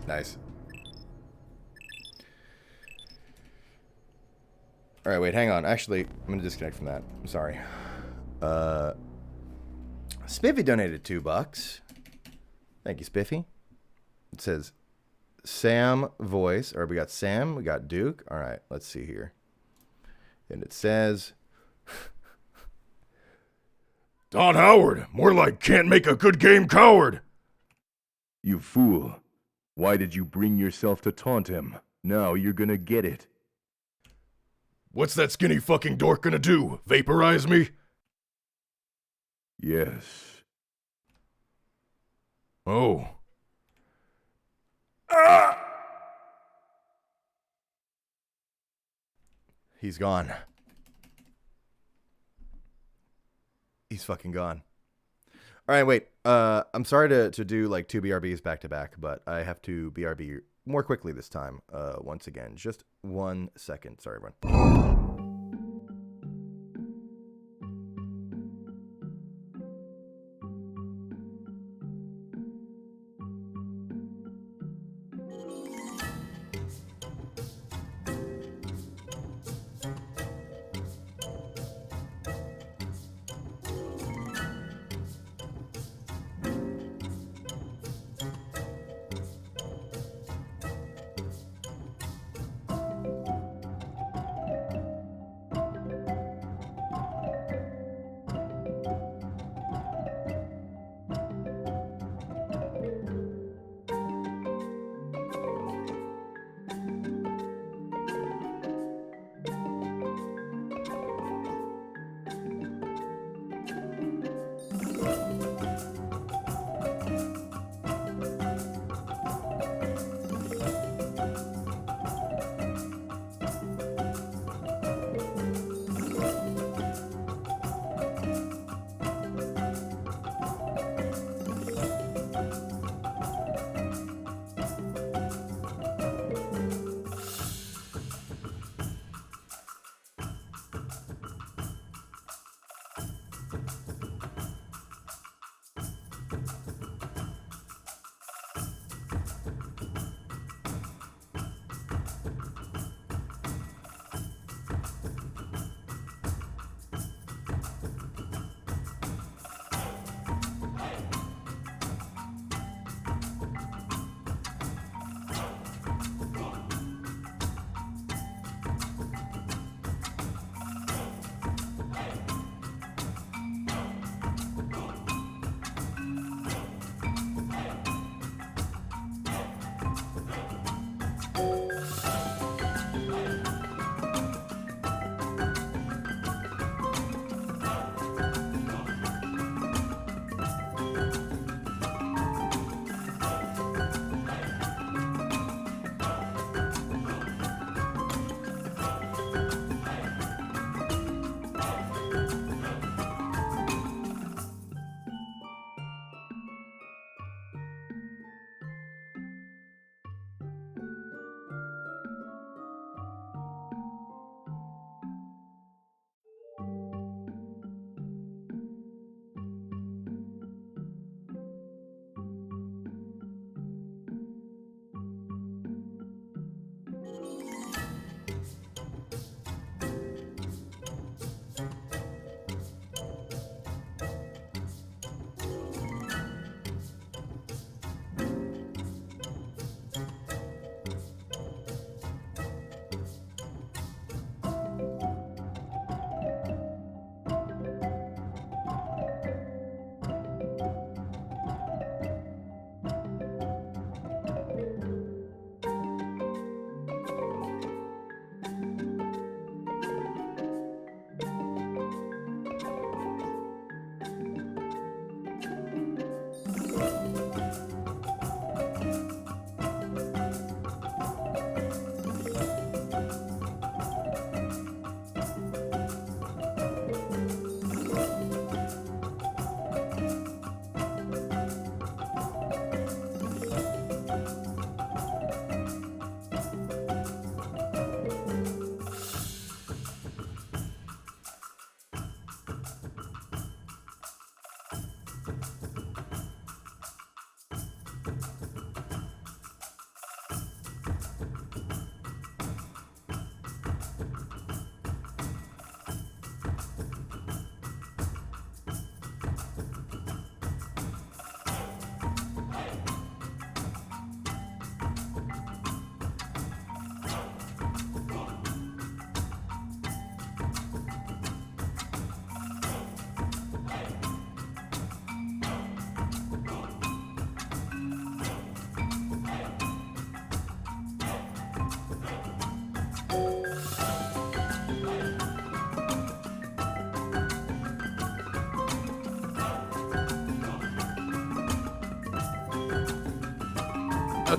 Nice. Alright, wait, hang on. Actually, I'm going to disconnect from that. I'm sorry. Spiffy donated $2. Thank you, Spiffy. It says, Sam voice. Or we got Sam, we got Duke. Alright, let's see here. And it says, Todd Howard, more like can't make a good game coward. You fool. Why did you bring yourself to taunt him? Now you're gonna get it. What's that skinny fucking dork gonna do? Vaporize me? Yes. Oh. He's gone. He's fucking gone. All right, wait. I'm sorry to do like 2 BRBs back to back, but I have to BRB more quickly this time. Once again, just 1 second. Sorry, everyone.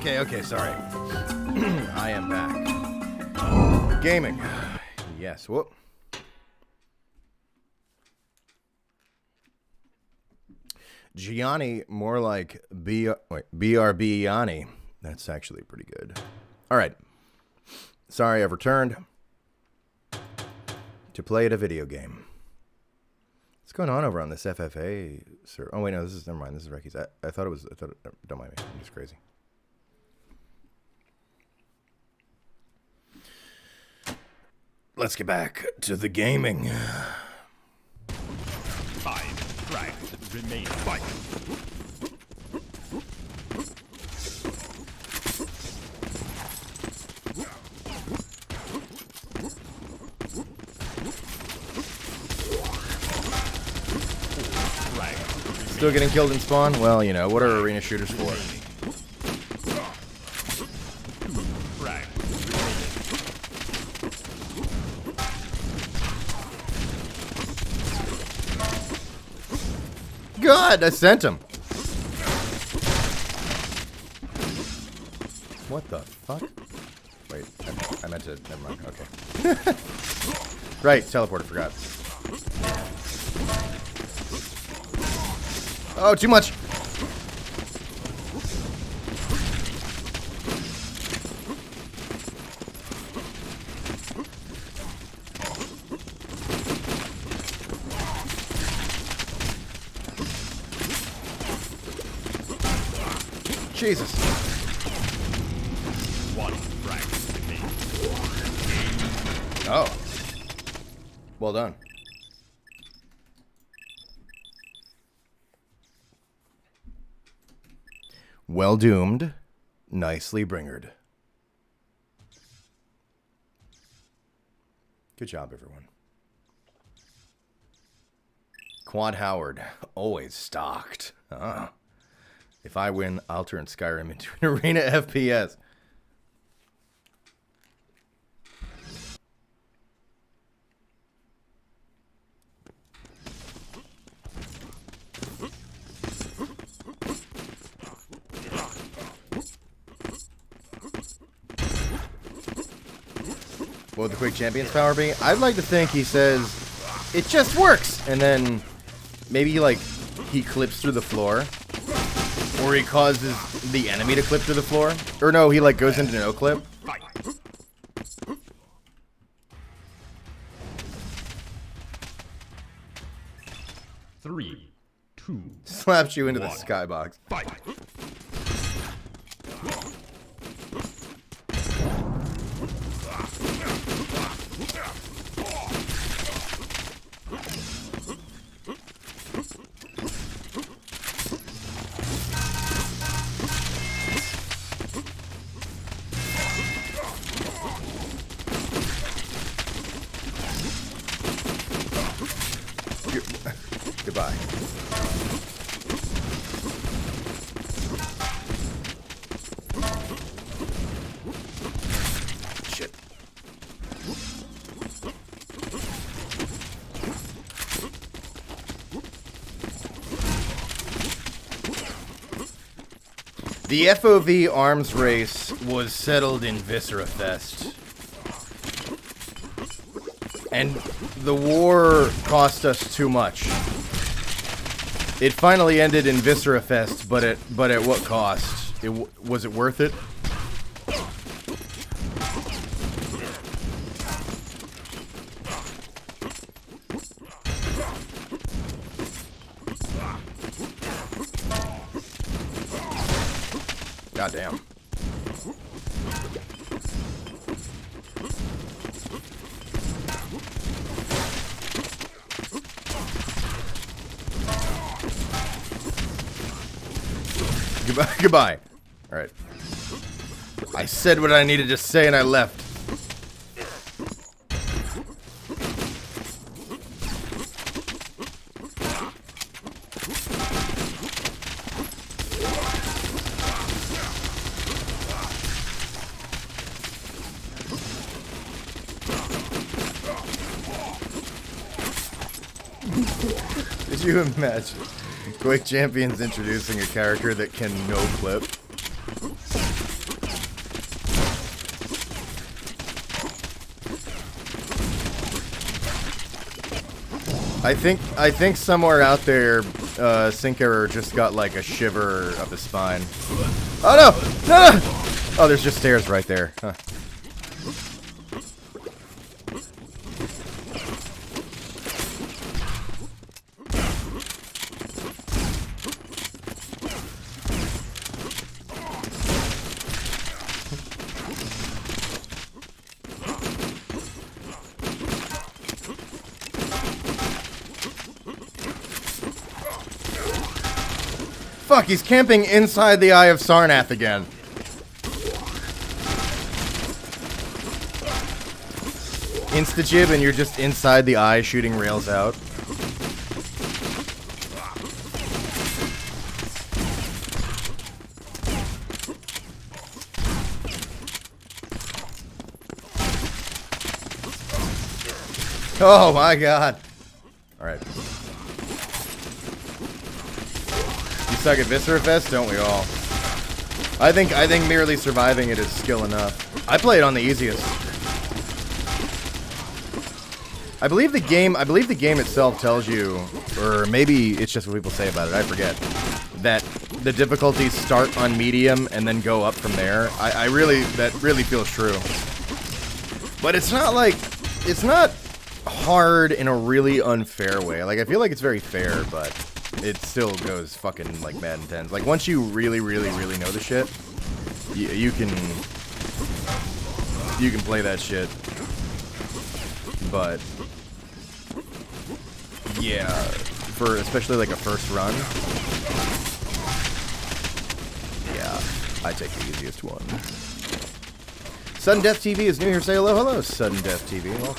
Okay, sorry. I am back. Gaming. Yes, whoop. Gianni, more like BRB Yanni. That's actually pretty good. All right. Sorry, I've returned to play at a video game. What's going on over on this FFA, sir? Oh, wait, no, never mind. This is Recky's. I thought it was, don't mind me. I'm just crazy. Let's get back to the gaming. 5 rounds remain. Fight. Still getting killed in spawn? Well, you know, what are arena shooters for? God, I sent him. What the fuck? Wait, I meant to. Never mind. Okay. Right, teleporter. Forgot. Oh, too much. Jesus. One frag remains. Oh. Well done. Well doomed. Nicely bringered. Good job, everyone. Quad Howard. Always stocked. If I win, I'll turn Skyrim into an arena FPS. What would the Quick Champions power be? I'd like to think he says, it just works! And then maybe like he clips through the floor. Or he causes the enemy to clip through the floor. Or no, he like goes into no clip. 3, 2. Slaps you into the 1. skybox. Fight. Goodbye. Shit. The FOV arms race was settled in Viscera Fest. And the war cost us too much. It finally ended in Viscera Fest, but at what cost? Was it worth it? Goddamn. Goodbye. All right. I said what I needed to say and I left. Could you imagine Quake Champions introducing a character that can no clip? I think somewhere out there, Sinker just got like a shiver up his spine. Oh no! No! Oh, there's just stairs right there. Huh. Fuck, he's camping inside the Eye of Sarnath again. Insta-jib and you're just inside the eye shooting rails out. Oh my god. Alright. You suck at Viscera Fest, don't we all? I think merely surviving it is skill enough. I play it on the easiest. I believe the game itself tells you, or maybe it's just what people say about it, I forget, that the difficulties start on medium and then go up from there. That really feels true. But it's not like, it's not hard in a really unfair way. Like, I feel like it's very fair, but it still goes fucking, like, mad intense. Like, once you really know the shit, you can play that shit. But yeah, for especially like a first run, yeah, I take the easiest one. Sudden Death TV is new here. Say hello, hello, Sudden Death TV. Well,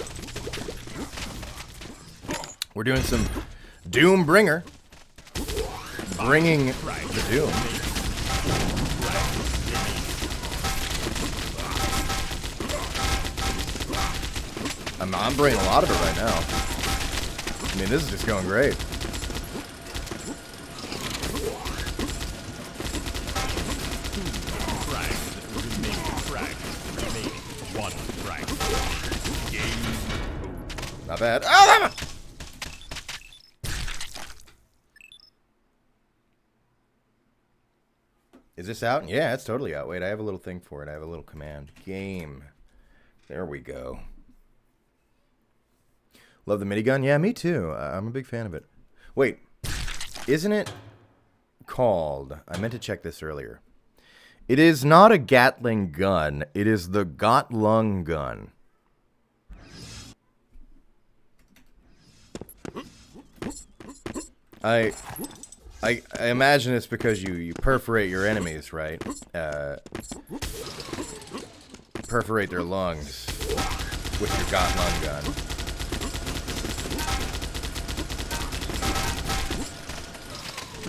we're doing some Doombringer, bringing the Doom. I'm bringing a lot of it right now. I mean, this is just going great. Not bad. Oh, is this out? Yeah, it's totally out. Wait, I have a little thing for it. I have a little command. Game. There we go. Love the minigun? Yeah, me too. I'm a big fan of it. Wait, isn't it called... I meant to check this earlier. It is not a Gatling gun. It is the Gotlung gun. I imagine it's because you perforate your enemies, right? Perforate their lungs with your Gotlung gun.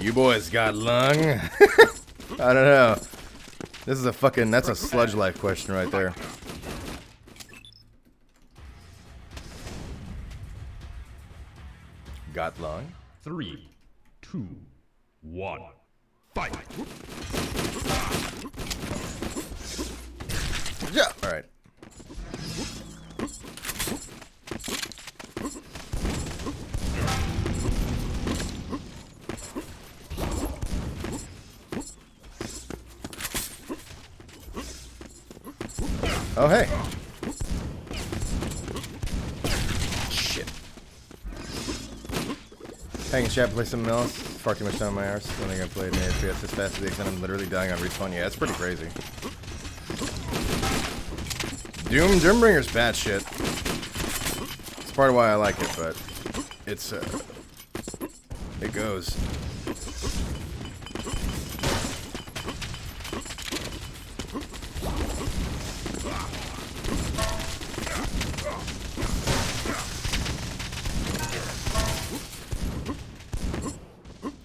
You boys got lung? I don't know. This is a fucking... That's a sludge life question right there. Got lung? 3, 2, 1, fight! Yeah. All right. Oh, hey. Shit. Hanging chat, play something else. Far too much time on my arse. I don't think I played an FPS this fast to the extent I'm literally dying on respawn. Yeah, it's pretty crazy. Doombringer's bad shit. It's part of why I like it, but it's, it goes.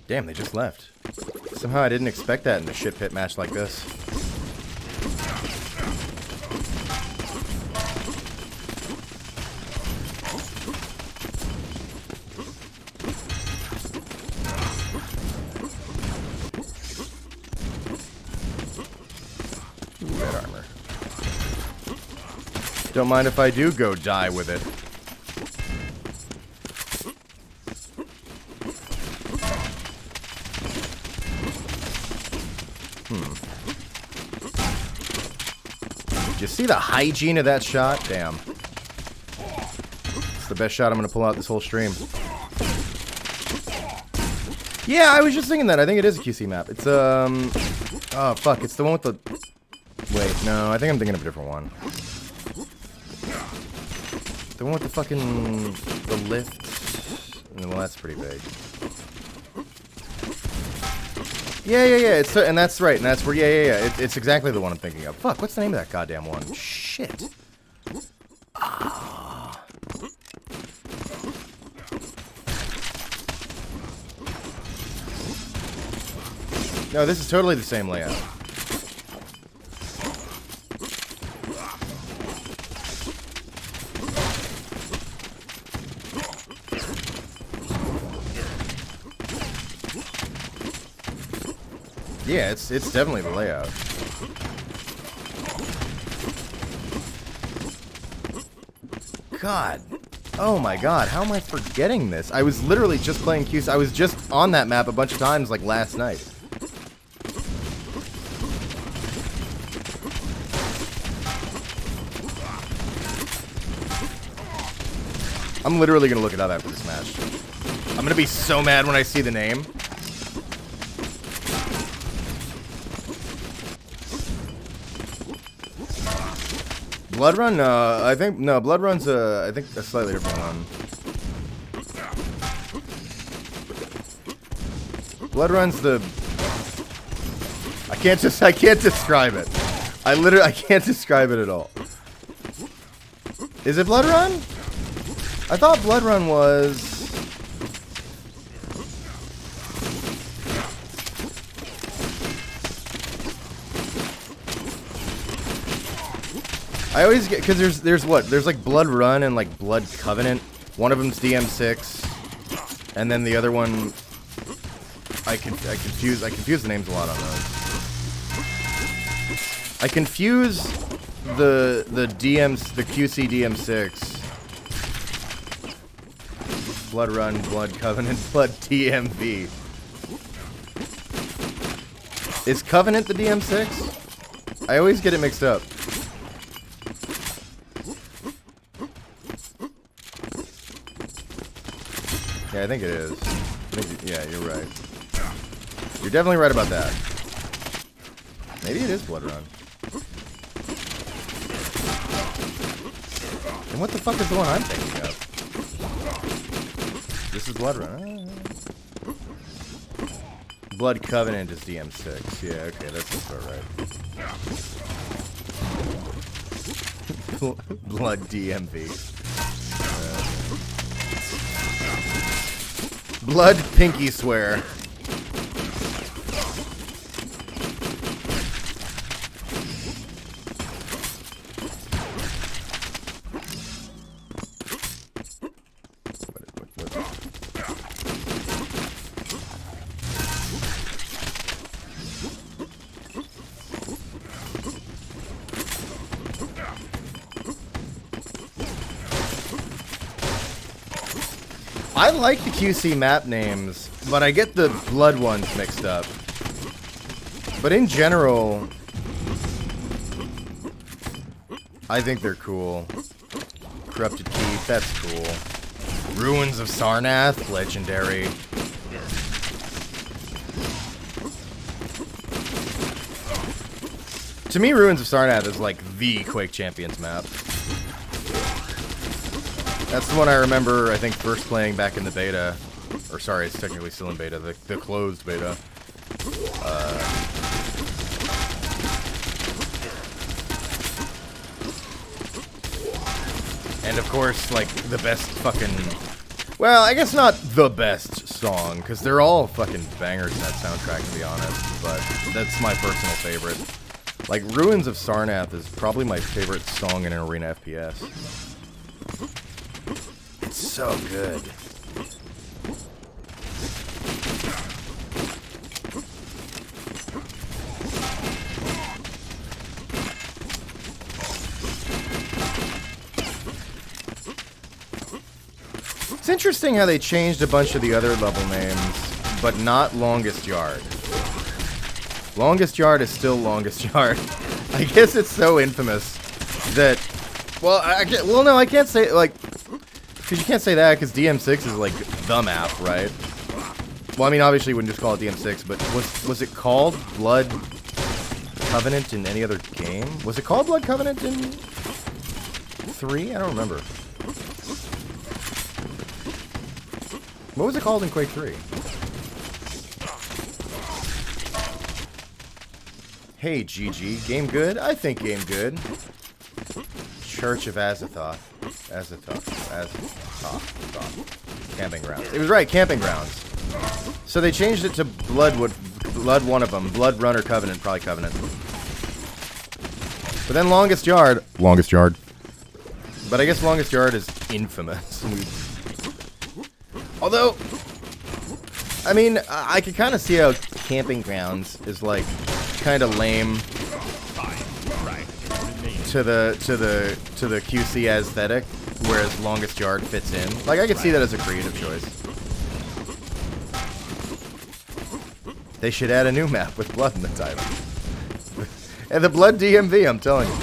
Damn, they just left. Somehow I didn't expect that in a shit pit match like this. Ooh, red armor. Don't mind if I do go die with it. you see the hygiene of that shot? Damn. It's the best shot I'm going to pull out this whole stream. Yeah, I was just thinking that. I think it is a QC map. It's, oh, fuck. It's the one with the... Wait, no. I think I'm thinking of a different one. The one with the fucking... The lift. Well, that's pretty big. Yeah. It's, and that's right. And that's where... Yeah. It's exactly the one I'm thinking of. Fuck, what's the name of that goddamn one? Shit. Ah. No, this is totally the same layout. Yeah, it's definitely the layout. God. Oh my god, how am I forgetting this? I was literally just playing QC. I was just on that map a bunch of times, like, last night. I'm literally gonna look it up after this match. I'm gonna be so mad when I see the name. Blood Run? I think... No, Blood Run's, I think a slightly different one. Blood Run's the... I can't describe it. I can't describe it at all. Is it Blood Run? I thought Blood Run was... I always get, because there's what? There's like Blood Run and like Blood Covenant. One of them's DM6, and then the other one, I confuse the names a lot on those. I confuse the QC DM6, Blood Run, Blood Covenant, Blood DMV. Is Covenant the DM6? I always get it mixed up. Yeah, I think it is. Yeah, you're right. You're definitely right about that. Maybe it is Blood Run. And what the fuck is the one I'm thinking of? This is Blood Run. Blood Covenant is DM6. Yeah, okay, that's about right. Blood DMV. Blood Pinky Swear. I like the QC map names, but I get the Blood ones mixed up. But in general, I think they're cool. Corrupted Keep, that's cool. Ruins of Sarnath, legendary. To me, Ruins of Sarnath is like the Quake Champions map. That's the one I remember, I think, first playing back in the beta. Or sorry, it's technically still in beta, the closed beta. And of course, like, the best fucking... Well, I guess not the best song, because they're all fucking bangers in that soundtrack, to be honest. But that's my personal favorite. Like, Ruins of Sarnath is probably my favorite song in an arena FPS. It's so good. It's interesting how they changed a bunch of the other level names, but not Longest Yard. Longest Yard is still Longest Yard. I guess it's so infamous that, well, no, I can't say, like, because you can't say that because DM6 is, like, the map, right? Well, I mean, obviously you wouldn't just call it DM6, but was it called Blood Covenant in any other game? Was it called Blood Covenant in 3? I don't remember. What was it called in Quake 3? Hey, GG. Game good? I think game good. Church of Azathoth. Camping grounds. It was right, camping grounds. So they changed it to Blood one of them. Blood Runner Covenant, probably Covenant. But then Longest Yard. But I guess Longest Yard is infamous. Although, I mean, I could kind of see how camping grounds is like kind of lame to the QC aesthetic, whereas Longest Yard fits in. Like, I could see that as a creative choice. They should add a new map with blood in the title. And the Blood DMV, I'm telling you.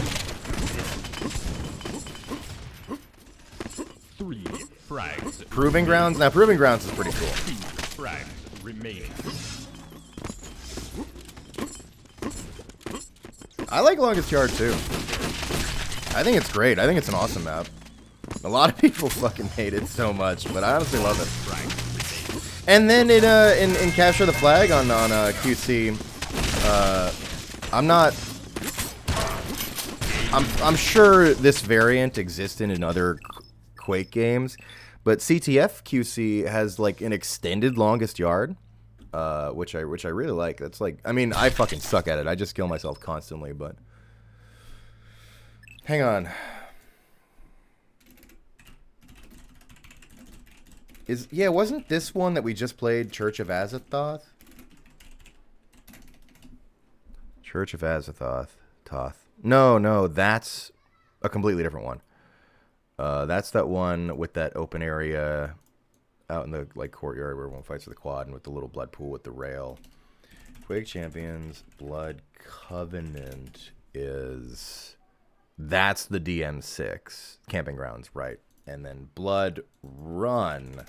3 frags. Proving Grounds? Now, Proving Grounds is pretty cool. 2 frags remaining. I like Longest Yard, too. I think it's great. I think it's an awesome map. A lot of people fucking hate it so much, but I honestly love it. And then in Capture the Flag on QC, I'm sure this variant existed in other Quake games, but CTF QC has like an extended Longest Yard, which I really like. That's like, I mean, I fucking suck at it. I just kill myself constantly, but hang on. Wasn't this one that we just played Church of Azathoth? Church of Azathoth. No, that's a completely different one. That's that one with that open area out in the like courtyard where everyone fights for the quad and with the little blood pool with the rail. Quake Champions Blood Covenant that's the DM6 camping grounds, right? And then Blood Run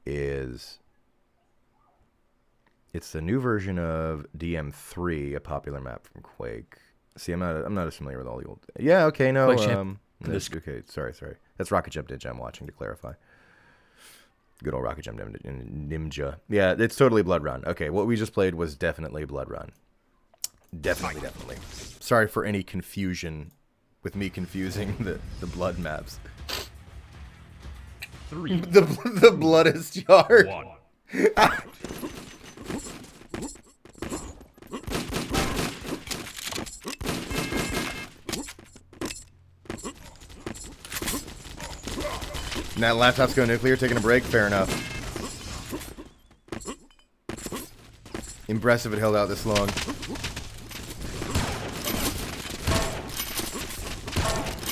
it's the new version of DM3, a popular map from Quake. See, I'm not as familiar with all the old. Yeah, okay, no. Okay, sorry. That's Rocket Jump Ninja I'm watching, to clarify. Good old Rocket Jump Ninja. Yeah, it's totally Blood Run. Okay, what we just played was definitely Blood Run. Definitely. Sorry for any confusion with me confusing the blood maps. 3. The bloodest yard. 1. And that laptop's going nuclear, taking a break. Fair enough. Impressive it held out this long.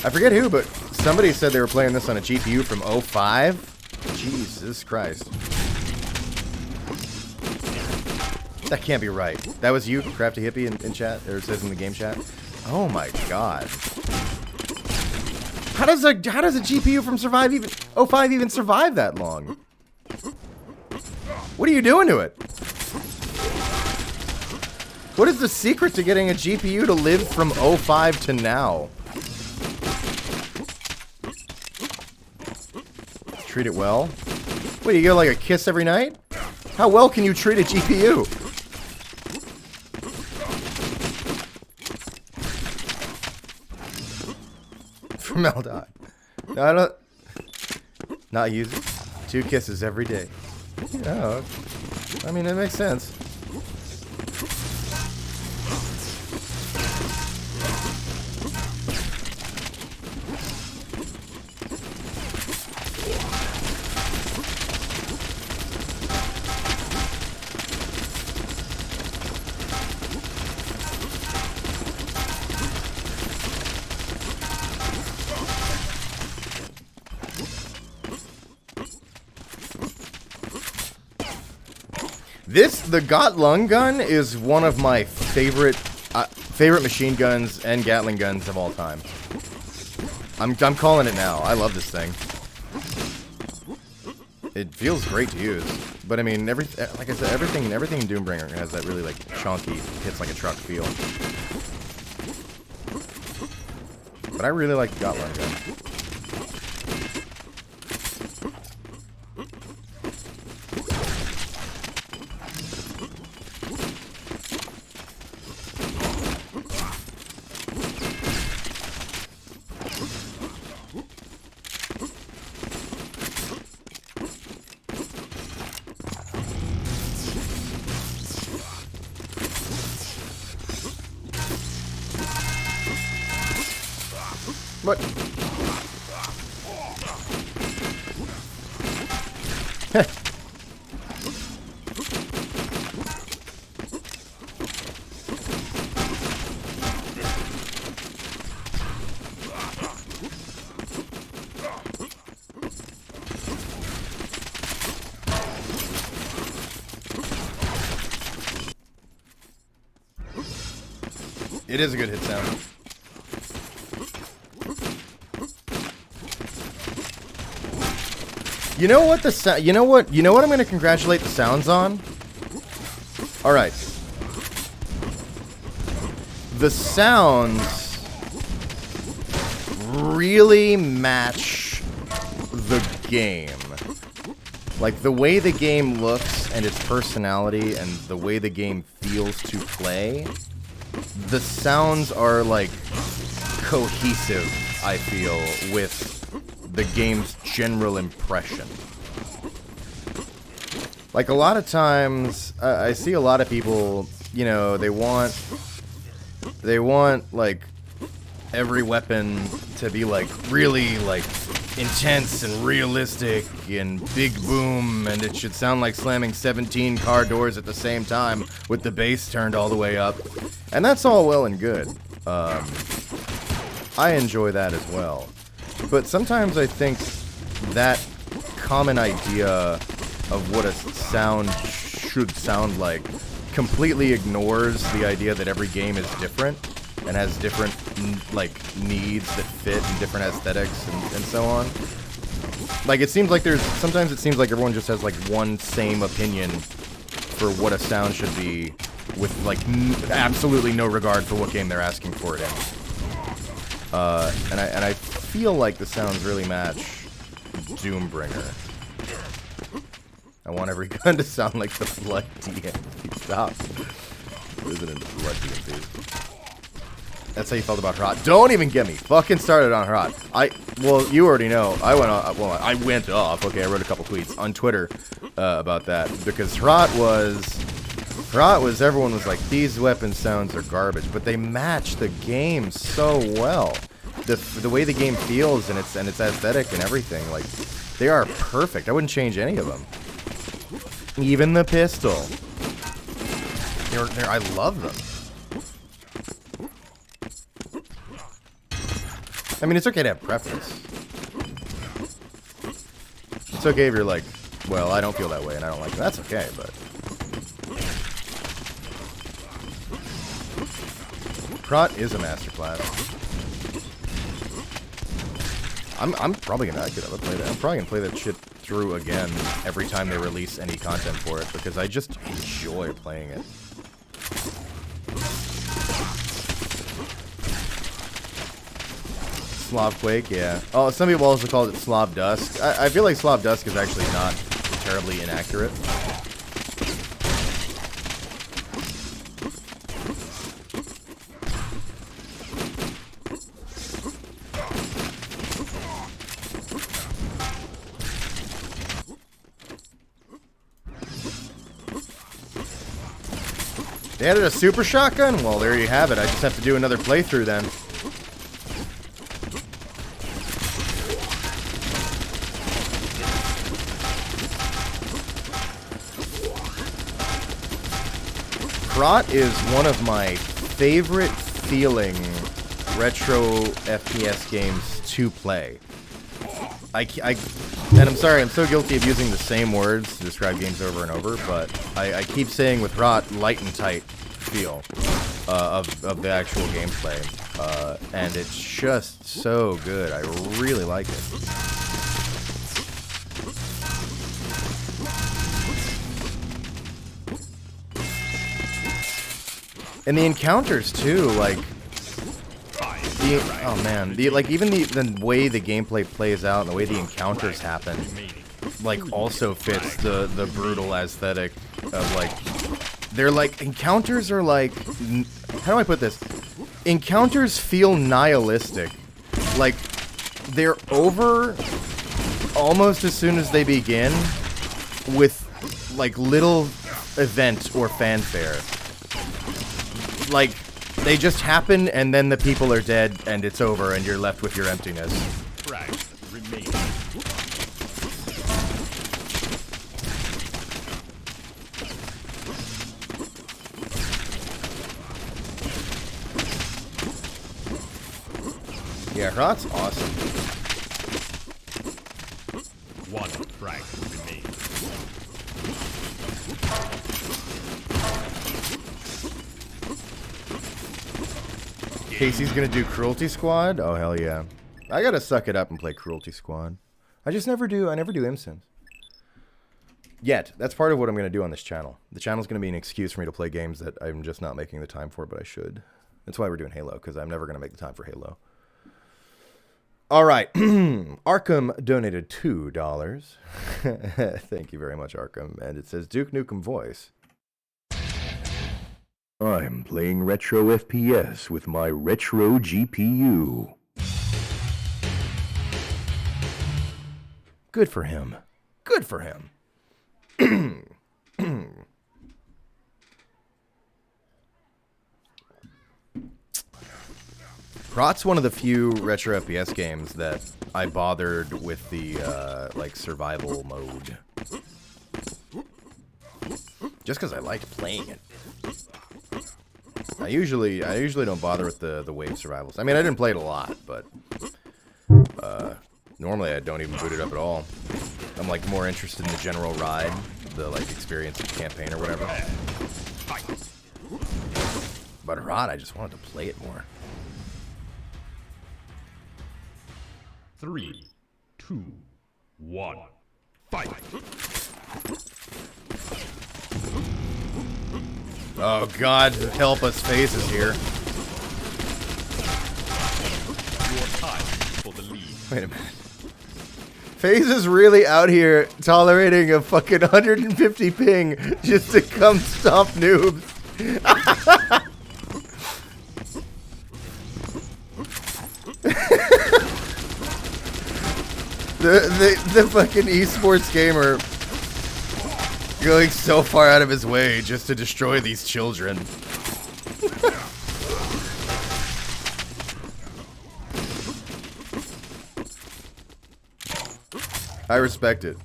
I forget who, but somebody said they were playing this on a GPU from 05. Jesus Christ. That can't be right. That was you, Crafty Hippie, in chat? Or it says in the game chat? Oh my god. How does a GPU from 05 even survive that long? What are you doing to it? What is the secret to getting a GPU to live from 05 to now? Treat it well? What, you get like a kiss every night? How well can you treat a GPU? Formaldehyde. No, I don't. Not use it. 2 kisses every day. Yeah, I mean, it makes sense. The Got Lung gun is one of my favorite. Favorite machine guns and Gatling guns of all time. I'm calling it now. I love this thing. It feels great to use, but I mean, like I said, everything in Doombringer has that really like chunky, hits like a truck feel. But I really like the Gatling gun. What? It is a good hit sound. You know what you know what I'm going to congratulate the sounds on? All right. The sounds really match the game. Like the way the game looks and its personality and the way the game feels to play. The sounds are like cohesive, I feel, with the game's general impression. Like a lot of times, I see a lot of people, you know, they want like every weapon to be like really like intense and realistic and big boom, and it should sound like slamming 17 car doors at the same time with the bass turned all the way up. And that's all well and good. I enjoy that as well. But sometimes I think that common idea of what a sound should sound like completely ignores the idea that every game is different and has different like needs that fit and different aesthetics and so on. Like it seems like sometimes it seems like everyone just has like one same opinion for what a sound should be, with like absolutely no regard for what game they're asking for it in. And I feel like the sounds really match Doombringer. I want every gun to sound like the Blood DMP. Stop. Isn't it the Blood DMP? That's how you felt about Hrot. Don't even get me fucking started on Hrot. Well, you already know. I went off. Okay, I wrote a couple tweets on Twitter about that because Hrot was everyone was like, these weapon sounds are garbage, but they match the game so well. The way the game feels and its aesthetic and everything, like they are perfect. I wouldn't change any of them. Even the pistol. I love them. I mean, it's okay to have preference. It's okay if you're like, well, I don't feel that way and I don't like it. That's okay, but Hrot is a masterclass. I'm probably gonna play that. I'm probably gonna play that shit through again every time they release any content for it because I just enjoy playing it. Slavquake, yeah. Oh, some people also call it Slav Dusk. I feel like Slav Dusk is actually not terribly inaccurate. They added a super shotgun? Well, there you have it. I just have to do another playthrough then. Hrot is one of my favorite feeling retro FPS games to play. And I'm sorry, I'm so guilty of using the same words to describe games over and over, but I keep saying with Hrot, light and tight feel. of the actual gameplay, and it's just so good. I really like it. And the encounters too, like oh man, even the way the gameplay plays out and the way the encounters happen, like also fits the brutal aesthetic of like. They're like, encounters are like, how do I put this? Encounters feel nihilistic. Like, they're over almost as soon as they begin with, like, little event or fanfare. Like, they just happen and then the people are dead and it's over and you're left with your emptiness. Yeah, Rot's awesome. One frag remains. Casey's gonna do Cruelty Squad? Oh, hell yeah. I gotta suck it up and play Cruelty Squad. I never do ImSims. Yet. That's part of what I'm gonna do on this channel. The channel's gonna be an excuse for me to play games that I'm just not making the time for, but I should. That's why we're doing Halo, because I'm never gonna make the time for Halo. All right, Arkham donated $2. Thank you very much, Arkham. And it says Duke Nukem voice. I'm playing retro FPS with my retro GPU. Good for him. Good for him. Rot's one of the few retro FPS games that I bothered with the, like, survival mode. Just because I liked playing it. I usually don't bother with the wave survivals. I mean, I didn't play it a lot, but, normally I don't even boot it up at all. I'm, like, more interested in the general ride, the, like, experience of the campaign or whatever. But Rot, I just wanted to play it more. 3, 2, 1, fight! Oh God, help us, FaZe is here. Your time for the lead. Wait a minute. FaZe is really out here tolerating a fucking 150 ping just to come stomp noobs. The fucking esports gamer going so far out of his way just to destroy these children. I respect it.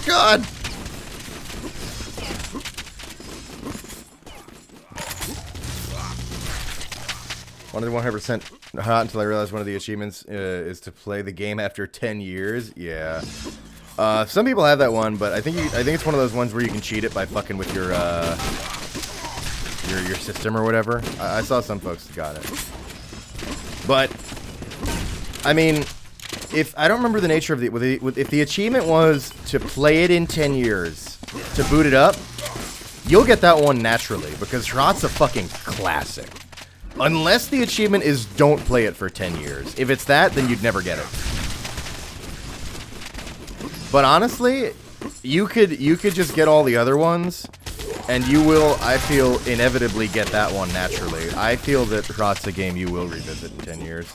God! Wanted 100% hot until I realized one of the achievements is to play the game after 10 years. Yeah. Some people have that one, but I think it's one of those ones where you can cheat it by fucking with your system or whatever. I saw some folks that got it. But I mean, if I don't remember the nature of if the achievement was to play it in 10 years to boot it up, you'll get that one naturally because Rot's a fucking classic. Unless the achievement is don't play it for 10 years. If it's that, then you'd never get it. But honestly, you could just get all the other ones, and you will, I feel, inevitably get that one naturally. I feel that Rot's a game you will revisit in 10 years.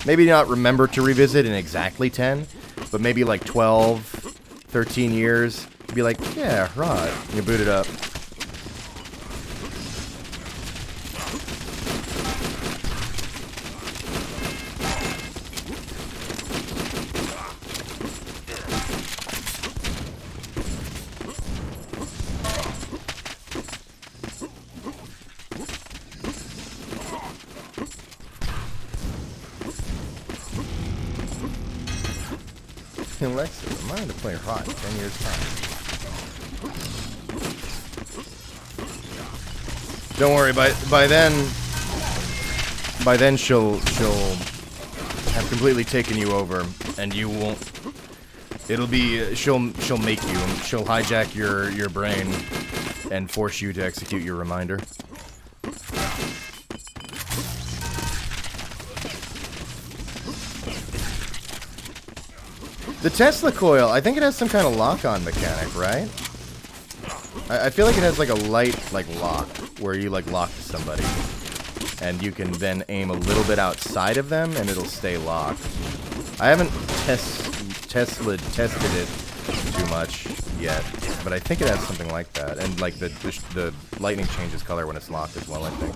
Maybe not remember to revisit in exactly 10, but maybe like 12, 13 years. Be like, yeah, Rot. You boot it up. Alexa, remind me to play hot in 10 years time. Don't worry, by then she'll have completely taken you over, and you won't. It'll be she'll make you. She'll hijack your brain and force you to execute your reminder. The Tesla coil, I think it has some kind of lock-on mechanic, right? I feel like it has like a light lock where you like lock to somebody, and you can then aim a little bit outside of them, and it'll stay locked. I haven't tested it too much yet, but I think it has something like that, and like the lightning changes color when it's locked as well, I think.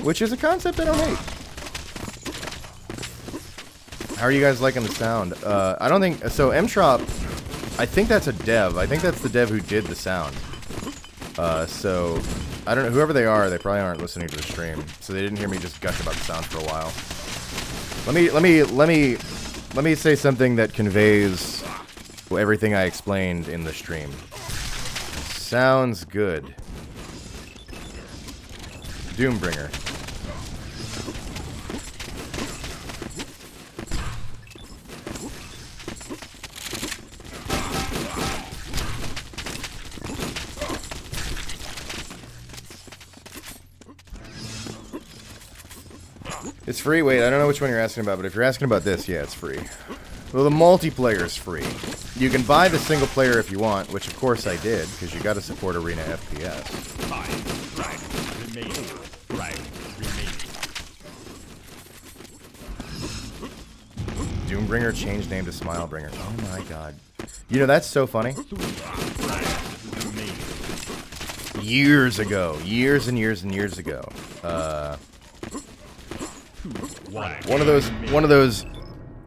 Which is a concept I don't hate. How are you guys liking the sound? I don't think so. Mtrop, I think that's a dev. I think that's the dev who did the sound. So I don't know. Whoever they probably aren't listening to the stream, so they didn't hear me just gush about the sound for a while. Let me say something that conveys everything I explained in the stream. Sounds good. Doombringer. It's free? Wait, I don't know which one you're asking about, but if you're asking about this, yeah, it's free. Well, the multiplayer is free. You can buy the single player if you want, which of course I did, because you gotta support Arena FPS. Doombringer changed name to Smilebringer. Oh my god. You know, that's so funny. Years ago. Years and years and years ago. One of those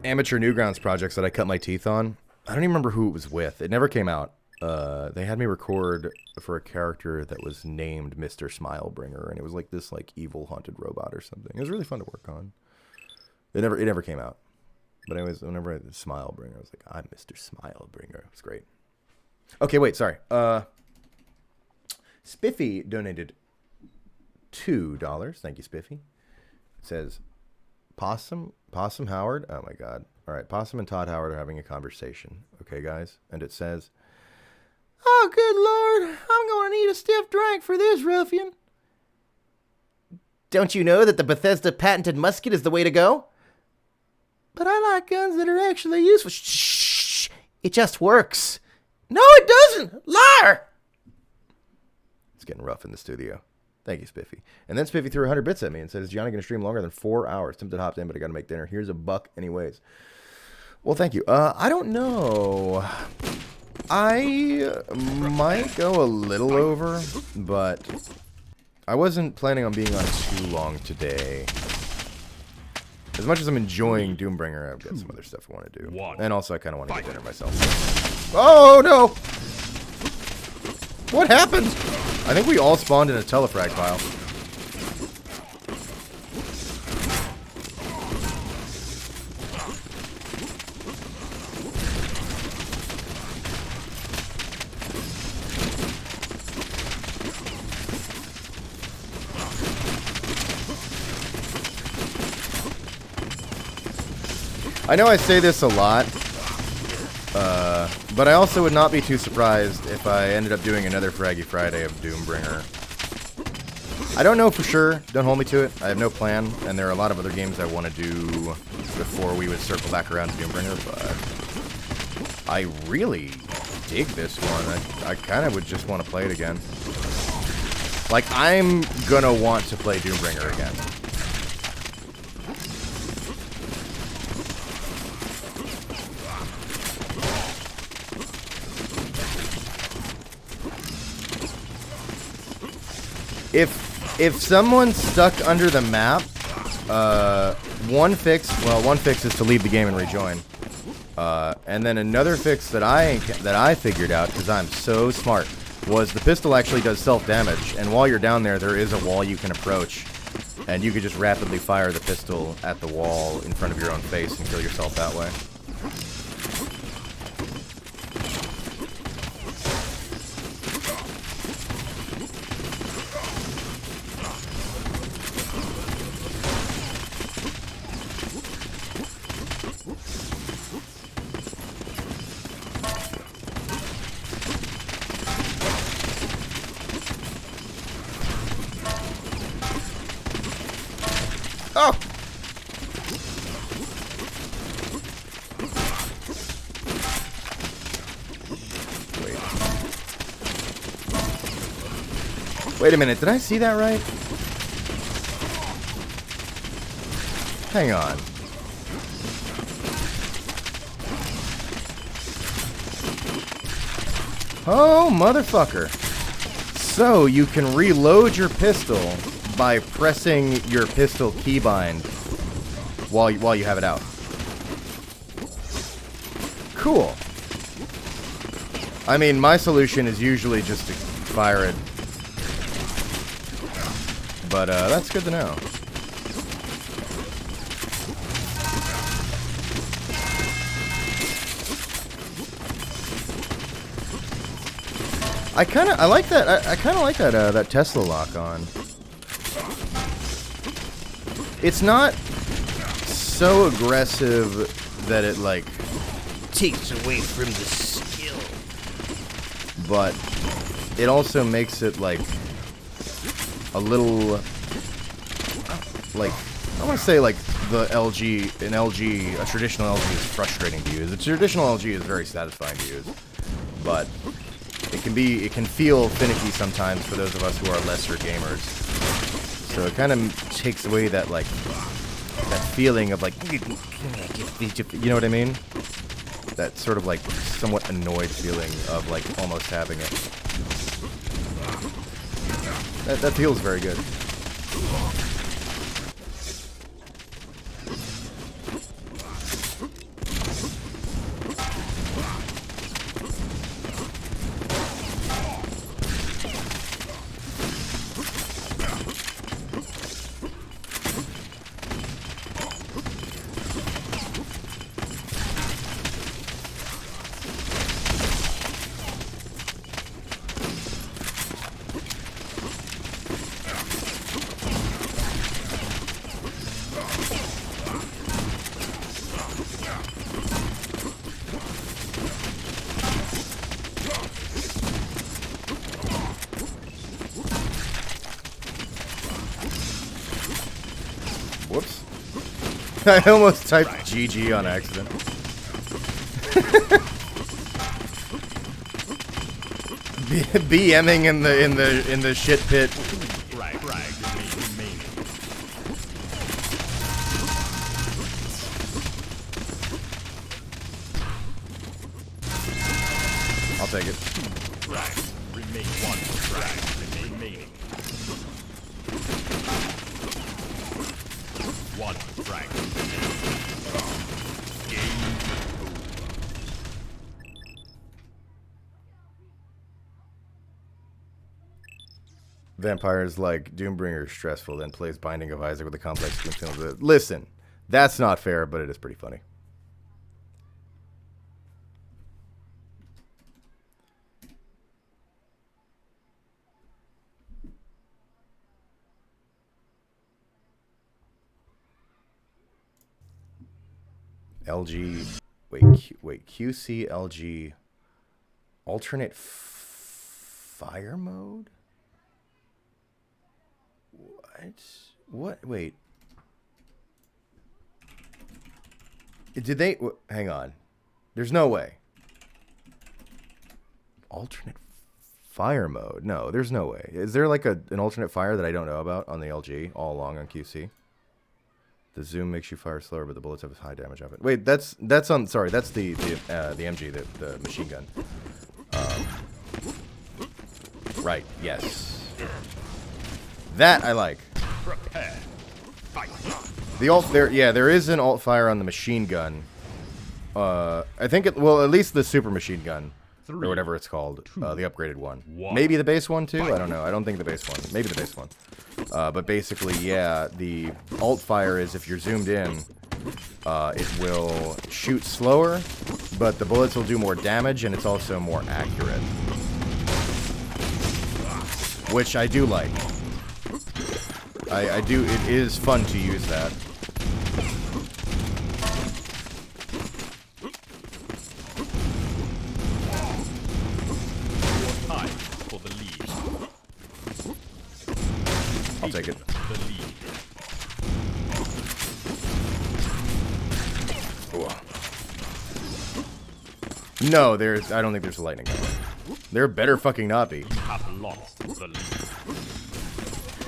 amateur Newgrounds projects that I cut my teeth on. I don't even remember who it was with. It never came out. They had me record for a character that was named Mr. Smilebringer, and it was like this like evil haunted robot or something. It was really fun to work on. It never came out. But anyways, whenever I did Smilebringer, I was like, I'm Mr. Smilebringer. It was great. Okay, wait, sorry. Spiffy donated $2. Thank you, Spiffy. It says, Possum Howard. Oh my god. All right, Possum and Todd Howard are having a conversation. Okay, guys? And it says, oh, good lord, I'm going to need a stiff drink for this, ruffian. Don't you know that the Bethesda patented musket is the way to go? But I like guns that are actually useful. Shh, it just works. No, it doesn't. Liar. It's getting rough in the studio. Thank you, Spiffy. And then Spiffy threw 100 bits at me and said, is Johnny going to stream longer than 4 hours? Tempted hopped in, but I got to make dinner. Here's $1 anyways. Well, thank you. I don't know. I might go a little over, but I wasn't planning on being on too long today. As much as I'm enjoying Doombringer, I've got some other stuff I want to do. And also, I kind of want to get dinner myself. Oh, no! What happened? I think we all spawned in a telefrag pile. I know I say this a lot, but I also would not be too surprised if I ended up doing another Fraggy Friday of Doombringer. I don't know for sure. Don't hold me to it. I have no plan, and there are a lot of other games I want to do before we would circle back around to Doombringer, but I really dig this one. I kind of would just want to play it again. Like, I'm gonna want to play Doombringer again. If someone's stuck under the map, one fix is to leave the game and rejoin. And then another fix that I figured out, because I'm so smart, was the pistol actually does self-damage, and while you're down there, there is a wall you can approach, And you could just rapidly fire the pistol at the wall in front of your own face and kill yourself that way. Oh! Wait a minute, did I see that right? Hang on. Oh, motherfucker. So, you can reload your pistol by pressing your pistol keybind while you have it out. Cool. I mean, my solution is usually just to fire it. But, that's good to know. I kind of like that. I kind of like that that Tesla lock on. It's not so aggressive that it like takes away from the skill, but it also makes it like a little like I want to say like a traditional LG is frustrating to use. A traditional LG is very satisfying to use, but it can feel finicky sometimes for those of us who are lesser gamers. So it kind of takes away that like that feeling of like, you know what I mean? That sort of like somewhat annoyed feeling of like almost having it. That feels very good. Whoops. I almost typed GG on accident. BMing in the shit pit. Right. You mean. I'll take it. Right. Remain one. Right. Remaining. One. Right. Vampires like Doombringer is stressful, then plays Binding of Isaac with a complex film. Listen, that's not fair, but it is pretty funny. LG, wait, QC alternate fire mode? What? Wait. Did they? Hang on. There's no way. Alternate fire mode? No, there's no way. Is there like an alternate fire that I don't know about on the LG all along on QC? The zoom makes you fire slower, but the bullets have a high damage of it. Wait, that's on. Sorry, that's the MG, the machine gun. Right. Yes. That I like. Prepare. Fight. The alt there. Yeah, there is an alt fire on the machine gun. I think it. Well, at least the super machine gun. or whatever it's called, the upgraded one. 1. Maybe the base one too. I don't know. I don't think the base one. Maybe the base one. But basically, yeah, the alt fire is if you're zoomed in, it will shoot slower, but the bullets will do more damage, and it's also more accurate, which I do like. I do. It is fun to use that. You're tied for the lead. I'll take it. The lead. No, there's. I don't think there's a lightning gun. There better fucking not be. You have lost the lead.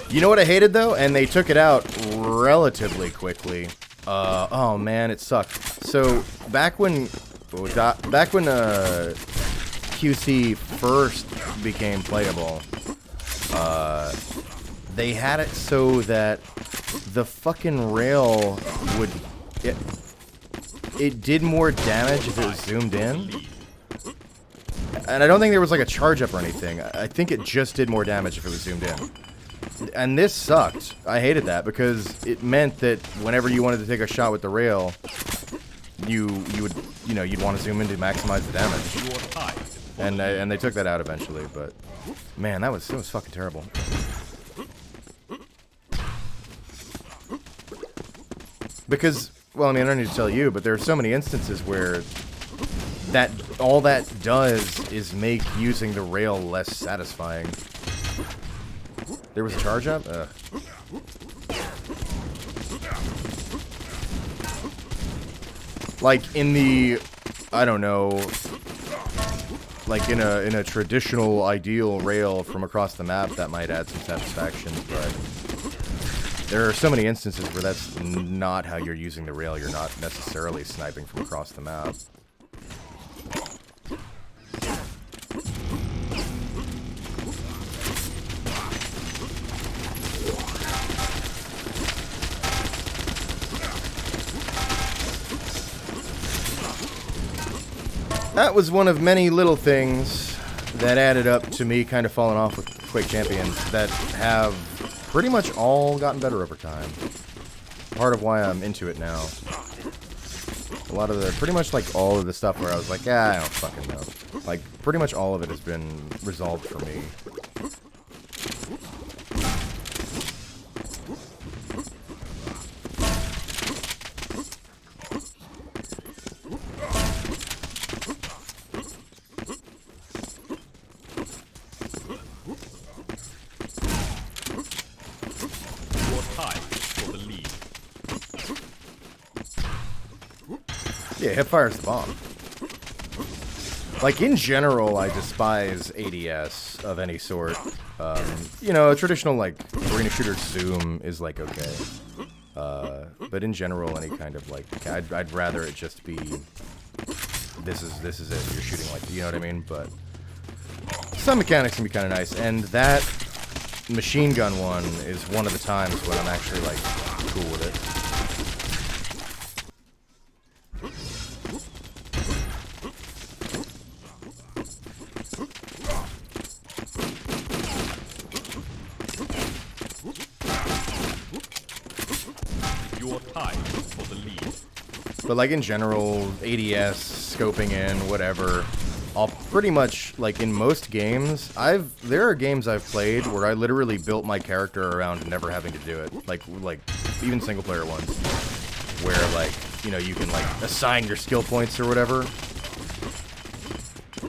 You know what I hated though, and they took it out relatively quickly. Oh man, it sucked. So back when QC first became playable, they had it so that the fucking rail would it did more damage if it was zoomed in. And I don't think there was like a charge up or anything. I think it just did more damage if it was zoomed in. And this sucked. I hated that because it meant that whenever you wanted to take a shot with the rail, you'd want to zoom in to maximize the damage. You're tied. And they took that out eventually, but man, that was fucking terrible. Because, well, I mean, I don't need to tell you, but there are so many instances where all that does is make using the rail less satisfying. There was a charge up? Like in the, I don't know, like in a traditional ideal rail from across the map, that might add some satisfaction, but there are so many instances where that's not how you're using the rail. You're not necessarily sniping from across the map. That was one of many little things that added up to me kind of falling off with Quake Champions that have pretty much all gotten better over time. Part of why I'm into it now. A lot of pretty much like all of the stuff where I was like, I don't fucking know. Like, pretty much all of it has been resolved for me. Yeah, hipfire's the bomb. Like, in general, I despise ADS of any sort. You know, a traditional, like, arena shooter zoom is, like, okay. But in general, any kind of, like, I'd rather it just be, this is it, you're shooting, like, you know what I mean? But some mechanics can be kind of nice, and that machine gun one is one of the times when I'm actually, like, cool with it. But like in general, ADS, scoping in, whatever, I'll pretty much, like in most games, there are games I've played where I literally built my character around never having to do it. Like even single player ones, where like, you know, you can like assign your skill points or whatever.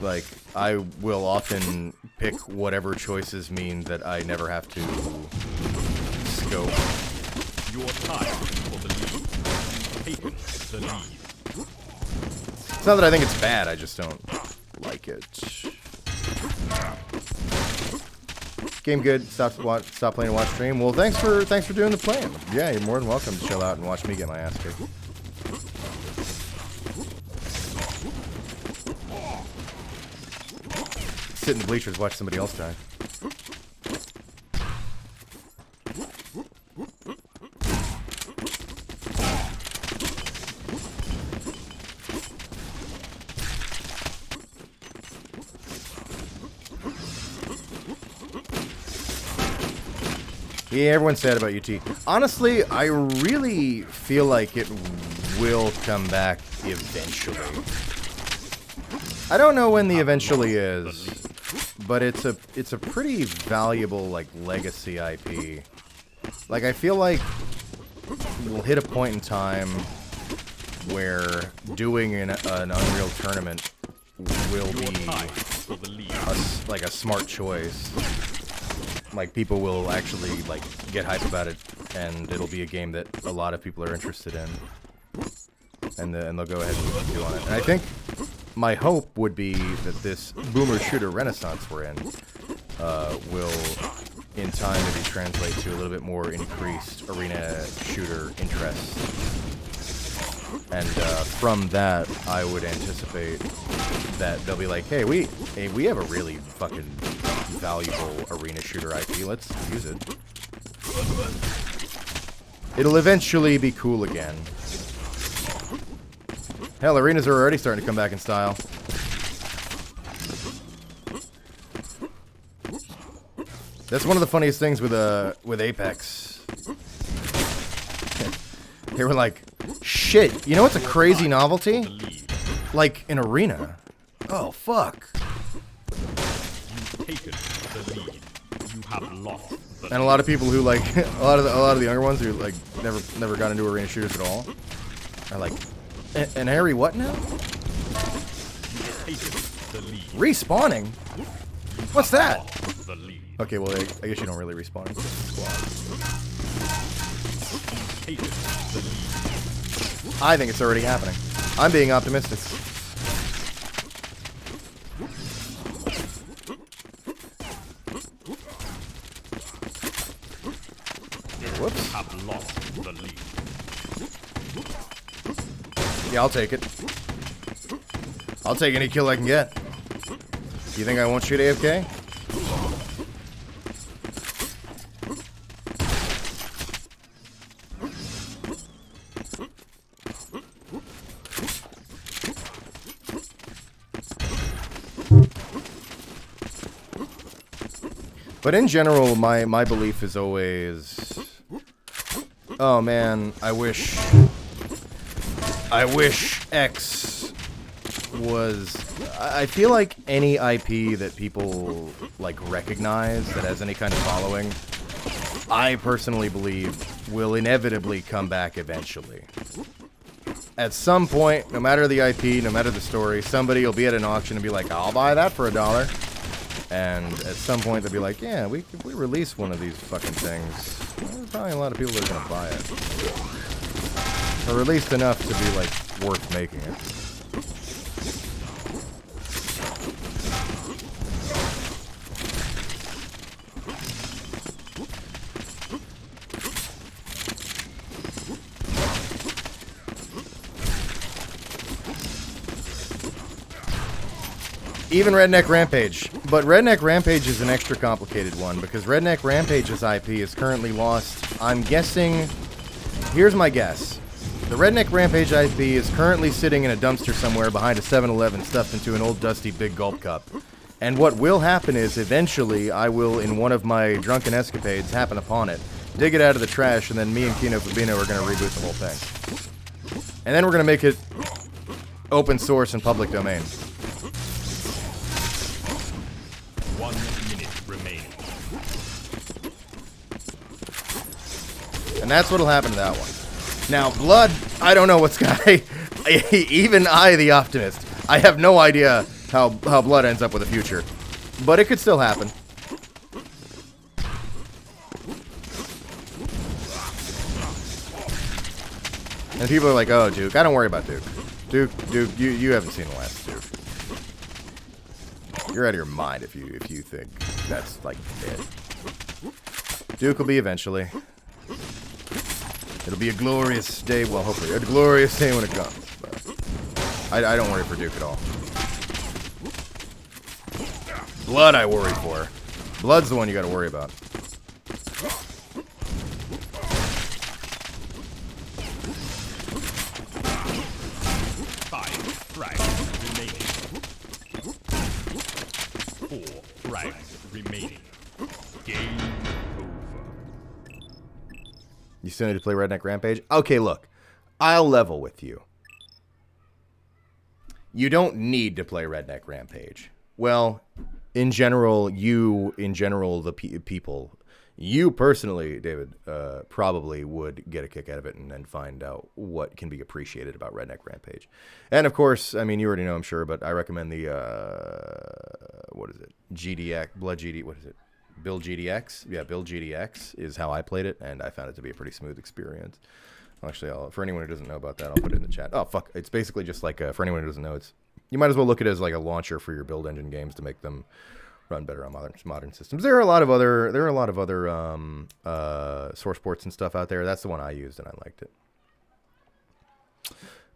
Like, I will often pick whatever choices mean that I never have to scope. Your time for the lead. Taken the lead. It's not that I think it's bad, I just don't like it. Game good. Stop playing and watch stream. Well, thanks for doing the playing. Yeah, you're more than welcome to chill out and watch me get my ass kicked. Sit in the bleachers, watch somebody else die. Yeah, everyone's sad about UT. Honestly, I really feel like it will come back eventually. I don't know when the eventually is, but it's a pretty valuable like legacy IP. Like I feel like we'll hit a point in time where doing an Unreal tournament will be like a smart choice. Like people will actually like get hype about it, and it'll be a game that a lot of people are interested in, and they'll go ahead and do on it. And I think my hope would be that this boomer shooter renaissance we're in will, in time, maybe translate to a little bit more increased arena shooter interest. And from that, I would anticipate that they'll be like, hey, we have a really fucking valuable arena shooter IP. Let's use it. It'll eventually be cool again. Hell, arenas are already starting to come back in style. That's one of the funniest things with Apex. They were like, shit, you know what's a crazy novelty? Like an arena. Oh fuck. Taken the lead. You have lost the And a lot of people who like a lot of the younger ones who like never got into arena shooters at all are like, an Harry what now? taken the lead. Respawning? What's that? Lost the lead. Okay, well I guess you don't really respawn. It's just a squad. Taken the lead. I think it's already happening. I'm being optimistic. Whoops. Have lost the lead. Yeah, I'll take it. I'll take any kill I can get. You think I won't shoot AFK? But in general, my belief is always, oh man, I wish X was. I feel like any IP that people like recognize that has any kind of following, I personally believe will inevitably come back eventually. At some point, no matter the IP, no matter the story, somebody will be at an auction and be like, I'll buy that for $1. And at some point they'll be like, yeah, if we release one of these fucking things, there's probably a lot of people that are going to buy it. Or at least enough to be, like, worth making it. Even Redneck Rampage. But Redneck Rampage is an extra complicated one, because Redneck Rampage's IP is currently lost. I'm guessing... Here's my guess. The Redneck Rampage IP is currently sitting in a dumpster somewhere behind a 7-Eleven stuffed into an old dusty big gulp cup. And what will happen is, eventually, I will, in one of my drunken escapades, happen upon it, dig it out of the trash, and then me and Kino Fabino are going to reboot the whole thing. And then we're going to make it open source and public domain. 1 minute remaining. And that's what'll happen to that one. Now, Blood, I don't know what's gonna... Even I, the optimist, I have no idea how Blood ends up with a future. But it could still happen. And people are like, oh, Duke, I don't worry about Duke. Duke, you haven't seen the last Duke. You're out of your mind if you think that's, like, it. Duke will be eventually. It'll be a glorious day, well, hopefully, a glorious day when it comes. But I don't worry for Duke at all. Blood I worry for. Blood's the one you gotta worry about. Remaining. Game over. You still need to play Redneck Rampage? Okay, look. I'll level with you. You don't need to play Redneck Rampage. Well, in general, the people, you personally, David, probably would get a kick out of it and then find out what can be appreciated about Redneck Rampage. And of course, I mean, you already know, I'm sure, but I recommend the, what is it? GDX, Blood GD, what is it? Build GDX? Yeah, Build GDX is how I played it, and I found it to be a pretty smooth experience. Actually, for anyone who doesn't know about that, I'll put it in the chat. Oh, fuck. It's basically just like, for anyone who doesn't know, you might as well look at it as like a launcher for your build engine games to make them run better on modern systems. There are a lot of other source ports and stuff out there. That's the one I used, and I liked it.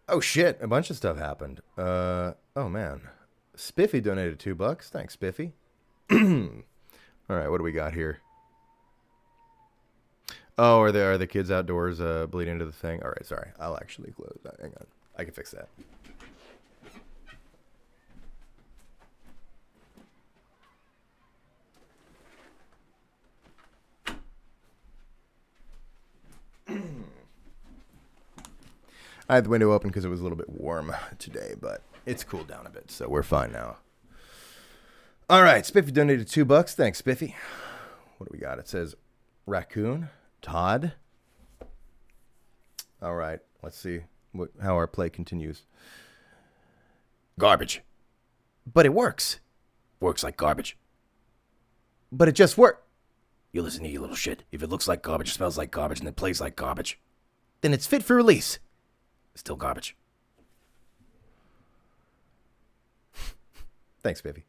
Oh, shit. A bunch of stuff happened. Oh, man. Spiffy donated $2. Thanks, Spiffy. All right, what do we got here? Oh, are the kids outdoors bleeding into the thing? All right, sorry. I'll actually close that. Hang on. I can fix that. I had the window open because it was a little bit warm today, but it's cooled down a bit, so we're fine now. All right, Spiffy donated $2. Thanks, Spiffy. What do we got? It says Raccoon, Todd. All right, let's see how our play continues. Garbage. But it works. Works like garbage. But it just works. You listen to you little shit. If it looks like garbage, smells like garbage, and then plays like garbage, then it's fit for release. Still garbage. Thanks, baby.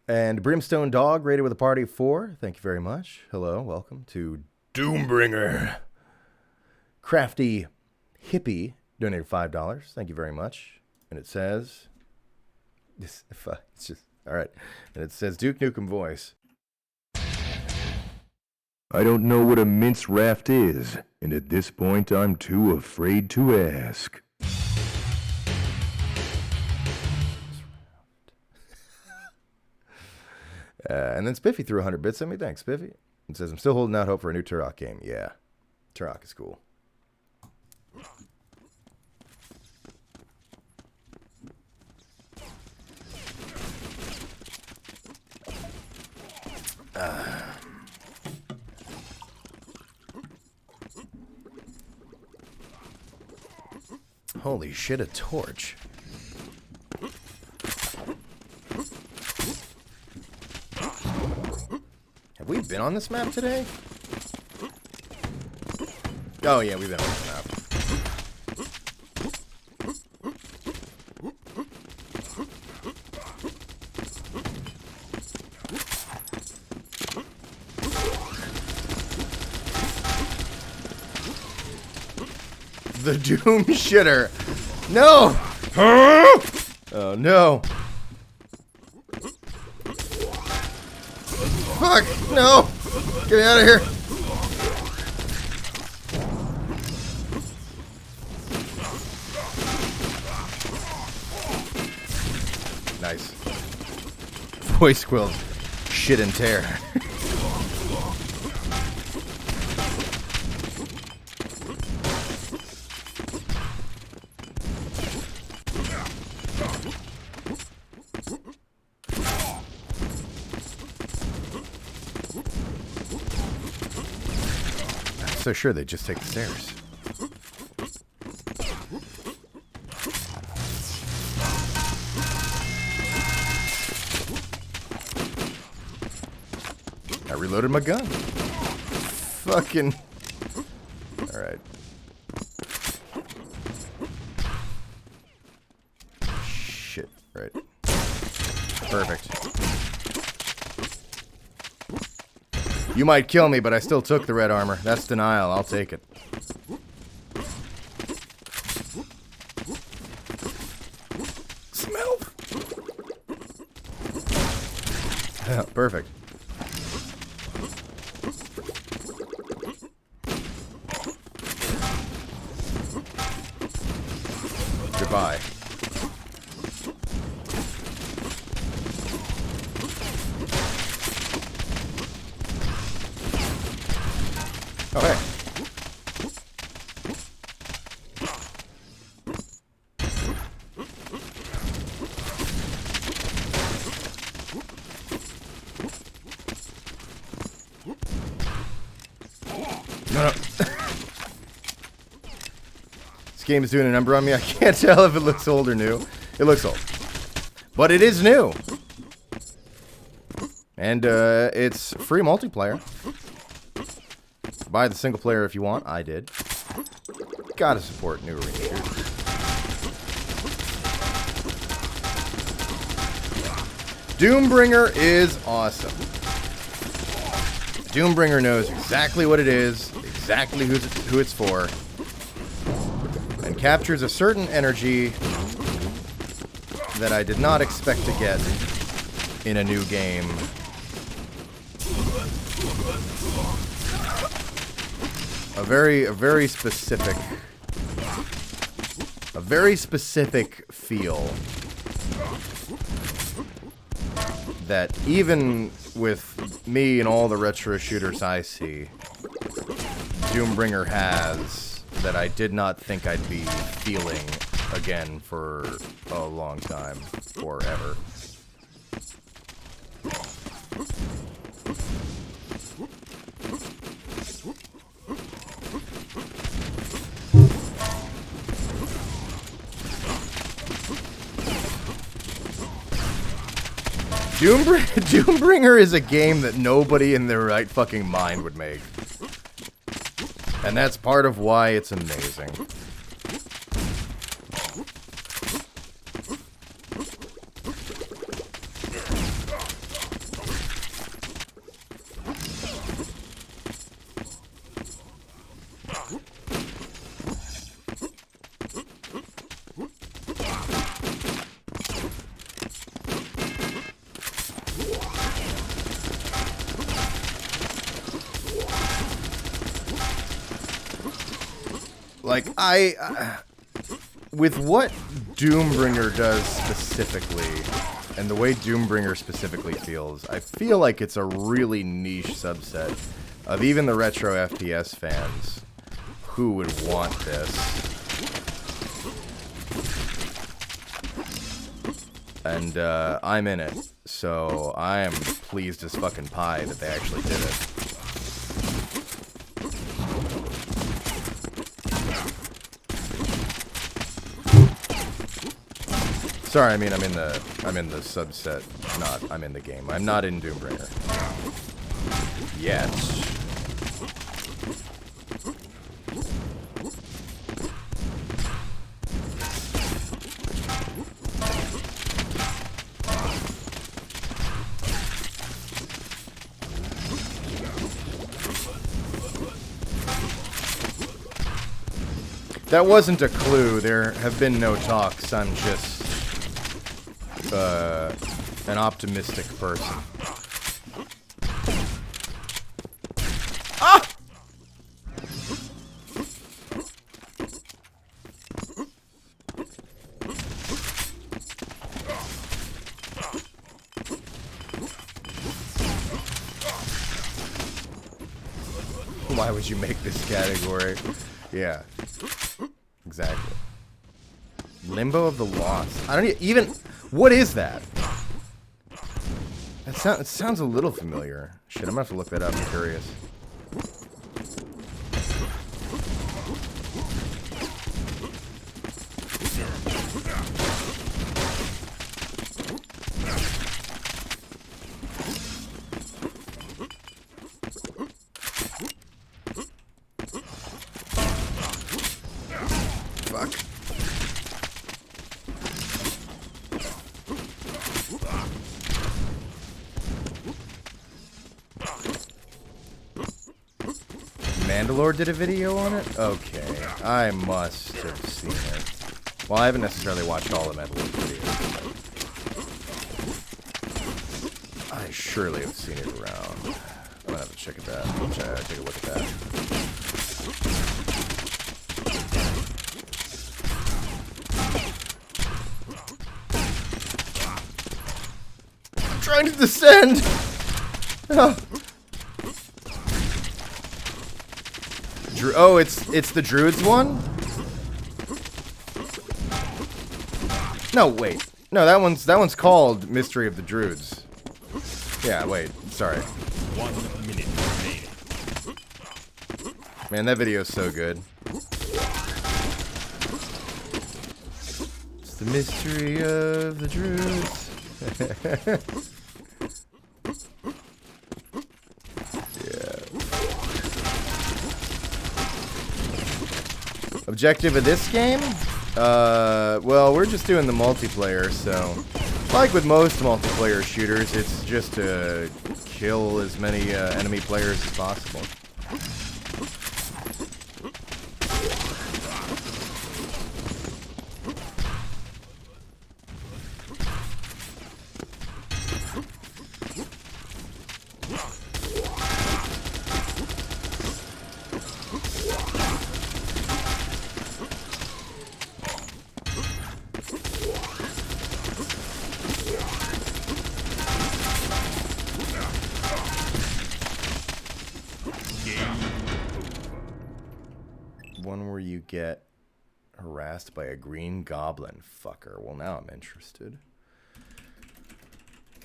And Brimstone Dog rated with a party of 4. Thank you very much. Hello, welcome to Doombringer. Crafty Hippie donated $5. Thank you very much. And it says, it's just, all right. And it says Duke Nukem voice. I don't know what a mince raft is, and at this point I'm too afraid to ask. And then Spiffy threw 100 bits at me. Thanks, Spiffy. It says, I'm still holding out hope for a new Turok game. Yeah, Turok is cool. Holy shit, a torch. Have we been on this map today? Oh yeah, we've been on this map. The Doom Shitter. No! Oh no. Fuck! No! Get me out of here! Nice. Voice quilt. Shit and tear. So sure they just take the stairs. I reloaded my gun. Fucking. All right. Shit. Right. Perfect. You might kill me, but I still took the red armor. That's denial. I'll take it. Smell. Perfect. Goodbye. Oh, hey. This game is doing a number on me. I can't tell if it looks old or new. It looks old. But it is new. And it's free multiplayer. Buy the single player if you want. I did. Gotta support new arena shooters. Doombringer is awesome. Doombringer knows exactly what it is, exactly who it's for, and captures a certain energy that I did not expect to get in a new game. A very specific feel that even with me and all the retro shooters I see, Doombringer has that I did not think I'd be feeling again for a long time, forever. Doombringer is a game that nobody in their right fucking mind would make. And that's part of why it's amazing. Like, with what Doombringer does specifically, and the way Doombringer specifically feels, I feel like it's a really niche subset of even the retro FPS fans who would want this. And, I'm in it, so I am pleased as fucking pie that they actually did it. Sorry, I mean I'm in the subset, I'm in the game. I'm not in Doombringer. Yet. That wasn't a clue. There have been no talks. I'm just an optimistic person. Ah! Why would you make this category? Yeah. Exactly. Limbo of the Lost. I don't even... What is that? It sounds a little familiar. Shit, I'm gonna have to look that up. I'm curious. Fuck. Mandalore did a video on it? Okay, I must have seen it. Well, I haven't necessarily watched all the Mandalore videos, but I surely have seen it around. I'm gonna have to check it out. Take a look at that. I'm trying to descend! Oh. Oh, it's the Druids one? No, wait. No, that one's called Mystery of the Druids. Yeah, wait. Sorry. 1 minute remaining. Man, that video is so good. The mystery of the Druids. Yeah. Objective of this game? Well, we're just doing the multiplayer, so like with most multiplayer shooters, it's just to kill as many enemy players as possible. One where you get harassed by a green goblin. Fucker. Well, now I'm interested.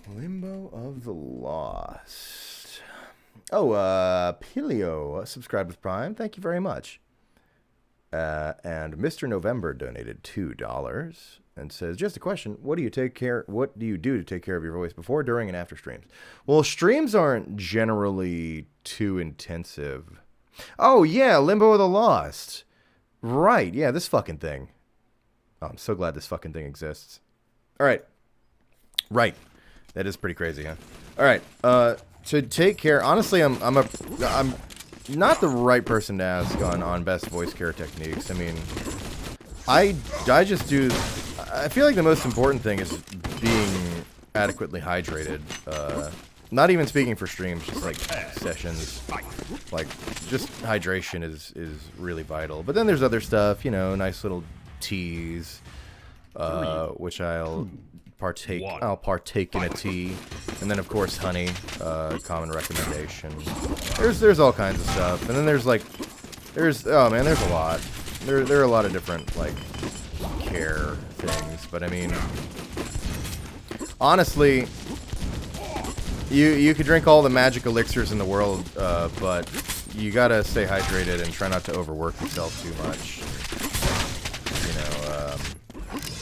Limbo of the Lost. Oh, Pilio subscribed with Prime. Thank you very much. And Mr. November donated $2 and says, just a question. What do you do to take care of your voice before, during, and after streams? Well, streams aren't generally too intensive. Oh, yeah, Limbo of the Lost. Right, yeah, this fucking thing. Oh, I'm so glad this fucking thing exists. All right. Right. That is pretty crazy, huh? All right. To take care, honestly, I'm not the right person to ask on best voice care techniques. I mean, I just do, I feel like the most important thing is being adequately hydrated. Not even speaking for streams, just like sessions. Like, just hydration is really vital. But then there's other stuff, you know, nice little teas, which I'll partake in a tea. And then, of course, honey, common recommendation. There's all kinds of stuff. And then there's oh man, there's a lot. There are a lot of different, like, care things. But I mean, honestly, you could drink all the magic elixirs in the world, but you gotta stay hydrated and try not to overwork yourself too much. You know,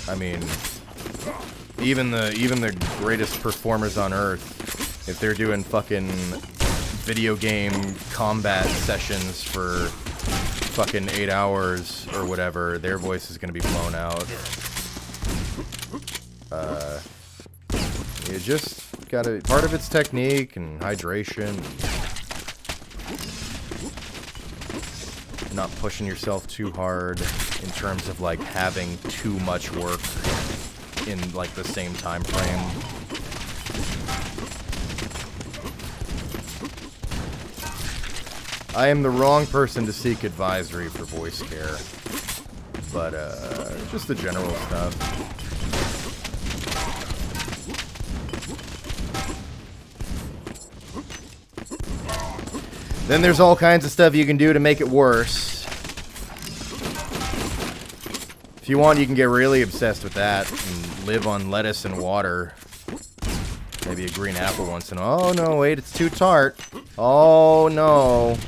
I mean, even the greatest performers on Earth, if they're doing fucking video game combat sessions for fucking 8 hours or whatever, their voice is gonna be blown out. You just gotta, part of it's technique and hydration, not pushing yourself too hard in terms of like having too much work in like the same time frame. I am the wrong person to seek advisory for voice care, but just the general stuff. Then there's all kinds of stuff you can do to make it worse. If you want, you can get really obsessed with that and live on lettuce and water. Maybe a green apple once in a while. Oh no, wait, it's too tart. Oh no.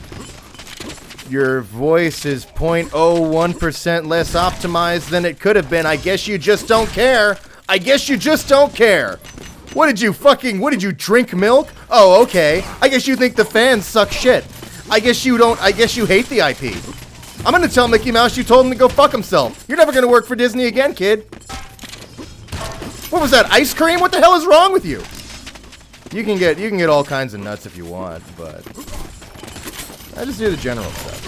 Your voice is 0.01% less optimized than it could have been. I guess you just don't care. I guess you just don't care. What did you drink milk? Oh, okay. I guess you think the fans suck shit. I guess you hate the IP. I'm gonna tell Mickey Mouse you told him to go fuck himself. You're never gonna work for Disney again, kid. What was that, ice cream? What the hell is wrong with you? You can get all kinds of nuts if you want, but I just do the general stuff.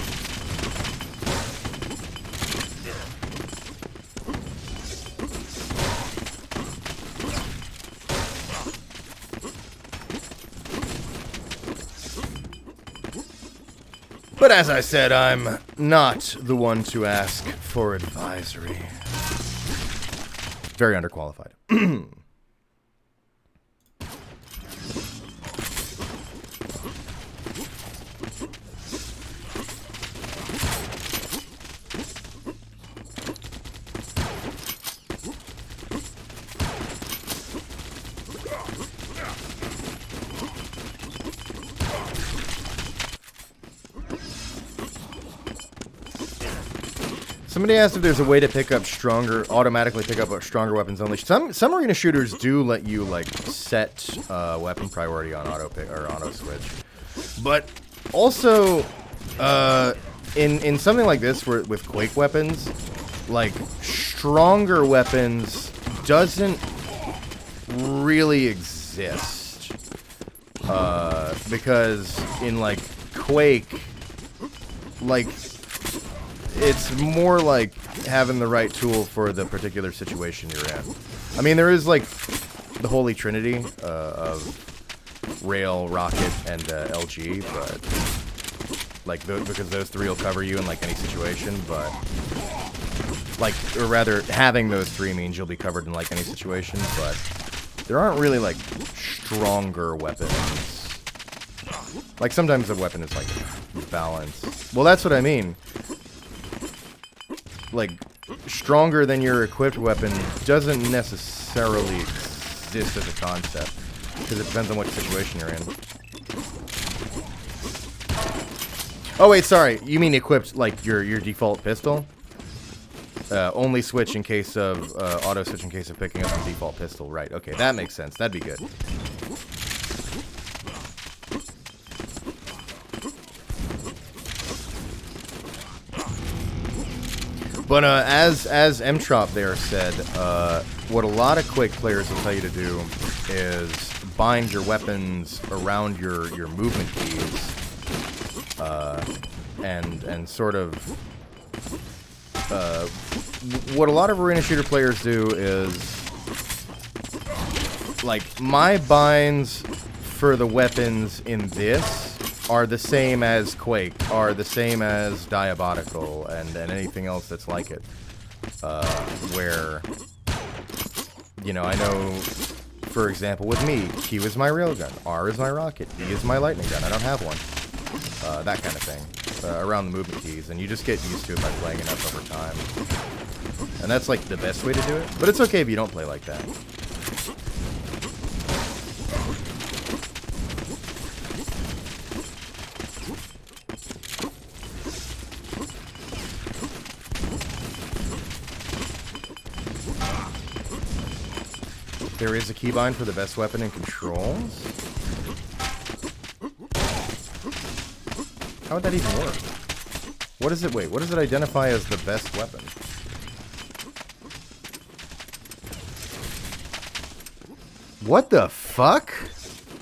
But as I said, I'm not the one to ask for advisory. Very underqualified. Somebody asked if there's a way to pick up automatically pick up stronger weapons only. Some arena shooters do let you like set weapon priority on auto pick or auto switch, but also in something like this with Quake weapons, like stronger weapons doesn't really exist because in like Quake, like it's more like having the right tool for the particular situation you're in. I mean, there is like the holy trinity of rail, rocket, and LG, but like because those three will cover you in like any situation. But like, or rather, having those three means you'll be covered in like any situation. But there aren't really like stronger weapons. Like sometimes the weapon is like balanced. Well, that's what I mean. Like, stronger than your equipped weapon doesn't necessarily exist as a concept, because it depends on what situation you're in. Oh wait, sorry, you mean equipped, like your default pistol? Only switch in case of, auto switch in case of picking up the default pistol, right, okay, that makes sense, that'd be good. But as Mtrop there said, what a lot of Quake players will tell you to do is bind your weapons around your movement keys, and sort of what a lot of arena shooter players do is like my binds for the weapons in this are the same as Quake, are the same as Diabolical, and anything else that's like it. Where, you know, I know, for example, with me, Q is my railgun, R is my rocket, D is my lightning gun, I don't have one. That kind of thing, around the movement keys, and you just get used to it by playing enough over time. And that's like the best way to do it, but it's okay if you don't play like that. There is a keybind for the best weapon and controls? How would that even work? What is it? Wait, what does it identify as the best weapon? What the fuck?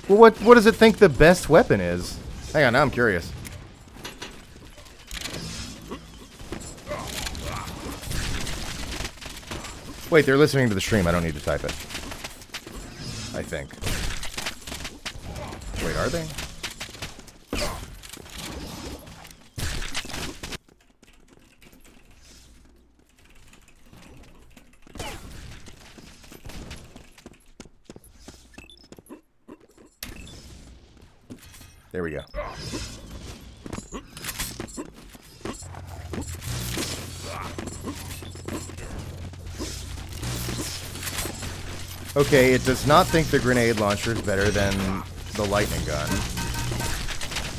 Well, what does it think the best weapon is? Hang on, now I'm curious. Wait, they're listening to the stream. I don't need to type it. I think. Wait, are they? There we go. Okay, it does not think the grenade launcher is better than the lightning gun.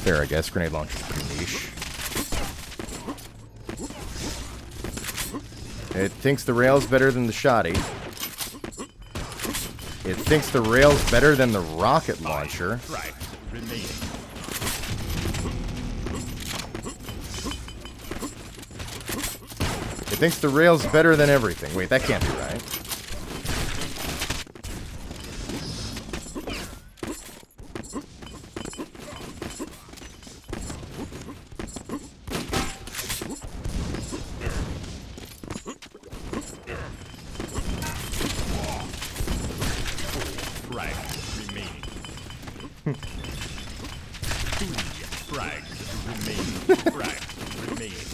Fair, I guess. Grenade launcher is pretty niche. It thinks the rail's better than the shoddy. It thinks the rail's better than the rocket launcher. Right. Remaining. It thinks the rail's better than everything. Wait, that can't be right. Frag remaining. 3 frags remaining. Frag remaining.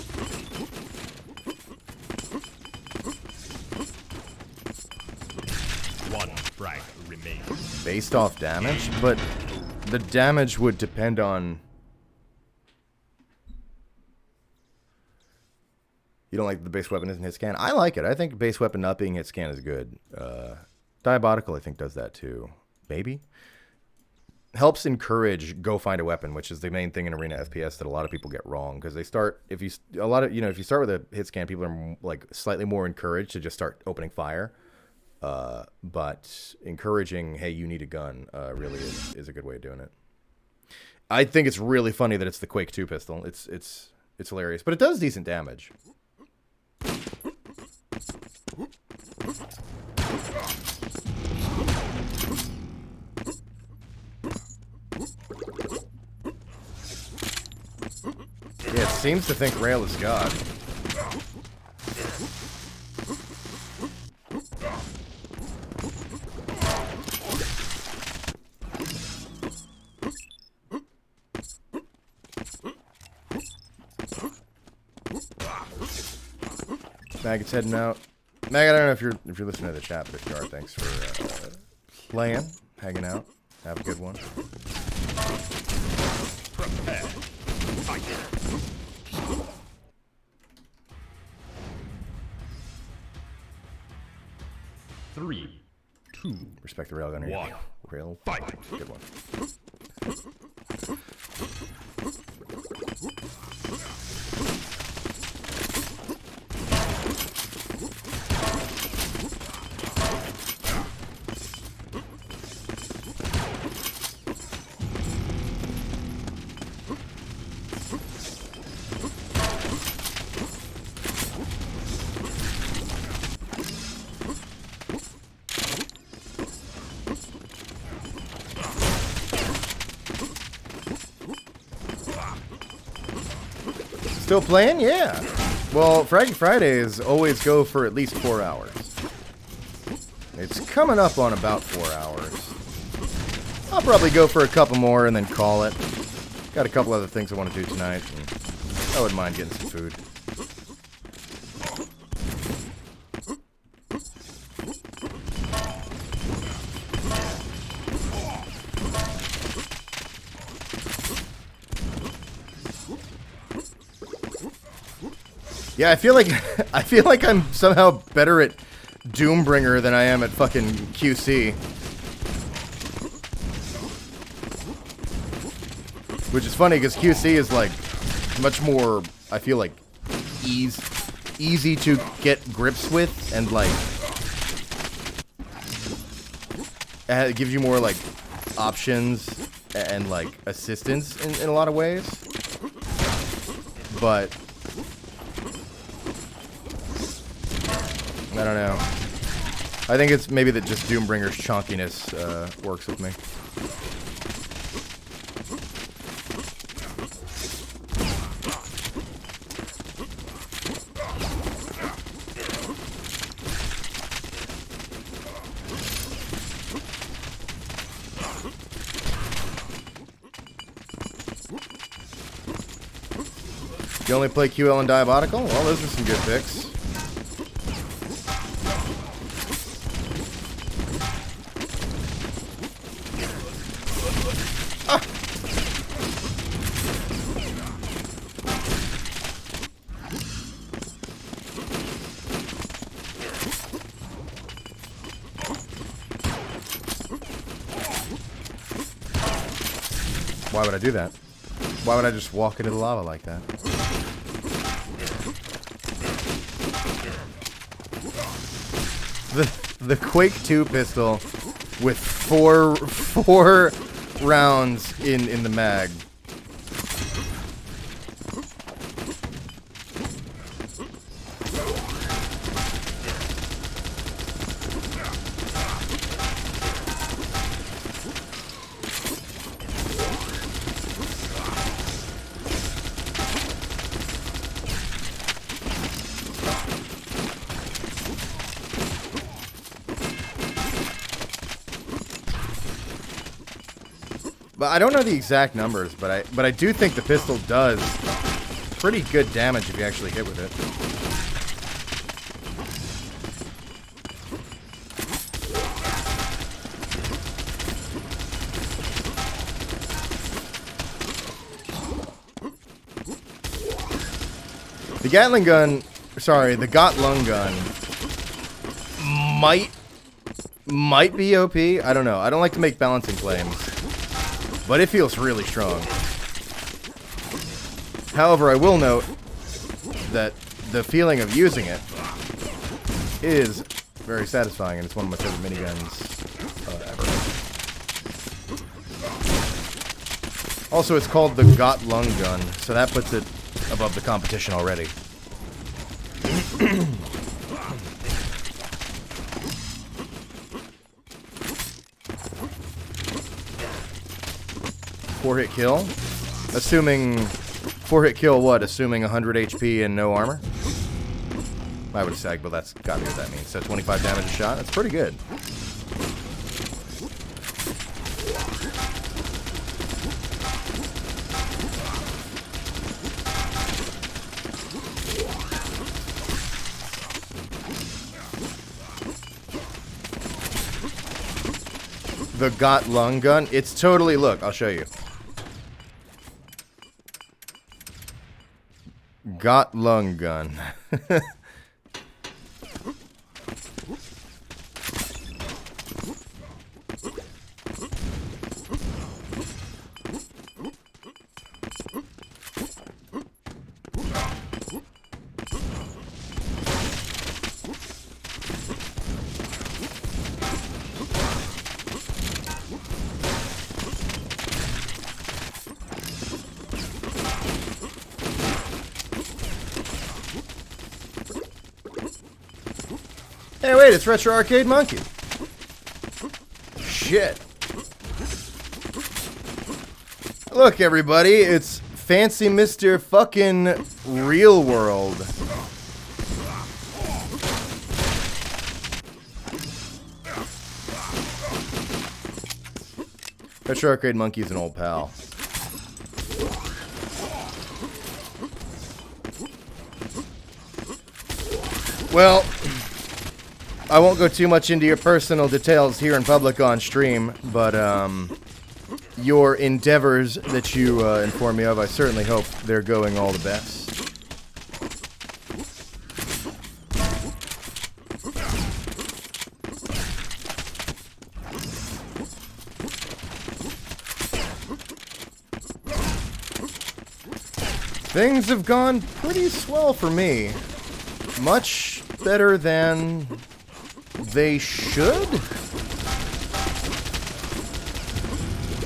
One frag remaining. Based off damage? But the damage would depend on... You don't like the base weapon isn't hit scan? I like it. I think base weapon not being hit scan is good. Diabolical, I think, does that too. Maybe? helps encourage go find a weapon, which is the main thing in arena FPS that a lot of people get wrong, because they start if you start with a hit scan, people are like slightly more encouraged to just start opening fire. But encouraging, hey, you need a gun, really is a good way of doing it. I think it's really funny that it's the Quake 2 pistol. It's hilarious, but it does decent damage. Yeah, it seems to think Rail is God. Maggot's heading out. Mag, I don't know if you're listening to the chat, but if you are, thanks for playing, hanging out. Have a good one. Prepare. Fight. 3, 2, Respect the railgunner. 1. Rail. Fight. Good one. Still playing? Yeah. Well, Fraggy Fridays always go for at least 4 hours. It's coming up on about 4 hours. I'll probably go for a couple more and then call it. Got a couple other things I want to do tonight, and I wouldn't mind getting some food. Yeah, I feel like I'm somehow better at Doombringer than I am at fucking QC. Which is funny because QC is like much more, I feel like, easy to get grips with, and like it gives you more like options and like assistance in a lot of ways. But I don't know. I think it's maybe that just Doombringer's chonkiness works with me. You only play QL and Diabolical? Well, those are some good picks. Why would I do that? Why would I just walk into the lava like that? The Quake 2 pistol with four rounds in the mag. But I don't know the exact numbers, but I do think the pistol does pretty good damage if you actually hit with it. The Gatling gun, sorry, the Got Lung gun might be OP. I don't know. I don't like to make balancing claims. but it feels really strong. However, I will note that the feeling of using it is very satisfying, and it's one of my favorite miniguns ever. Also, it's called the Got Lung gun, so that puts it above the competition already. Four-hit kill? Assuming... 4-hit kill what? Assuming 100 HP and no armor? I would have said, but that's gotta be what that means. So 25 damage a shot? That's pretty good. The Got Lung gun? It's totally... Look, I'll show you. Got Lung gun. Hey, wait, it's Retro Arcade Monkey. Shit. Look, everybody, it's Fancy Mr. fucking Real World. Retro Arcade Monkey's an old pal. Well... I won't go too much into your personal details here in public on stream, but your endeavors that you inform me of, I certainly hope they're going all the best. Things have gone pretty swell for me. Much better than... they should?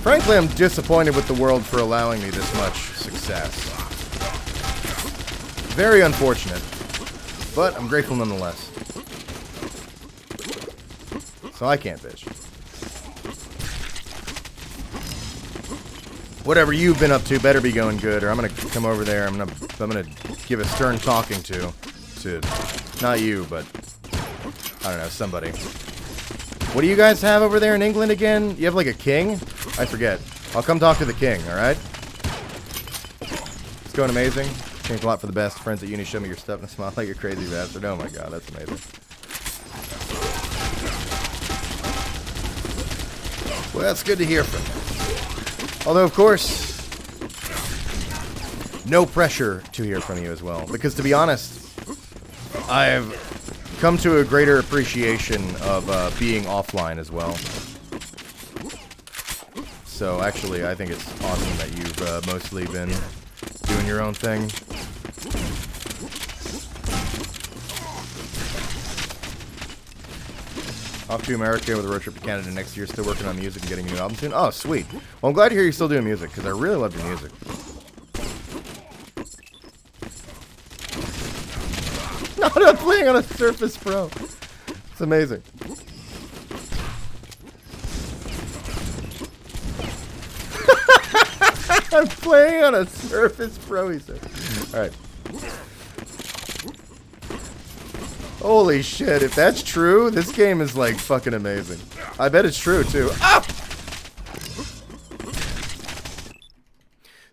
Frankly, I'm disappointed with the world for allowing me this much success. Very unfortunate, but I'm grateful nonetheless. So I can't bitch. Whatever you've been up to better be going good, or I'm gonna come over there. I'm gonna give a stern talking to not you, but I don't know, somebody. What do you guys have over there in England again? You have like a king? I forget. I'll come talk to the king, alright? It's going amazing. Changed a lot for the best. Friends at uni show me your stuff and I smile like a crazy bastard. Oh my god, that's amazing. Well, that's good to hear from you. Although, of course, no pressure to hear from you as well. Because to be honest, I've come to a greater appreciation of being offline as well. So actually, I think it's awesome that you've mostly been doing your own thing. Off to America with a road trip to Canada next year. Still working on music and getting a new album soon. Oh, sweet. Well, I'm glad to hear you're still doing music, because I really love your music. No, I'm playing on a Surface Pro. It's amazing. I'm playing on a Surface Pro, he said. Alright. Holy shit, if that's true, this game is like fucking amazing. I bet it's true too. Ah!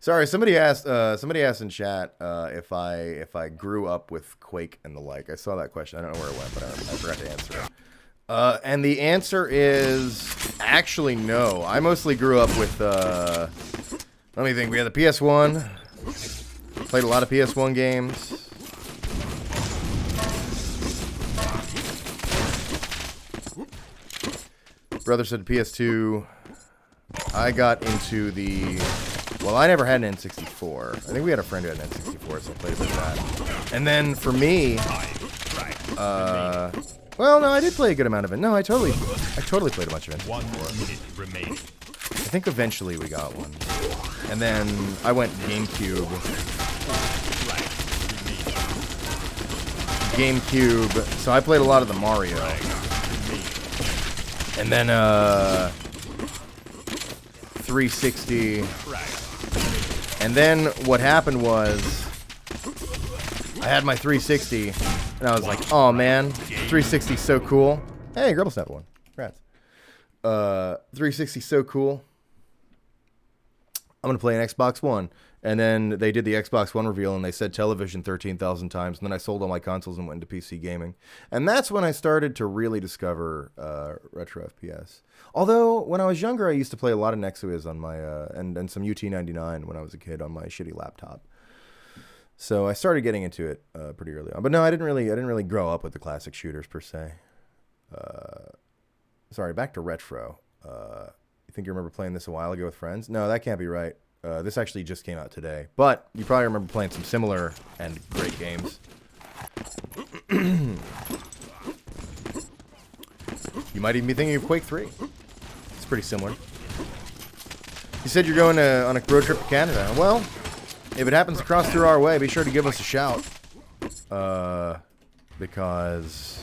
Sorry, somebody asked in chat if I grew up with Quake and the like. I saw that question. I don't know where it went, but I forgot to answer it. And the answer is actually no. I mostly grew up with let me think. We had the PS1. Played a lot of PS1 games. Brother said PS2. I got into the... Well, I never had an N64. I think we had a friend who had an N64, so I played a bit of that. And then for me... well, no, I did play a good amount of it. No, I totally played a bunch of N64. 1 minute remaining. I think eventually we got one. And then I went GameCube. So I played a lot of the Mario. And then 360. And then what happened was I had my 360 and I was like, oh man, 360 is so cool. Hey, Gribble Snap one. Congrats. 360 so cool. I'm gonna play an Xbox One. And then they did the Xbox One reveal, and they said television 13,000 times. And then I sold all my consoles and went into PC gaming. And that's when I started to really discover retro FPS. Although, when I was younger, I used to play a lot of Nexuiz on my, and some UT99 when I was a kid on my shitty laptop. So I started getting into it pretty early on. But no, I didn't really grow up with the classic shooters, per se. Sorry, back to retro. You think you remember playing this a while ago with friends? No, that can't be right. This actually just came out today. But you probably remember playing some similar and great games. You might even be thinking of Quake 3. It's pretty similar. You said you're going on a road trip to Canada. Well, if it happens to cross through our way, be sure to give us a shout. Because...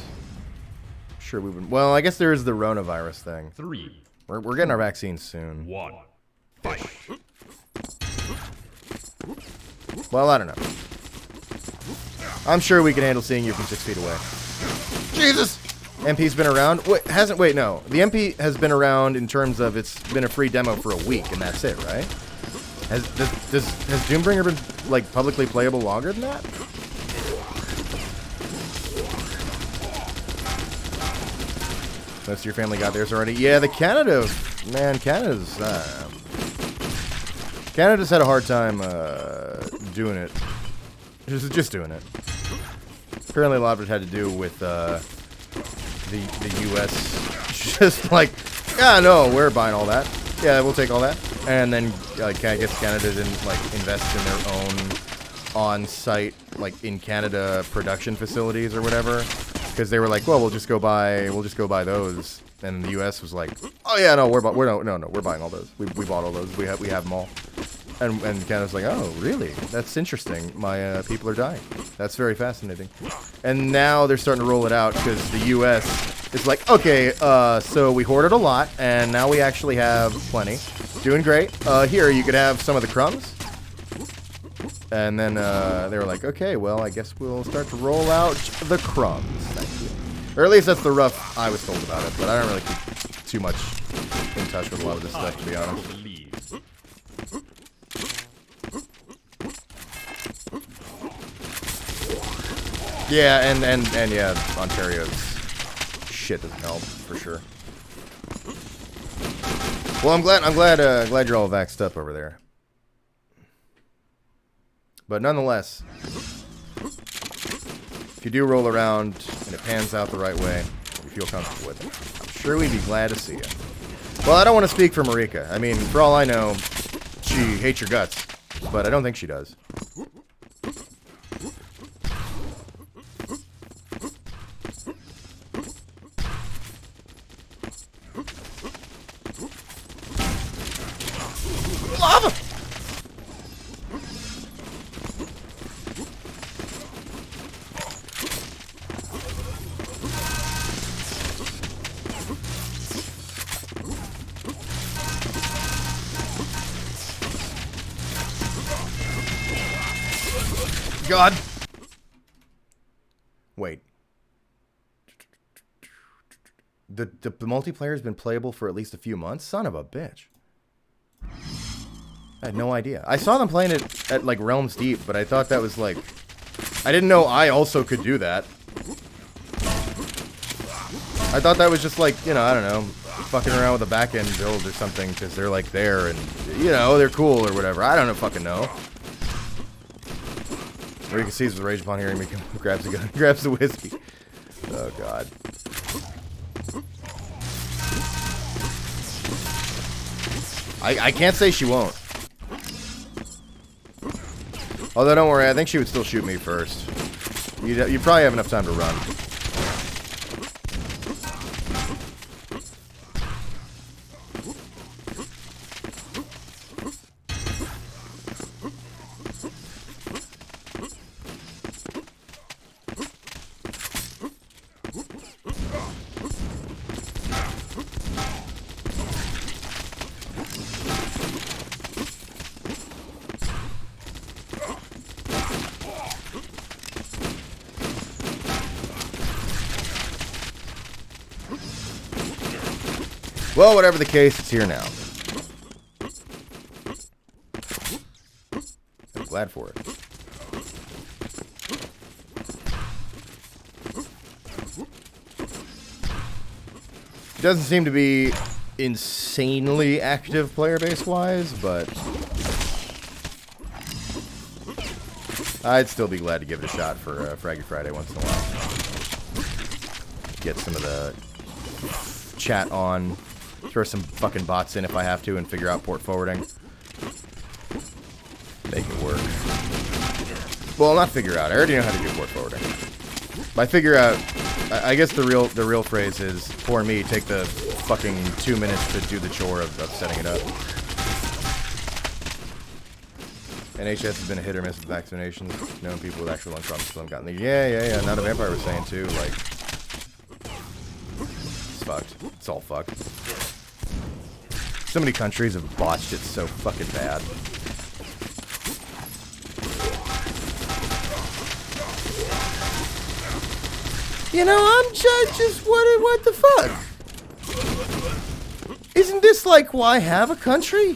Sure, we've been... Well, I guess there is the coronavirus thing. 3, We're getting our vaccines soon. 1. Fight. Well, I don't know. I'm sure we can handle seeing you from 6 feet away. Jesus! MP's been around? Wait, wait, no. The MP has been around in terms of it's been a free demo for a week, and that's it, right? Has Doombringer been, like, publicly playable longer than that? Most of your family got theirs already. Yeah, the Canada... Man, Canada's had a hard time doing it. Just doing it. Apparently a lot of it had to do with the U.S. just like, yeah, no, we're buying all that. Yeah, we'll take all that. And then I guess Canada didn't like invest in their own on-site, like in Canada production facilities or whatever, because they were like, well, we'll just go buy those. And the U.S. was like, oh yeah, no, we're buying all those. We bought all those. We have them all. And Canada's like, oh, really? That's interesting. My people are dying. That's very fascinating. And now they're starting to roll it out because the U.S. is like, okay, so we hoarded a lot, and now we actually have plenty. Doing great. Here, you could have some of the crumbs. And then they were like, okay, well, I guess we'll start to roll out the crumbs. Thank you. Or at least that's the rough I was told about it, but I don't really keep too much in touch with a lot of this stuff, to be honest. Yeah, and yeah, Ontario's shit doesn't help for sure. Well, I'm glad you're all vaxxed up over there. But nonetheless, if you do roll around and it pans out the right way, you feel comfortable with it, I'm sure we'd be glad to see you. Well, I don't want to speak for Marika. I mean, for all I know, she hates your guts, but I don't think she does. Lava! God. Wait. The multiplayer has been playable for at least a few months? Son of a bitch. I had no idea. I saw them playing it at, like, Realms Deep, but I thought that was, like... I didn't know I also could do that. I thought that was just, like, you know, I don't know, fucking around with a back-end build or something, because they're, like, there, and, you know, they're cool or whatever. I don't fucking know. Or you can see the rage upon hearing me grabs the gun, grabs the whiskey. Oh, God. I can't say she won't. Although, don't worry, I think she would still shoot me first. You probably have enough time to run. Well, whatever the case, it's here now. I'm glad for it. Doesn't seem to be insanely active player base wise, but I'd still be glad to give it a shot for Fraggy Friday once in a while. Get some of the chat on. Throw some fucking bots in if I have to and figure out port forwarding. Make it work. Well, not figure out. I already know how to do port forwarding. By figure out, I guess the real phrase is, poor me, take the fucking 2 minutes to do the chore of setting it up. NHS has been a hit or miss with vaccinations. Known people with actual lung problems still haven't gotten the... Yeah. Now the vampire was saying too, like... It's fucked. It's all fucked. So many countries have botched it so fucking bad. You know, I'm just what the fuck? Isn't this like why have a country?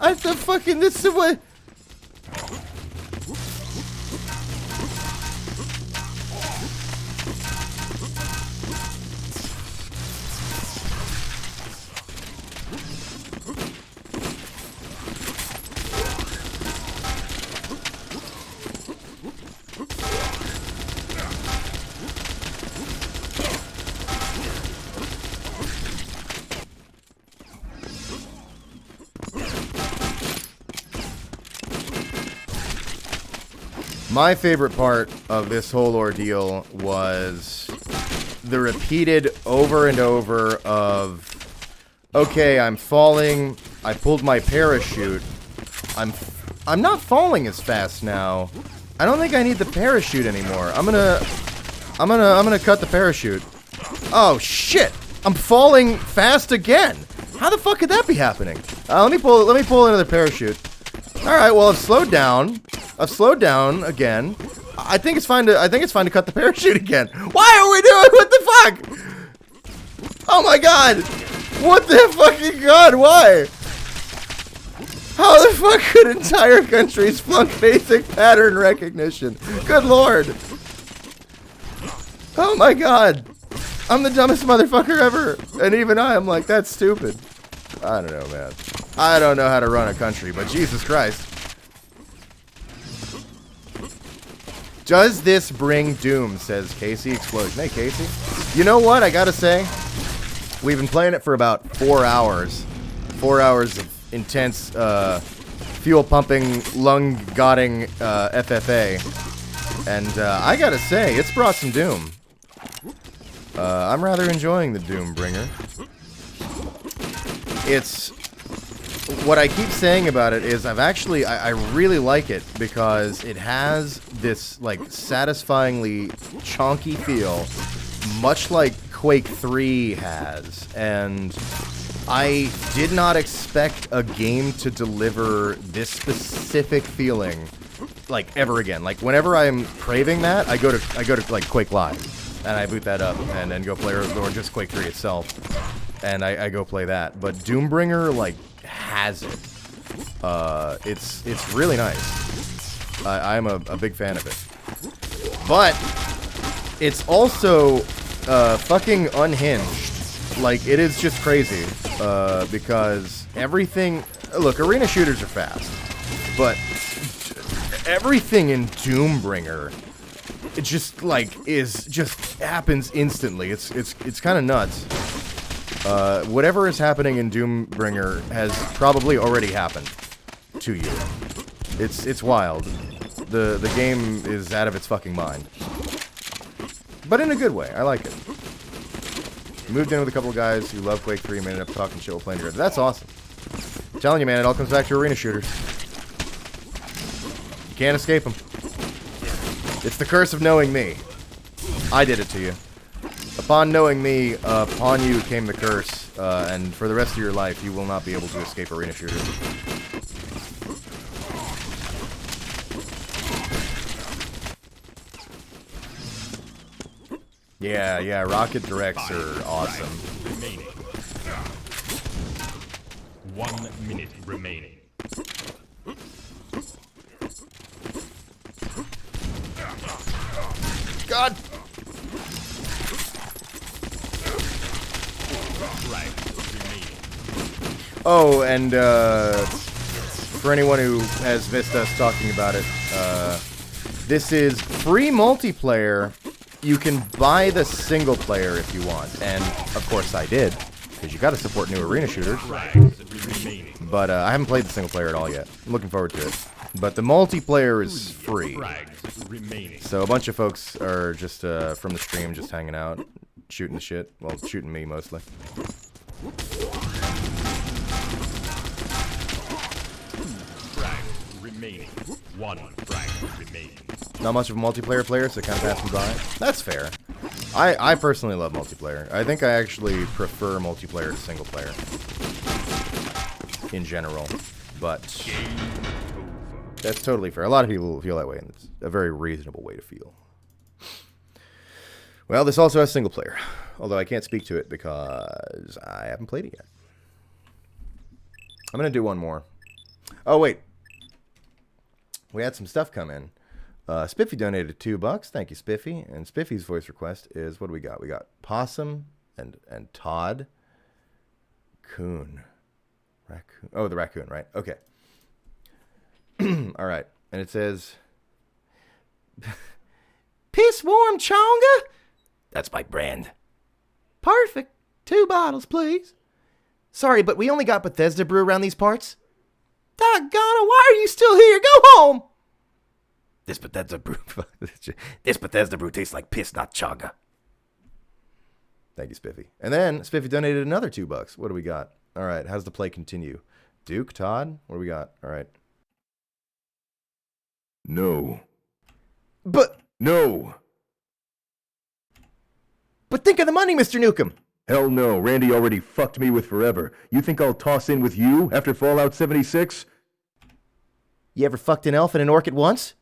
This is what... My favorite part of this whole ordeal was the repeated over and over of, okay, I'm falling, I pulled my parachute, I'm not falling as fast now. I don't think I need the parachute anymore. I'm gonna cut the parachute. Oh shit! I'm falling fast again. How the fuck could that be happening? Let me pull another parachute. All right, well I've slowed down. I've slowed down again. I think it's fine to cut the parachute again. Why are we doing? What the fuck? Oh my god! What the fucking god? Why? How the fuck could entire countries flunk basic pattern recognition? Good lord! Oh my god! I'm the dumbest motherfucker ever, and even I'm like, that's stupid. I don't know, man. I don't know how to run a country, but Jesus Christ. Does this bring doom, says Casey Explosion. Hey, Casey. You know what, I gotta say? We've been playing it for about 4 hours. 4 hours of intense, fuel-pumping, lung-gotting, FFA. And, I gotta say, it's brought some doom. I'm rather enjoying the Doombringer. It's... What I keep saying about it is I really like it because it has this, like, satisfyingly chonky feel, much like Quake 3 has, and I did not expect a game to deliver this specific feeling, like, ever again. Like, whenever I'm craving that, I go to like, Quake Live, and I boot that up, and then go play, or just Quake 3 itself, and I go play that. But Doombringer, like, has it. It's really nice. I'm a big fan of it. But it's also fucking unhinged. Like, it is just crazy. Because everything... Look, arena shooters are fast. But everything in Doombringer, it just, like, just happens instantly. It's kind of nuts. Whatever is happening in Doombringer has probably already happened to you. It's wild. The game is out of its fucking mind. But in a good way. I like it. Moved in with a couple of guys who love Quake 3 and ended up talking shit while playing together. That's awesome. I'm telling you, man, it all comes back to arena shooters. You can't escape them. It's the curse of knowing me. I did it to you. Upon knowing me, upon you came the curse, and for the rest of your life, you will not be able to escape arena shooters. Yeah, rocket directs are awesome. Remaining. 1 minute remaining. God! Oh, and for anyone who has missed us talking about it, this is free multiplayer. You can buy the single player if you want, and of course I did, because you got to support new arena shooters. But I haven't played the single player at all yet. I'm looking forward to it. But the multiplayer is free, so a bunch of folks are just from the stream, just hanging out, shooting the shit. Well, shooting me mostly. Remaining. 1 frag remaining. Not much of a multiplayer player, so it kind of passed me by. That's fair. I personally love multiplayer. I think I actually prefer multiplayer to single player. In general. But that's totally fair. A lot of people feel that way, and it's a very reasonable way to feel. Well, this also has single player. Although I can't speak to it because I haven't played it yet. I'm going to do one more. Oh, wait. We had some stuff come in. Spiffy donated $2. Thank you, Spiffy. And Spiffy's voice request is, what do we got? We got Possum and Todd. Coon. Raccoon. Oh, the raccoon, right? Okay. All right. And it says, Piss warm chonga? That's my brand. Perfect. 2 bottles, please. Sorry, but we only got Bethesda brew around these parts. Doggone it, why are you still here? Go home! This Bethesda brew tastes like piss, not chaga. Thank you, Spiffy. And then Spiffy donated another $2. What do we got? All right, how's the play continue? Duke, Todd, what do we got? All right. No. But think of the money, Mr. Newcomb. Hell no, Randy already fucked me with Forever. You think I'll toss in with you after Fallout 76? You ever fucked an elf and an orc at once?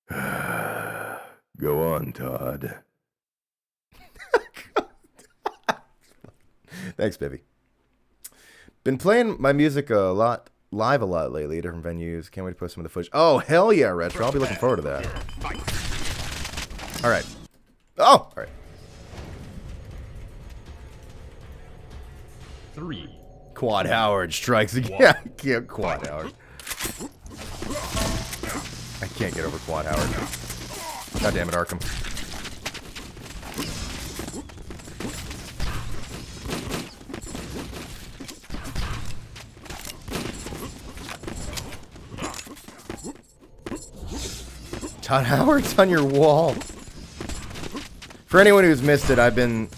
Go on, Todd. Thanks, Bivy. Been playing my music live a lot lately, different venues. Can't wait to post some of the footage. Oh, hell yeah, Retro. I'll be looking forward to that. All right. Oh, all right. 3. Quad Howard strikes again. Yeah, I can't Quad Howard. I can't get over Quad Howard. God damn it, Arkham. Todd Howard's on your wall. For anyone who's missed it, I've been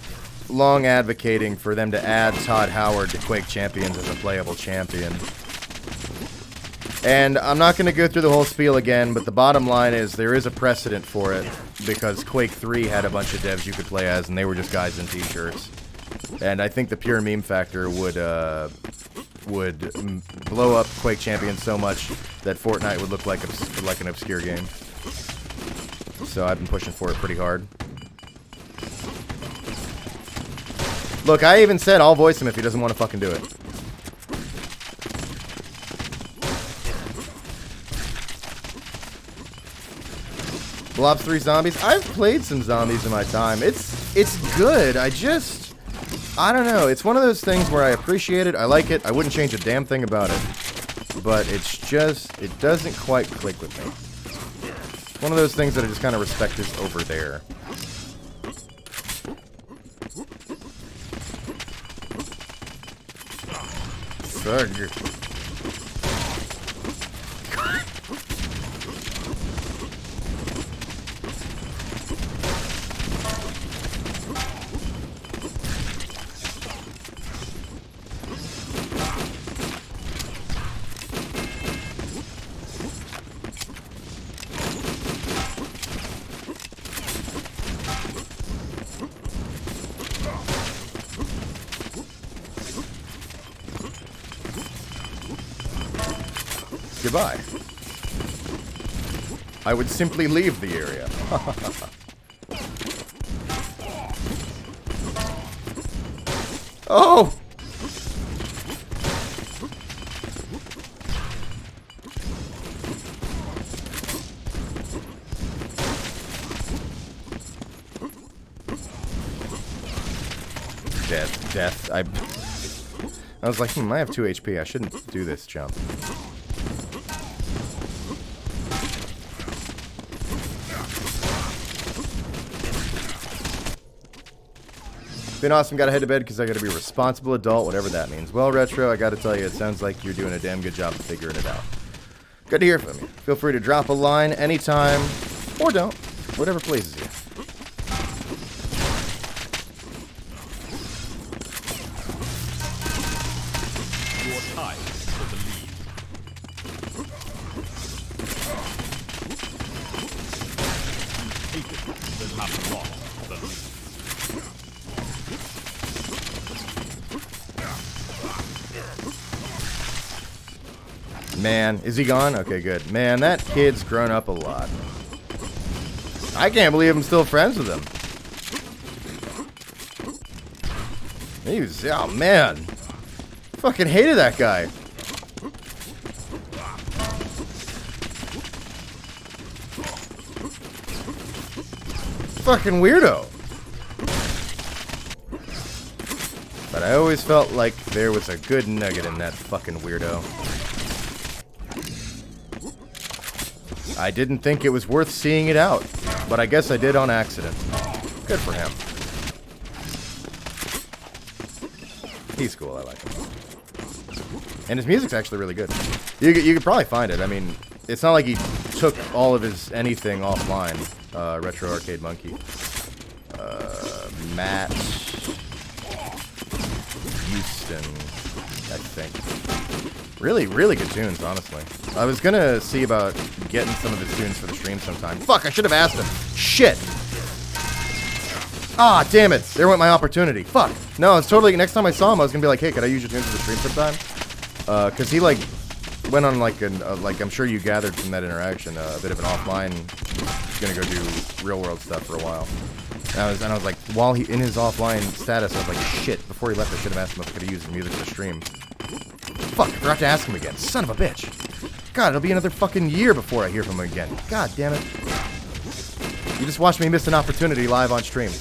long advocating for them to add Todd Howard to Quake Champions as a playable champion. And I'm not going to go through the whole spiel again, but the bottom line is there is a precedent for it, because Quake 3 had a bunch of devs you could play as, and they were just guys in t-shirts. And I think the pure meme factor would blow up Quake Champions so much that Fortnite would look like an obscure game. So I've been pushing for it pretty hard. Look, I even said I'll voice him if he doesn't want to fucking do it. Blobs 3 Zombies. I've played some zombies in my time. It's good. I don't know. It's one of those things where I appreciate it. I like it. I wouldn't change a damn thing about it. But it's just, it doesn't quite click with me. It's one of those things that I just kind of respect is over there. Ugh. Goodbye. I would simply leave the area. Oh! Death. I was like, I have 2 HP. I shouldn't do this jump. Been awesome. Gotta head to bed because I gotta be a responsible adult, whatever that means. Well, Retro, I gotta tell you, it sounds like you're doing a damn good job of figuring it out. Good to hear from you. Feel free to drop a line anytime, or don't. Whatever pleases you. You're tied for the lead. Taken the have lost the lead. Man, is he gone? Okay, good. Man, that kid's grown up a lot. I can't believe I'm still friends with him. He was, oh man. Fucking hated that guy. Fucking weirdo. But I always felt like there was a good nugget in that fucking weirdo. I didn't think it was worth seeing it out, but I guess I did on accident. Good for him. He's cool, I like him. And his music's actually really good. You could probably find it. I mean, it's not like he took all of his anything offline. Retro Arcade Monkey. Matt Houston, I think. Really, really good tunes, honestly. I was gonna see about getting some of his tunes for the stream sometime. Fuck, I should have asked him. Shit. Ah, damn it. There went my opportunity. Fuck. No, it's totally, next time I saw him, I was gonna be like, hey, could I use your tunes for the stream sometime? Cause he, like, went on, like, like, I'm sure you gathered from that interaction, a bit of an offline, gonna go do real world stuff for a while. And I was like, while he, in his offline status, I was like, shit, before he left, I should have asked him if I could have used his music for the stream. Fuck, I forgot to ask him again. Son of a bitch. God, it'll be another fucking year before I hear from him again. God damn it. You just watched me miss an opportunity live on stream.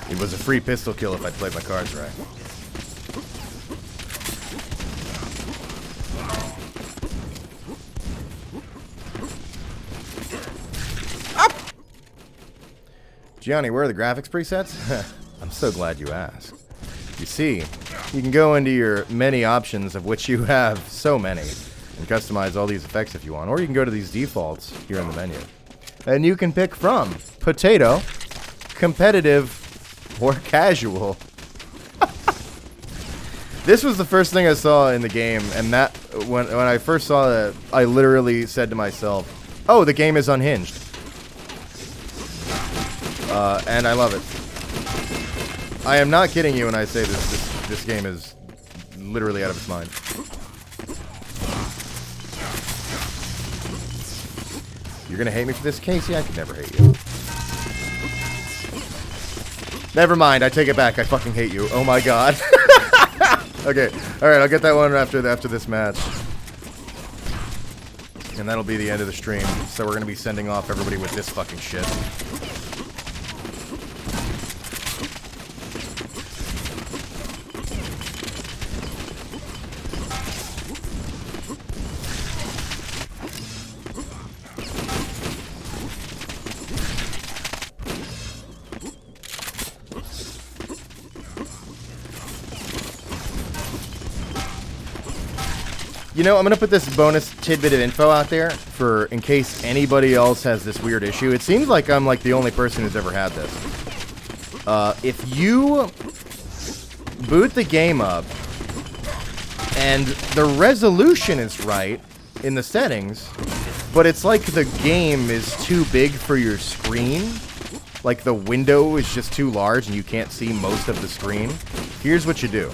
It was a free pistol kill if I played my cards right. Up! Gianni, where are the graphics presets? I'm so glad you asked. You see, you can go into your many options, of which you have so many, and customize all these effects if you want. Or you can go to these defaults here in the menu. And you can pick from Potato, Competitive, or Casual. This was the first thing I saw in the game, and that when I first saw that, I literally said to myself, oh, the game is unhinged. And I love it. I am not kidding you when I say this game is literally out of its mind. You're gonna hate me for this, Casey? I could never hate you. Never mind, I take it back. I fucking hate you. Oh my god. Okay, alright, I'll get that one after this match. And that'll be the end of the stream. So we're gonna be sending off everybody with this fucking shit. You know, I'm gonna put this bonus tidbit of info out there for in case anybody else has this weird issue. It seems like I'm like the only person who's ever had this. If you boot the game up and the resolution is right in the settings, but it's like the game is too big for your screen, like the window is just too large and you can't see most of the screen, here's what you do.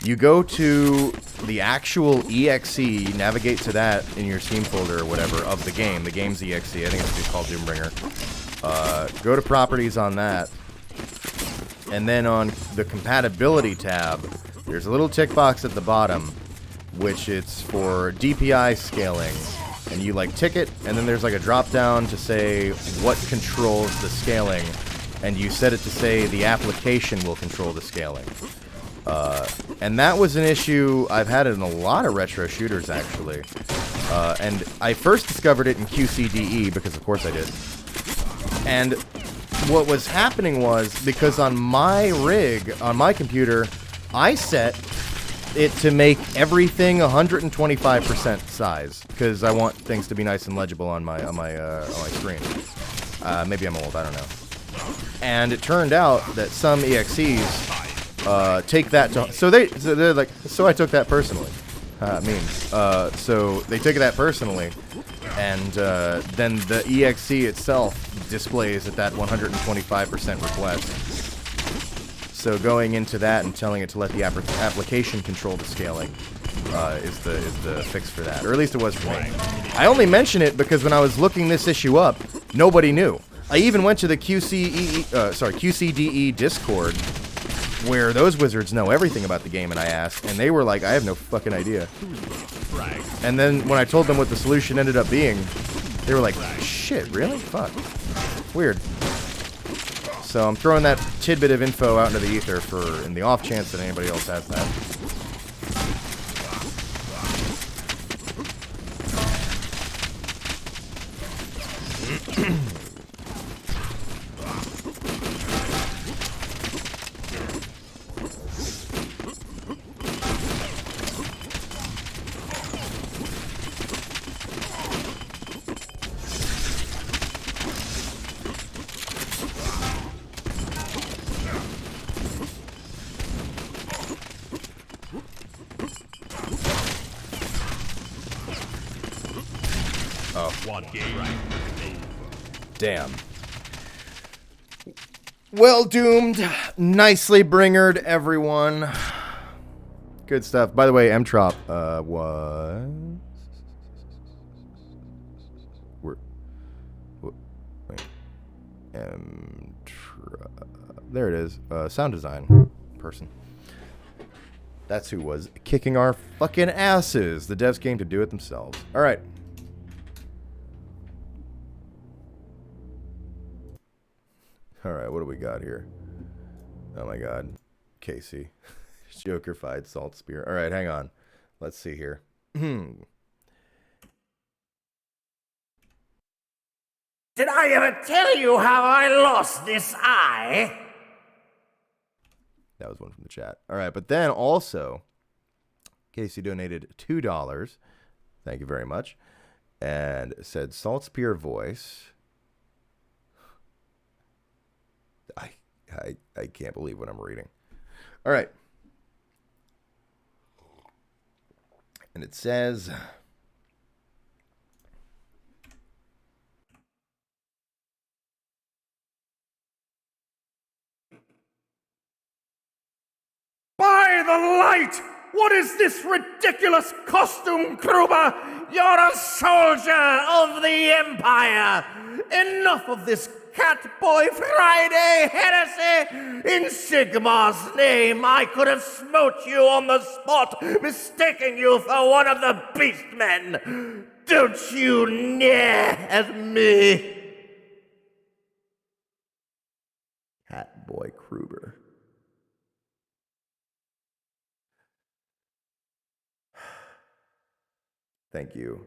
You go to the actual EXE, navigate to that in your Steam folder or whatever of the game. The game's EXE, I think it's just called Doombringer. Go to properties on that. And then on the compatibility tab, there's a little tick box at the bottom, which it's for DPI scaling. And you like tick it, and then there's like a drop down to say what controls the scaling. And you set it to say the application will control the scaling. And that was an issue I've had in a lot of retro shooters, actually. And I first discovered it in QCDE, because of course I did. And what was happening was, because on my rig, on my computer, I set it to make everything 125% size, because I want things to be nice and legible on my screen. Maybe I'm old, I don't know. And it turned out that some EXEs take that to, so they're like, so I took that personally. So they took that personally, and then the EXE itself displays at that 125% request. So going into that and telling it to let the application control the scaling is the fix for that, or at least it was for me. I only mention it because when I was looking this issue up, nobody knew. I even went to the QCDE Discord, where those wizards know everything about the game, and I asked, and they were like, I have no fucking idea. And then when I told them what the solution ended up being, they were like, shit, really? Fuck. Weird. So I'm throwing that tidbit of info out into the ether in the off chance that anybody else has that. Damn. Well, doomed. Nicely bringered, everyone. Good stuff. By the way, M-Trop was... Wait. M-Trop... There it is. Sound design person. That's who was kicking our fucking asses. The devs came to do it themselves. All right. Alright, what do we got here? Oh my god. Casey. Joker-fied Salt Spear. Alright, hang on. Let's see here. Did I ever tell you how I lost this eye? That was one from the chat. Alright, but then also, Casey donated $2. Thank you very much. And said Salt Spear voice. I can't believe what I'm reading. All right. And it says... By the light What is this ridiculous costume, Kruber? You're a soldier of the Empire. Enough of this Catboy Friday heresy. In Sigmar's name, I could have smote you on the spot, mistaking you for one of the Beastmen. Don't you near at me. Catboy Kruber. Thank you,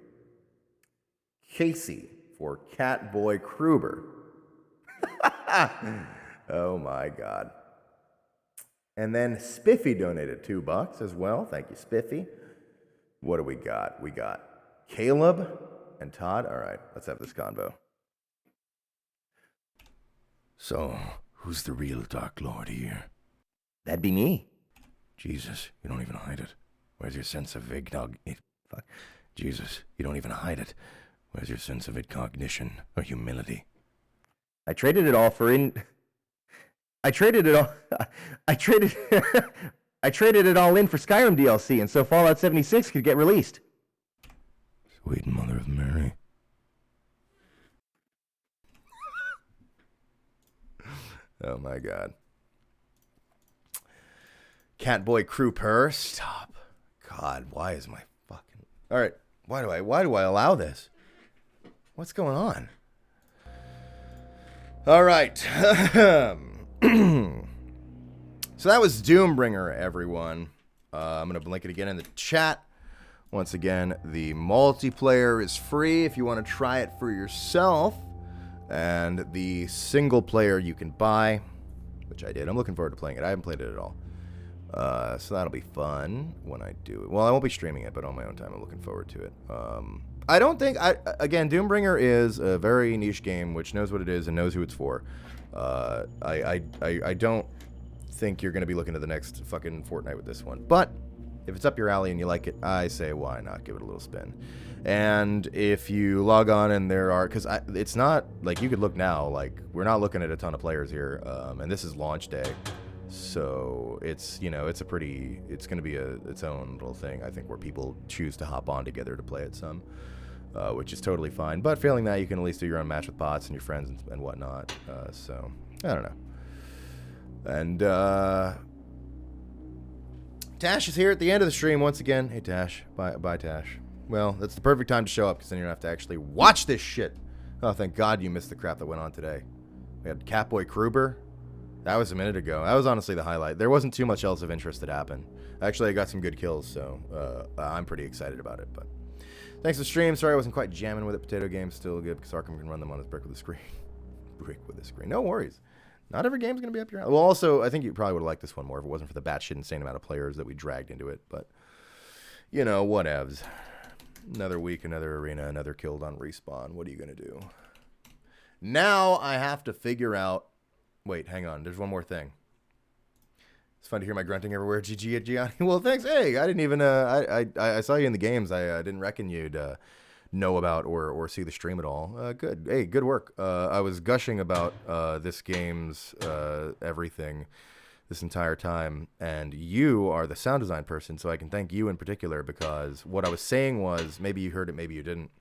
Casey, for Catboy Kruber. Oh my God. And then Spiffy donated $2 as well. Thank you, Spiffy. What do we got? We got Caleb and Todd. All right, let's have this convo. So, who's the real Dark Lord here? That'd be me. Jesus, you don't even hide it. Where's your sense of fuck. Jesus, you don't even hide it. Where's your sense of cognition or humility? I traded it all for I traded it all I traded it all in for Skyrim DLC, and so Fallout 76 could get released. Sweet Mother of Mary. Oh my God. Catboy Kruper, stop. God, why is my fucking... All right, why do I allow this? What's going on? All right. So that was Doombringer, everyone. I'm going to link it again in the chat. Once again, the multiplayer is free if you want to try it for yourself. And the single player you can buy, which I did. I'm looking forward to playing it. I haven't played it at all. So that'll be fun when I do it. Well, I won't be streaming it, but on my own time, I'm looking forward to it. I don't think... Again, Doombringer is a very niche game, which knows what it is and knows who it's for. I don't think you're going to be looking at the next fucking Fortnite with this one. But if it's up your alley and you like it, I say why not give it a little spin. And if you log on and there are... Because it's not... Like, you could look now. Like, we're not looking at a ton of players here. And this is launch day. So it's, you know, it's going to be its own little thing, I think, where people choose to hop on together to play it some, which is totally fine. But failing that, you can at least do your own match with bots and your friends and whatnot. So, I don't know. And, Tash is here at the end of the stream once again. Hey, Tash. Bye, Tash. Well, that's the perfect time to show up, because then you don't have to actually watch this shit. Oh, thank God you missed the crap that went on today. We had Catboy Kruber. That was a minute ago. That was honestly the highlight. There wasn't too much else of interest that happened. Actually, I got some good kills, so I'm pretty excited about it. But thanks for the stream. Sorry I wasn't quite jamming with it. Potato game's still good because Arkham can run them on his brick with a screen. Brick with a screen. No worries. Not every game's going to be up your alley. Well, also, I think you probably would have liked this one more if it wasn't for the batshit insane amount of players that we dragged into it. But, you know, whatevs. Another week, another arena, another killed on respawn. What are you going to do? Now I have to figure out... Wait, hang on. There's one more thing. It's fun to hear my grunting everywhere. GG at Gianni. Well, thanks. Hey, I didn't even... I saw you in the games. I didn't reckon you'd know about or see the stream at all. Good. Hey, good work. I was gushing about this game's everything this entire time, and you are the sound design person, so I can thank you in particular, because what I was saying was, maybe you heard it, maybe you didn't,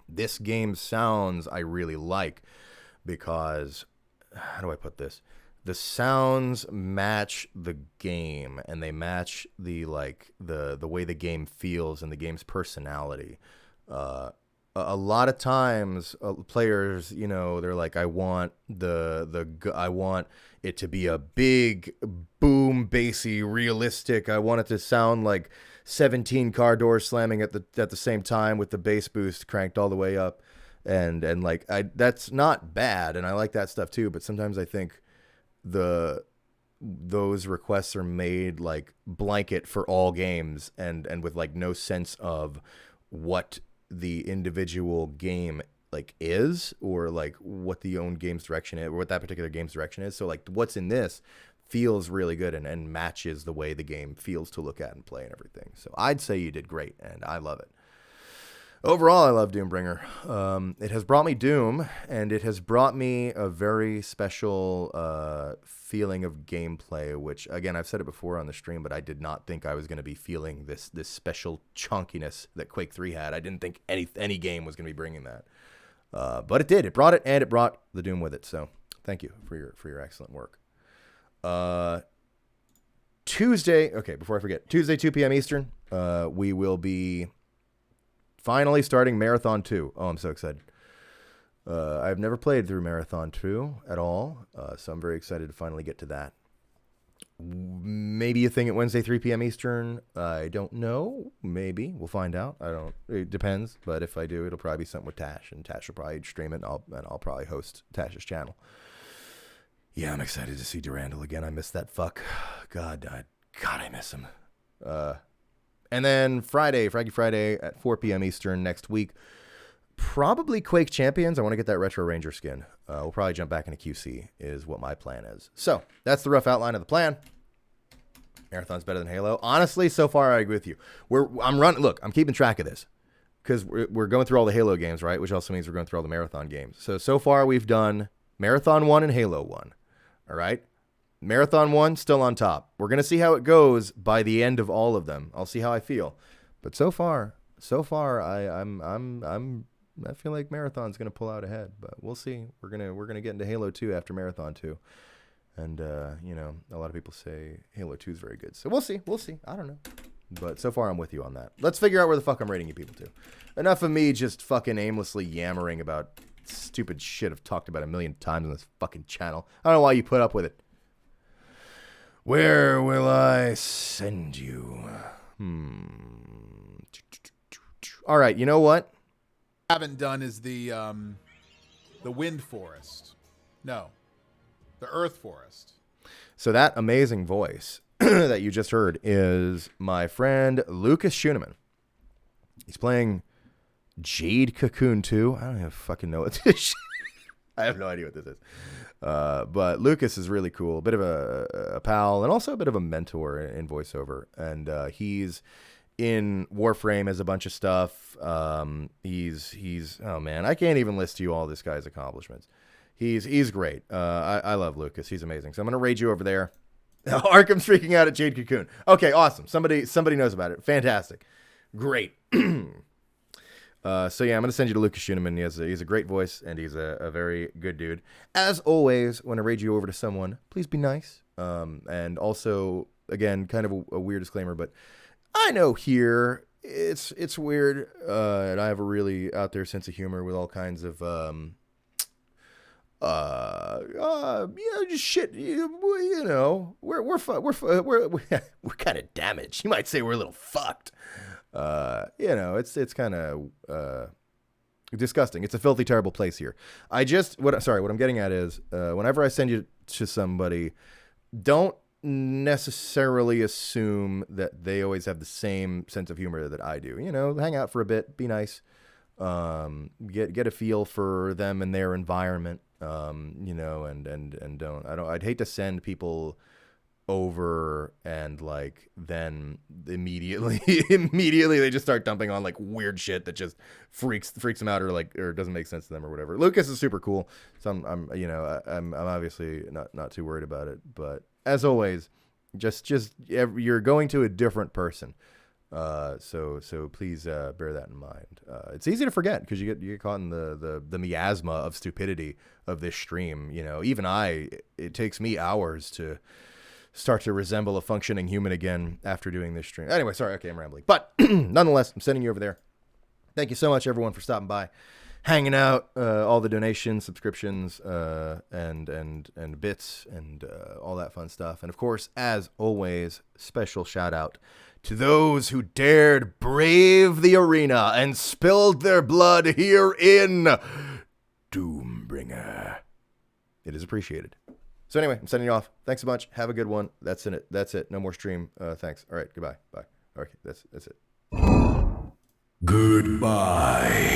this game's sounds I really like, because... How do I put this? The sounds match the game, and they match the way the game feels and the game's personality. A lot of times, players, you know, they're like, I want I want it to be a big, boom, bassy, realistic. I want it to sound like 17 car doors slamming at the same time with the bass boost cranked all the way up. And like that's not bad, and I like that stuff too. But sometimes I think those requests are made like blanket for all games, and with like no sense of what the individual game like is, or like what the own game's direction is, or what that particular game's direction is. So like what's in this feels really good and matches the way the game feels to look at and play and everything. So I'd say you did great, and I love it. Overall, I love Doombringer. It has brought me Doom, and it has brought me a very special feeling of gameplay, which, again, I've said it before on the stream, but I did not think I was going to be feeling this special chunkiness that Quake 3 had. I didn't think any game was going to be bringing that. But it did. It brought it, and it brought the Doom with it. So thank you for your excellent work. Tuesday, okay, before I forget, Tuesday, 2 p.m. Eastern, we will be finally starting Marathon 2. Oh, I'm so excited. I've never played through Marathon 2 at all, so I'm very excited to finally get to that. Maybe a thing at Wednesday, 3 p.m. Eastern. I don't know. Maybe. We'll find out. It depends, but if I do, it'll probably be something with Tash, and Tash will probably stream it, and I'll probably host Tash's channel. Yeah, I'm excited to see Durandal again. I miss that fuck. God, I miss him. And then Friday at 4 p.m. Eastern next week, probably Quake Champions. I want to get that Retro Ranger skin. We'll probably jump back into QC is what my plan is. So that's the rough outline of the plan. Marathon's better than Halo. Honestly, so far I agree with you. I'm keeping track of this because we're going through all the Halo games, right? Which also means we're going through all the Marathon games. So far we've done Marathon 1 and Halo 1. All right. Marathon 1 still on top. We're going to see how it goes by the end of all of them. I'll see how I feel. But so far I feel like Marathon's going to pull out ahead, but we'll see. We're going to get into Halo 2 after Marathon 2. And a lot of people say Halo 2 is very good. So we'll see. I don't know. But so far I'm with you on that. Let's figure out where the fuck I'm rating you people to. Enough of me just fucking aimlessly yammering about stupid shit I've talked about a million times on this fucking channel. I don't know why you put up with it. Where will I send you? All right, you know what? Haven't done is the wind forest. No, the earth forest. So that amazing voice that you just heard is my friend Lucas Schuneman. He's playing Jade Cocoon 2. I don't even fucking know what this is. I have no idea what this is. But Lucas is really cool. A bit of a pal and also a bit of a mentor in voiceover. And he's in Warframe as a bunch of stuff. He's oh man, I can't even list to you all this guy's accomplishments. He's great. I love Lucas. He's amazing. So I'm gonna raid you over there. Arkham's freaking out at Jade Cocoon. Okay, awesome. Somebody knows about it. Fantastic. Great. So yeah, I'm going to send you to Lucas Schuneman. He's a great voice, and he's a very good dude. As always, when I raid you over to someone, please be nice. And also, again, kind of a weird disclaimer, but I know here it's weird, and I have a really out there sense of humor with all kinds of just shit. We're kind of damaged. You might say we're a little fucked. It's kind of disgusting. It's a filthy, terrible place here. What I'm getting at is, whenever I send you to somebody, don't necessarily assume that they always have the same sense of humor that I do. Hang out for a bit, be nice, get a feel for them and their environment, and don't. I'd hate to send people over and then immediately they just start dumping on weird shit that just freaks them out or doesn't make sense to them or whatever. Lucas is super cool, so I'm obviously not too worried about it. But as always, just you're going to a different person, so please bear that in mind. It's easy to forget because you get caught in the miasma of stupidity of this stream. Even it takes me hours to start to resemble a functioning human again after doing this stream. Anyway, sorry, okay, I'm rambling. But nonetheless, I'm sending you over there. Thank you so much, everyone, for stopping by, hanging out, all the donations, subscriptions, and bits, and all that fun stuff. And of course, as always, special shout out to those who dared brave the arena and spilled their blood here in Doombringer. It is appreciated. So anyway, I'm sending you off. Thanks a bunch. Have a good one. That's it. No more stream. Thanks. All right. Goodbye. Bye. Okay. That's it. Goodbye.